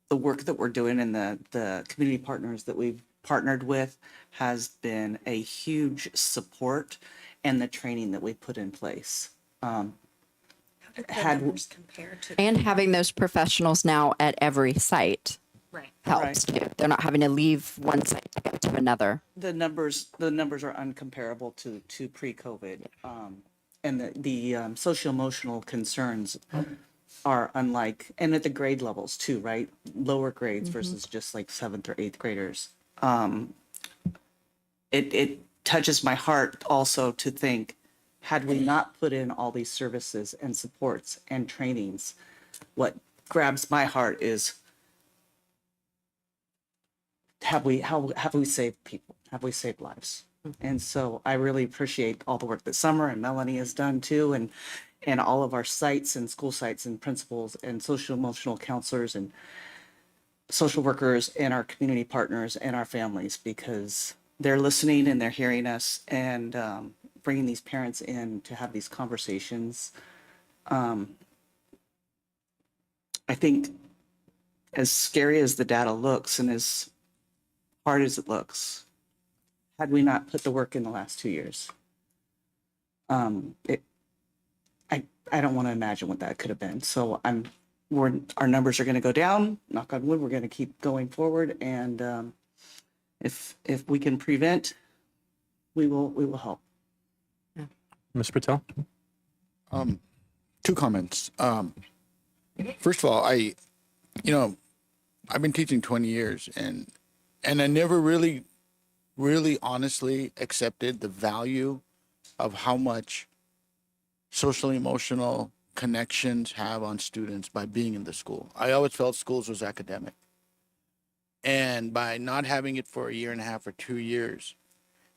The work that we're doing and the community partners that we've partnered with has been a huge support, and the training that we put in place. And having those professionals now at every site helps too. They're not having to leave one site to go to another. The numbers are uncomparable to pre-COVID. And the social emotional concerns are unlike, and at the grade levels too, right? Lower grades versus just like 7th or 8th graders. It touches my heart also to think, had we not put in all these services and supports and trainings, what grabs my heart is, have we saved people? Have we saved lives? And so I really appreciate all the work that Summer and Melanie has done too, and all of our sites and school sites and principals and social emotional counselors and social workers and our community partners and our families, because they're listening and they're hearing us, and bringing these parents in to have these conversations. I think as scary as the data looks and as hard as it looks, had we not put the work in the last 2 years, I don't want to imagine what that could have been. So our numbers are going to go down. Knock on wood, we're going to keep going forward, and if we can prevent, we will help. Ms. Patel? Two comments. First of all, I've been teaching 20 years, and I never really honestly accepted the value of how much social emotional connections have on students by being in the school. I always felt schools was academic. And by not having it for a year and a half or 2 years,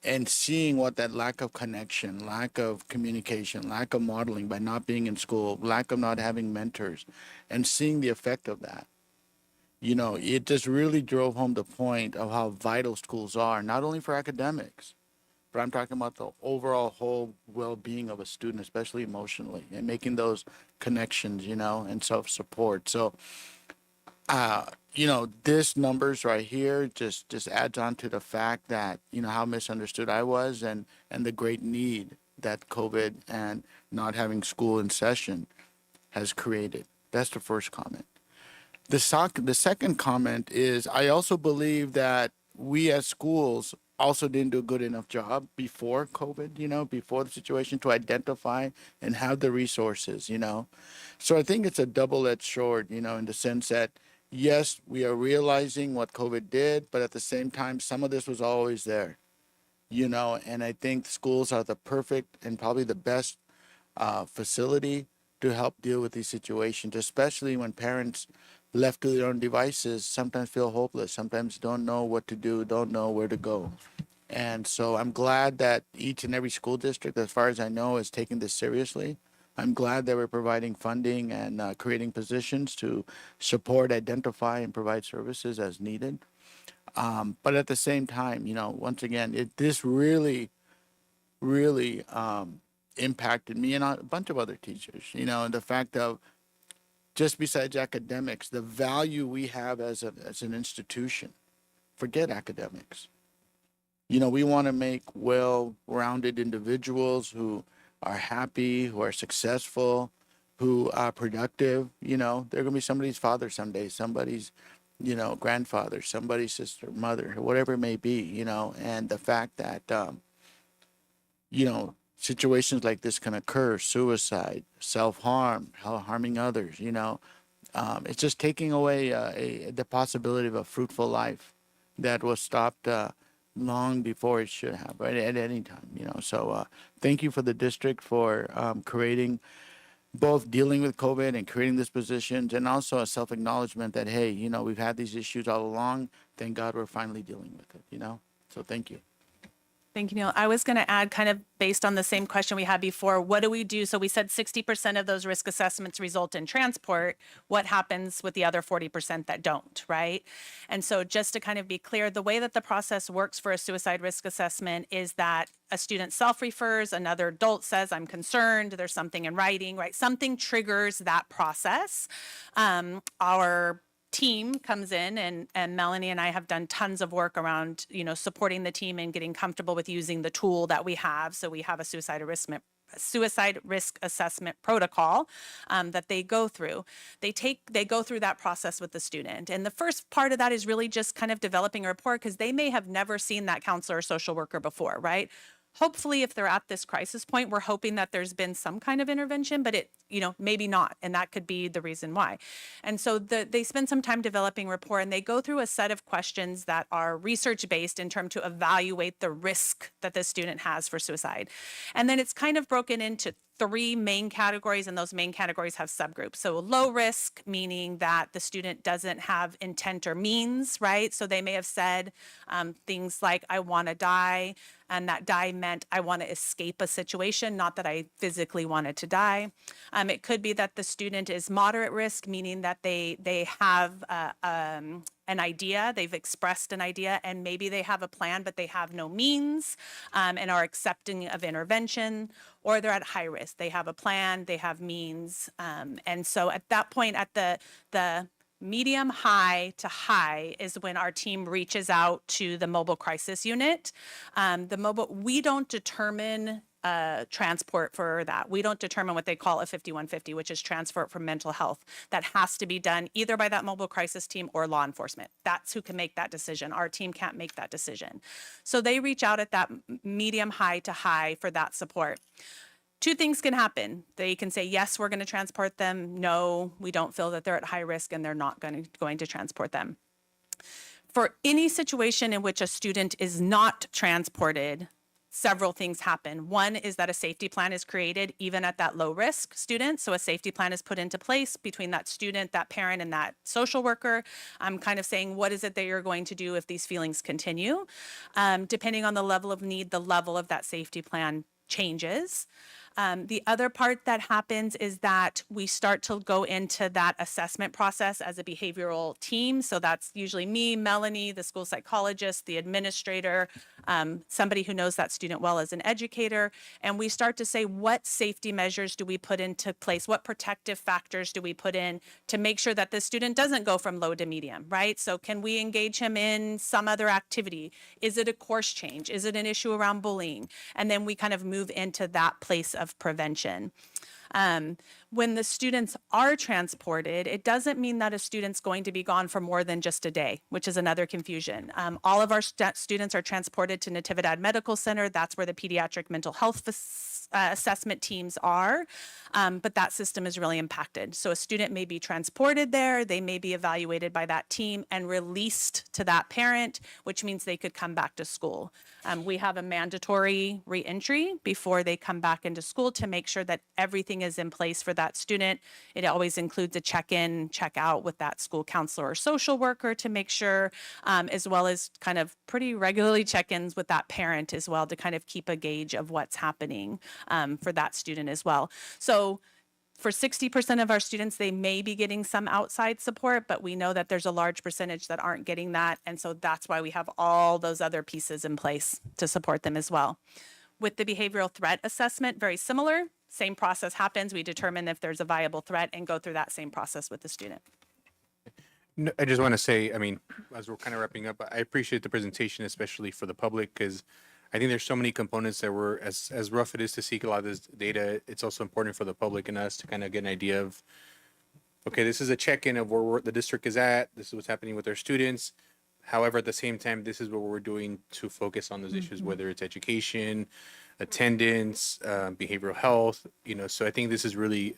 and seeing what that lack of connection, lack of communication, lack of modeling by not being in school, lack of not having mentors, and seeing the effect of that, it just really drove home the point of how vital schools are, not only for academics, but I'm talking about the overall whole well-being of a student, especially emotionally, and making those connections, and self-support. So, this numbers right here just adds on to the fact that, how misunderstood I was, and the great need that COVID and not having school in session has created. That's the first comment. The second comment is, I also believe that we as schools also didn't do a good enough job before COVID, before the situation, to identify and have the resources, So I think it's a double-edged sword, in the sense that, yes, we are realizing what COVID did, but at the same time, some of this was always there, and I think schools are the perfect and probably the best facility to help deal with these situations, especially when parents left to their own devices sometimes feel hopeless, sometimes don't know what to do, don't know where to go. And so I'm glad that each and every school district, as far as I know, is taking this seriously. I'm glad that we're providing funding and creating positions to support, identify, and provide services as needed. But at the same time, once again, this really impacted me and a bunch of other teachers, you know, and the fact of just besides academics, the value we have as an institution. Forget academics. You know, we want to make well-rounded individuals who are happy, who are successful, who are productive. You know, they're going to be somebody's father someday, somebody's, you know, grandfather, somebody's sister, mother, whatever it may be, you know, and the fact that, you know, situations like this can occur, suicide, self-harm, harming others, you know, it's just taking away the possibility of a fruitful life that was stopped long before it should have, right, at any time, you know. So thank you for the district for creating, both dealing with COVID and creating these positions, and also a self-acknowledgement that, hey, you know, we've had these issues all along. Thank God we're finally dealing with it, you know. So thank you. Thank you, Neil. I was going to add, kind of based on the same question we had before, what do we do? So we said 60% of those risk assessments result in transport. What happens with the other 40% that don't, right? And so just to kind of be clear, the way that the process works for a suicide risk assessment is that a student self-refers, another adult says, I'm concerned, there's something in writing, right? Something triggers that process. Our team comes in, and Melanie and I have done tons of work around, you know, supporting the team and getting comfortable with using the tool that we have. So we have a suicide risk assessment protocol that they go through. They go through that process with the student. And the first part of that is really just kind of developing a rapport, because they may have never seen that counselor or social worker before, right? Hopefully, if they're at this crisis point, we're hoping that there's been some kind of intervention, but it, you know, maybe not. And that could be the reason why. And so they spend some time developing rapport, and they go through a set of questions that are research-based in terms to evaluate the risk that the student has for suicide. And then it's kind of broken into 3 main categories, and those main categories have subgroups. So low risk, meaning that the student doesn't have intent or means, right? So they may have said things like, I want to die, and that die meant I want to escape a situation, not that I physically wanted to die. It could be that the student is moderate risk, meaning that they have an idea, they've expressed an idea, and maybe they have a plan, but they have no means and are accepting of intervention. Or they're at high risk. They have a plan, they have means. And so at that point, at the medium, high to high is when our team reaches out to the mobile crisis unit. We don't determine transport for that. We don't determine what they call a 5150, which is transport for mental health. That has to be done either by that mobile crisis team or law enforcement. That's who can make that decision. Our team can't make that decision. So they reach out at that medium, high to high for that support. 2 things can happen. They can say, yes, we're going to transport them. No, we don't feel that they're at high risk, and they're not going to transport them. For any situation in which a student is not transported, several things happen. One is that a safety plan is created even at that low risk student. So a safety plan is put into place between that student, that parent, and that social worker. I'm kind of saying, what is it that you're going to do if these feelings continue? Depending on the level of need, the level of that safety plan changes. The other part that happens is that we start to go into that assessment process as a behavioral team. So that's usually me, Melanie, the school psychologist, the administrator, somebody who knows that student well as an educator. And we start to say, what safety measures do we put into place? What protective factors do we put in to make sure that the student doesn't go from low to medium, right? So can we engage him in some other activity? Is it a course change? Is it an issue around bullying? And then we kind of move into that place of prevention. When the students are transported, it doesn't mean that a student's going to be gone for more than just a day, which is another confusion. All of our students are transported to Natividad Medical Center. That's where the pediatric mental health assessment teams are, but that system is really impacted. So a student may be transported there, they may be evaluated by that team and released to that parent, which means they could come back to school. We have a mandatory reentry before they come back into school to make sure that everything is in place for that student. It always includes a check-in, check-out with that school counselor or social worker to make sure, as well as kind of pretty regularly check-ins with that parent as well to kind of keep a gauge of what's happening for that student as well. So for 60% of our students, they may be getting some outside support, but we know that there's a large percentage that aren't getting that. And so that's why we have all those other pieces in place to support them as well. With the behavioral threat assessment, very similar. Same process happens. We determine if there's a viable threat and go through that same process with the student. No, I just want to say, I mean, as we're kind of wrapping up, I appreciate the presentation, especially for the public, because I think there's so many components that were, as rough it is to seek a lot of this data, it's also important for the public and us to kind of get an idea of, okay, this is a check-in of where the district is at. This is what's happening with our students. However, at the same time, this is what we're doing to focus on those issues, whether it's education, attendance, behavioral health, so I think this is really,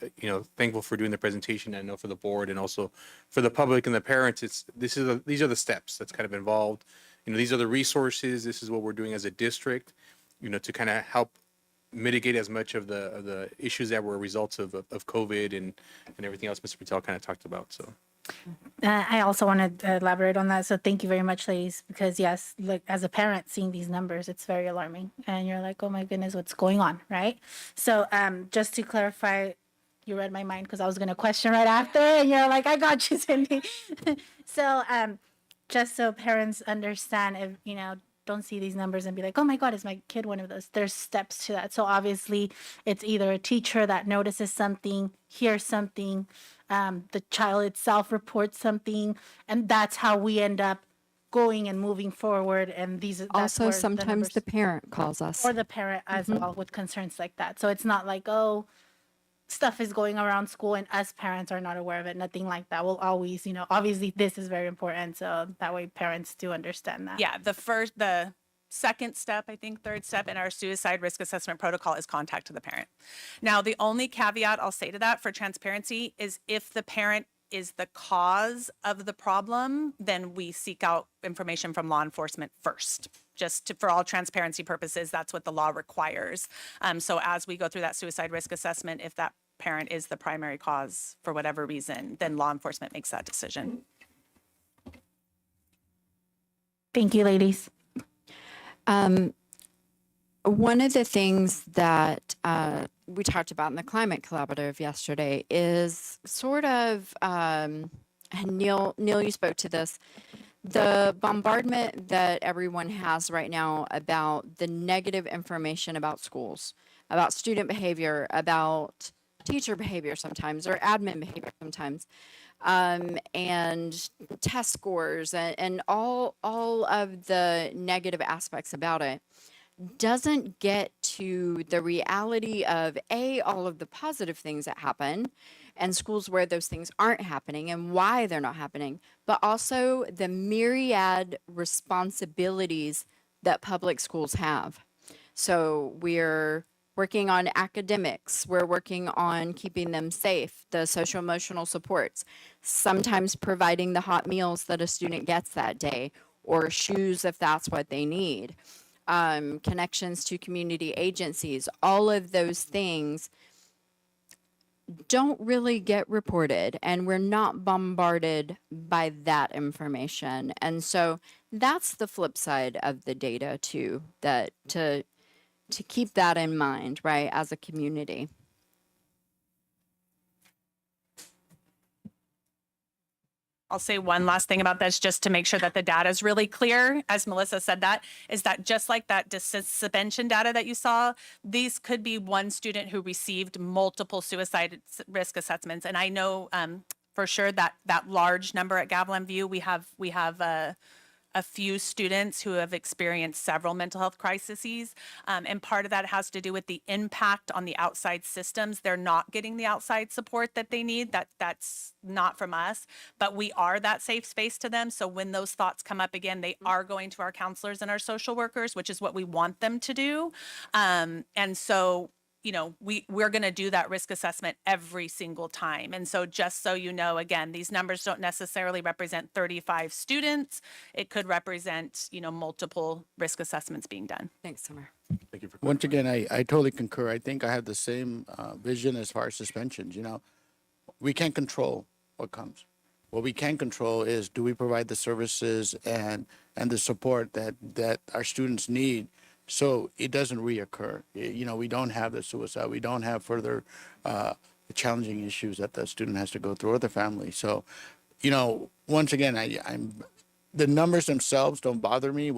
thankful for doing the presentation. I know for the board and also for the public and the parents, these are the steps that's kind of involved. These are the resources. This is what we're doing as a district, to kind of help mitigate as much of the issues that were results of COVID and everything else Mr. Patel kind of talked about. So. I also want to elaborate on that. So thank you very much, ladies, because yes, like as a parent seeing these numbers, it's very alarming. And you're like, oh my goodness, what's going on, right? So just to clarify, you read my mind because I was going to question right after, and you're like, I got you, Cindy. So just so parents understand, if, don't see these numbers and be like, oh my God, is my kid one of those? There's steps to that. So obviously it's either a teacher that notices something, hears something, the child itself reports something, and that's how we end up going and moving forward. And that's Also, where sometimes numbers- the parent calls us. or the parent as well with concerns like that. So it's not like, oh, stuff is going around school and us parents are not aware of it. Nothing like that. We'll always, obviously this is very important. So that way parents do understand that. Yeah, the second step, I think third step in our suicide risk assessment protocol is contact to the parent. Now, the only caveat I'll say to that for transparency is if the parent is the cause of the problem, then we seek out information from law enforcement first. For all transparency purposes, that's what the law requires. So as we go through that suicide risk assessment, if that parent is the primary cause for whatever reason, then law enforcement makes that decision. Thank you, ladies. One of the things that we talked about in the climate collaborative yesterday is sort of, and Neil, you spoke to this, the bombardment that everyone has right now about the negative information about schools, about student behavior, about teacher behavior sometimes, or admin behavior sometimes, and test scores and all of the negative aspects about it doesn't get to the reality of all of the positive things that happen and schools where those things aren't happening and why they're not happening, but also the myriad responsibilities that public schools have. So we're working on academics, we're working on keeping them safe, the social emotional supports, sometimes providing the hot meals that a student gets that day, or shoes if that's what they need. Connections to community agencies, all of those things don't really get reported, and we're not bombarded by that information. And so that's the flip side of the data too, that to keep that in mind, right, as a community. I'll say one last thing about this just to make sure that the data is really clear. As Melissa said, that is that just like that suspension data that you saw, these could be one student who received multiple suicide risk assessments. And I know for sure that large number at Gavilan View, we have a few students who have experienced several mental health crises. And part of that has to do with the impact on the outside systems. They're not getting the outside support that they need. That's not from us, but we are that safe space to them. So when those thoughts come up again, they are going to our counselors and our social workers, which is what we want them to do. And so we're going to do that risk assessment every single time. And so just so you know, again, these numbers don't necessarily represent 35 students. It could represent, multiple risk assessments being done. Thanks, Summer. Thank you for Once again, I totally concur. I think I have the same vision as far as suspensions. We can't control what comes. What we can control is, do we provide the services and the support that our students need so it doesn't reoccur? We don't have the suicide. We don't have further challenging issues that the student has to go through or the family. So, once again, I'm the numbers themselves don't bother me.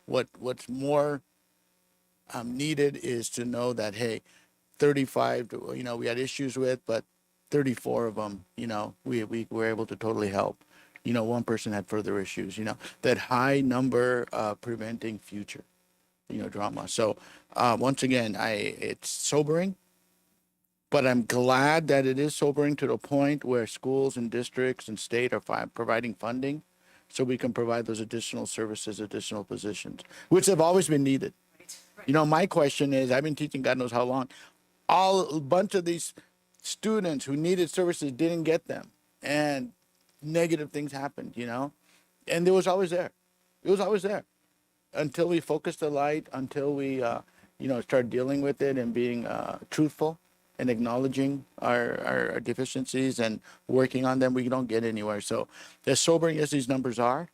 What's more needed is to know that, hey, 35, we had issues with, but 34 of them, we were able to totally help. One person had further issues, that high number preventing future, drama. So once again, it's sobering, but I'm glad that it is sobering to the point where schools and districts and state are providing funding so we can provide those additional services, additional positions, which have always been needed. My question is, I've been teaching God knows how long. A bunch of these students who needed services didn't get them, and negative things happened, and it was always there. It was always there until we focused the light, until we, started dealing with it and being truthful and acknowledging our deficiencies and working on them. We don't get anywhere. So as sobering as these numbers are,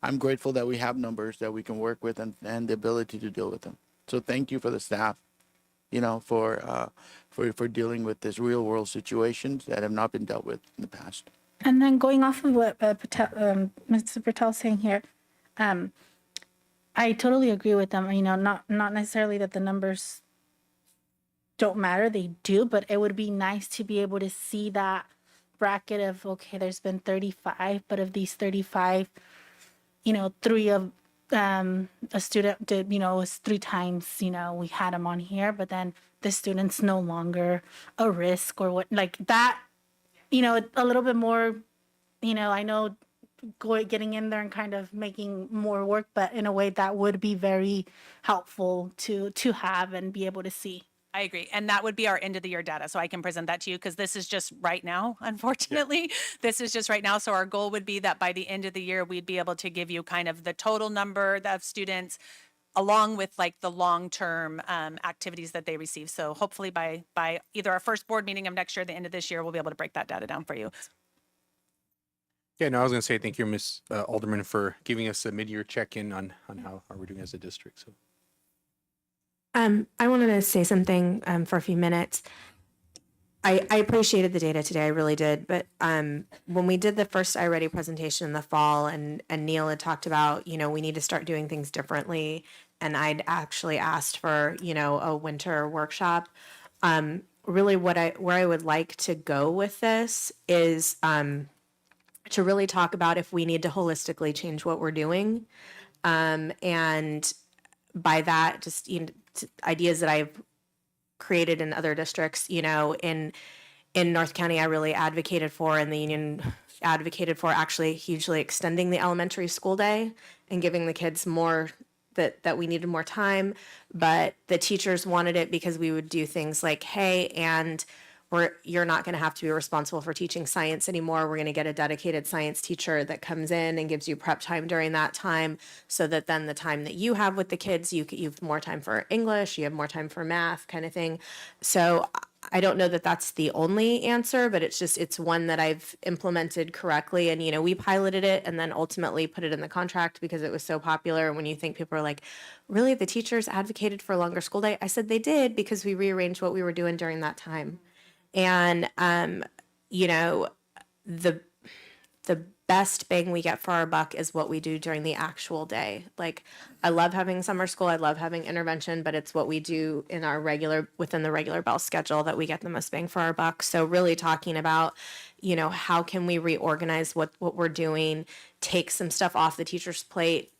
I'm grateful that we have numbers that we can work with and the ability to deal with them. So thank you for the staff, for dealing with this real world situations that have not been dealt with in the past. And then going off of what Mr. Patel's saying here, I totally agree with them. Not necessarily that the numbers don't matter, they do, but it would be nice to be able to see that bracket of, okay, there's been 35, but of these 35, 3 of a student did, was 3 times, we had them on here, but then the student's no longer a risk or what, like that, a little bit more, I know getting in there and kind of making more work, but in a way that would be very helpful to have and be able to see. I agree. And that would be our end of the year data. So I can present that to you because this is just right now, unfortunately. This is just right now. So our goal would be that by the end of the year, we'd be able to give you kind of the total number of students along with like the long-term activities that they receive. So hopefully by either our first board meeting of next year, or the end of this year, we'll be able to break that data down for you. Yeah, no, I was going to say thank you, Ms. Alderman, for giving us a mid-year check-in on how we're doing as a district. So. I wanted to say something for a few minutes. I appreciated the data today, I really did. But when we did the first iReady presentation in the fall, and Neil had talked about, we need to start doing things differently, and I'd actually asked for, a winter workshop. Really, where I would like to go with this is to really talk about if we need to holistically change what we're doing, and by that, just ideas that I've created in other districts. In North County, I really advocated for, and the union advocated for, actually hugely extending the elementary school day and giving the kids more, that we needed more time. But the teachers wanted it because we would do things like, hey, and you're not going to have to be responsible for teaching science anymore. We're going to get a dedicated science teacher that comes in and gives you prep time during that time, so that then the time that you have with the kids, you have more time for English, you have more time for math, kind of thing. So I don't know that that's the only answer, but it's one that I've implemented correctly. And, we piloted it and then ultimately put it in the contract because it was so popular. And when you think people are like, really, the teachers advocated for a longer school day? I said they did because we rearranged what we were doing during that time. And, the best bang we get for our buck is what we do during the actual day. Like, I love having summer school, I love having intervention, but it's what we do in our within the regular bell schedule that we get the most bang for our buck. So really talking about, how can we reorganize what we're doing, take some stuff off the teacher's plate.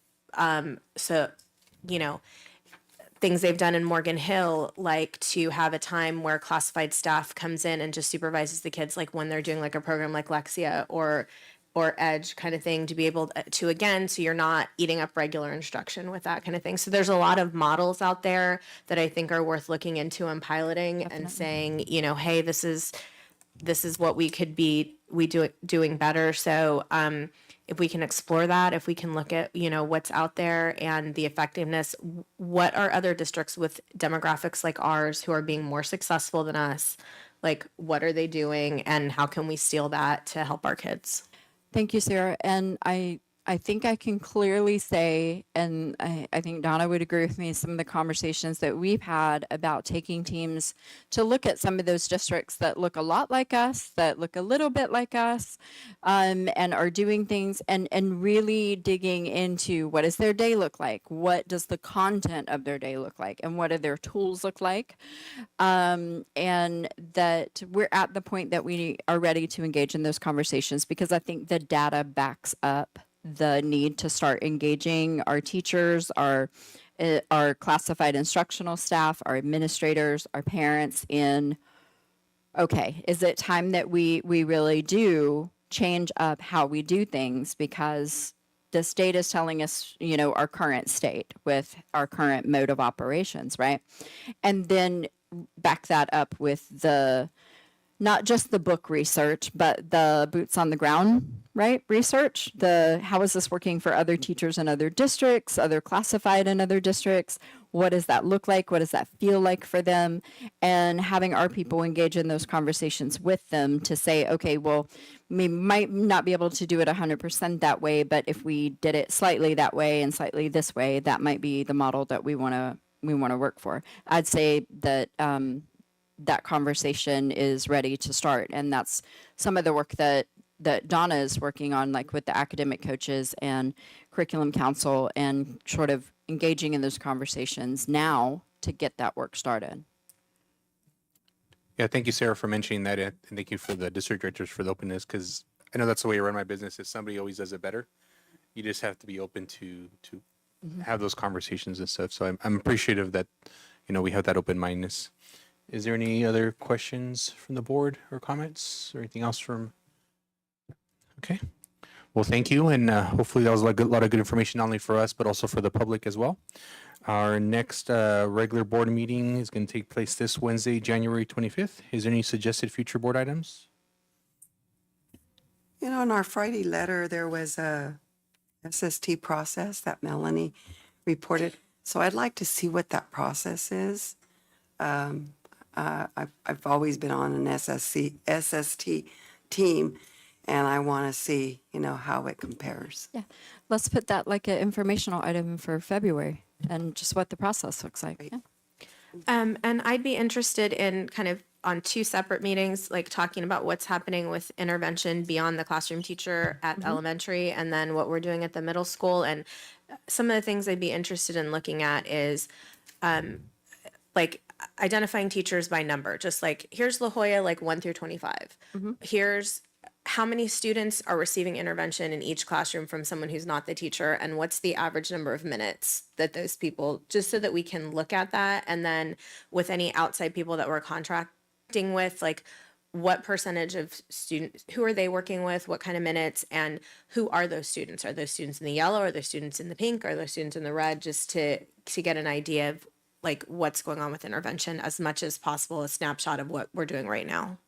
Things they've done in Morgan Hill, like to have a time where classified staff comes in and just supervises the kids, like when they're doing like a program like Lexia or Edge kind of thing, to be able to, again, so you're not eating up regular instruction with that kind of thing. So there's a lot of models out there that I think are worth looking into and piloting. Definitely. And saying, hey, this is what we could be doing better. So if we can explore that, if we can look at, what's out there and the effectiveness, what are other districts with demographics like ours who are being more successful than us? Like, what are they doing and how can we steal that to help our kids? Thank you, Sarah. And I I think I can clearly say, and I think Donna would agree with me, some of the conversations that we've had about taking teams to look at some of those districts that look a lot like us, that look a little bit like us, and are doing things and really digging into what does their day look like? What does the content of their day look like? And what do their tools look like? And that we're at the point that we are ready to engage in those conversations because I think the data backs up the need to start engaging our teachers, our classified instructional staff, our administrators, our parents in, okay, is it time that we really do change up how we do things because the state is telling us, you know, our current state with our current mode of operations, right? And then back that up with the not just the book research, but the boots on the ground, right? Research, the how is this working for other teachers in other districts, other classified in other districts? What does that look like? What does that feel like for them? And having our people engage in those conversations with them to say, okay, well, we might not be able to do it 100% that way, but if we did it slightly that way and slightly this way, that might be the model that we want to work for. I'd say that that conversation is ready to start. And that's some of the work that Donna is working on, like with the academic coaches and curriculum council and sort of engaging in those conversations now to get that work started. Yeah, thank you, Sarah, for mentioning that, and thank you for the district directors for the openness, because I know that's the way I run my business. Is somebody always does it better. You just have to be open to have those conversations and stuff. So I'm appreciative that, you know, we have that open mindedness. Is there any other questions from the board or comments or anything else from? Okay. Well, thank you. And hopefully that was a lot of good information, not only for us, but also for the public as well. Our next regular board meeting is going to take place this Wednesday, January 25th. Is there any suggested future board items? You know, in our Friday letter, there was a SST process that Melanie reported. So I'd like to see what that process is. I've always been on an SST team, and I want to see, you know, how it compares. Yeah, let's put that like an informational item for February and just what the process looks like. Right. Yeah. And I'd be interested in kind of on two separate meetings, like talking about what's happening with intervention beyond the classroom teacher at elementary, and then what we're doing at the middle school. And some of the things I'd be interested in looking at is like identifying teachers by number, just like here's La Jolla, like 1 through 25. Here's how many students are receiving intervention in each classroom from someone who's not the teacher, and what's the average number of minutes that those people, just so that we can look at that. And then with any outside people that we're contracting with, like what percentage of students, who are they working with, what kind of minutes, and who are those students? Are those students in the yellow? Are those students in the pink? Are those students in the red? Just to get an idea of like what's going on with intervention, as much as possible, a snapshot of what we're doing right now.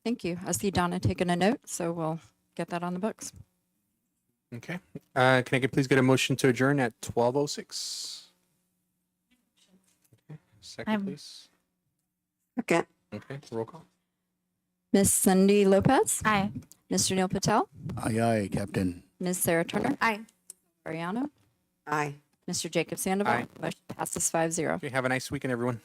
Thank you. I see Donna taking a note, so we'll get that on the books. Okay. Can I please get a motion to adjourn at 12:06? Okay. Second, please. Okay. Okay. Roll call. Miss Cindy Lopez, Aye. Mr. Neil Patel, Aye, aye, Captain. Ms. Sarah Turner, Aye. Ariano, Aye. Mr. Jacob Sandoval. Aye. Motion passes 5-0. Okay. Have a nice weekend, everyone.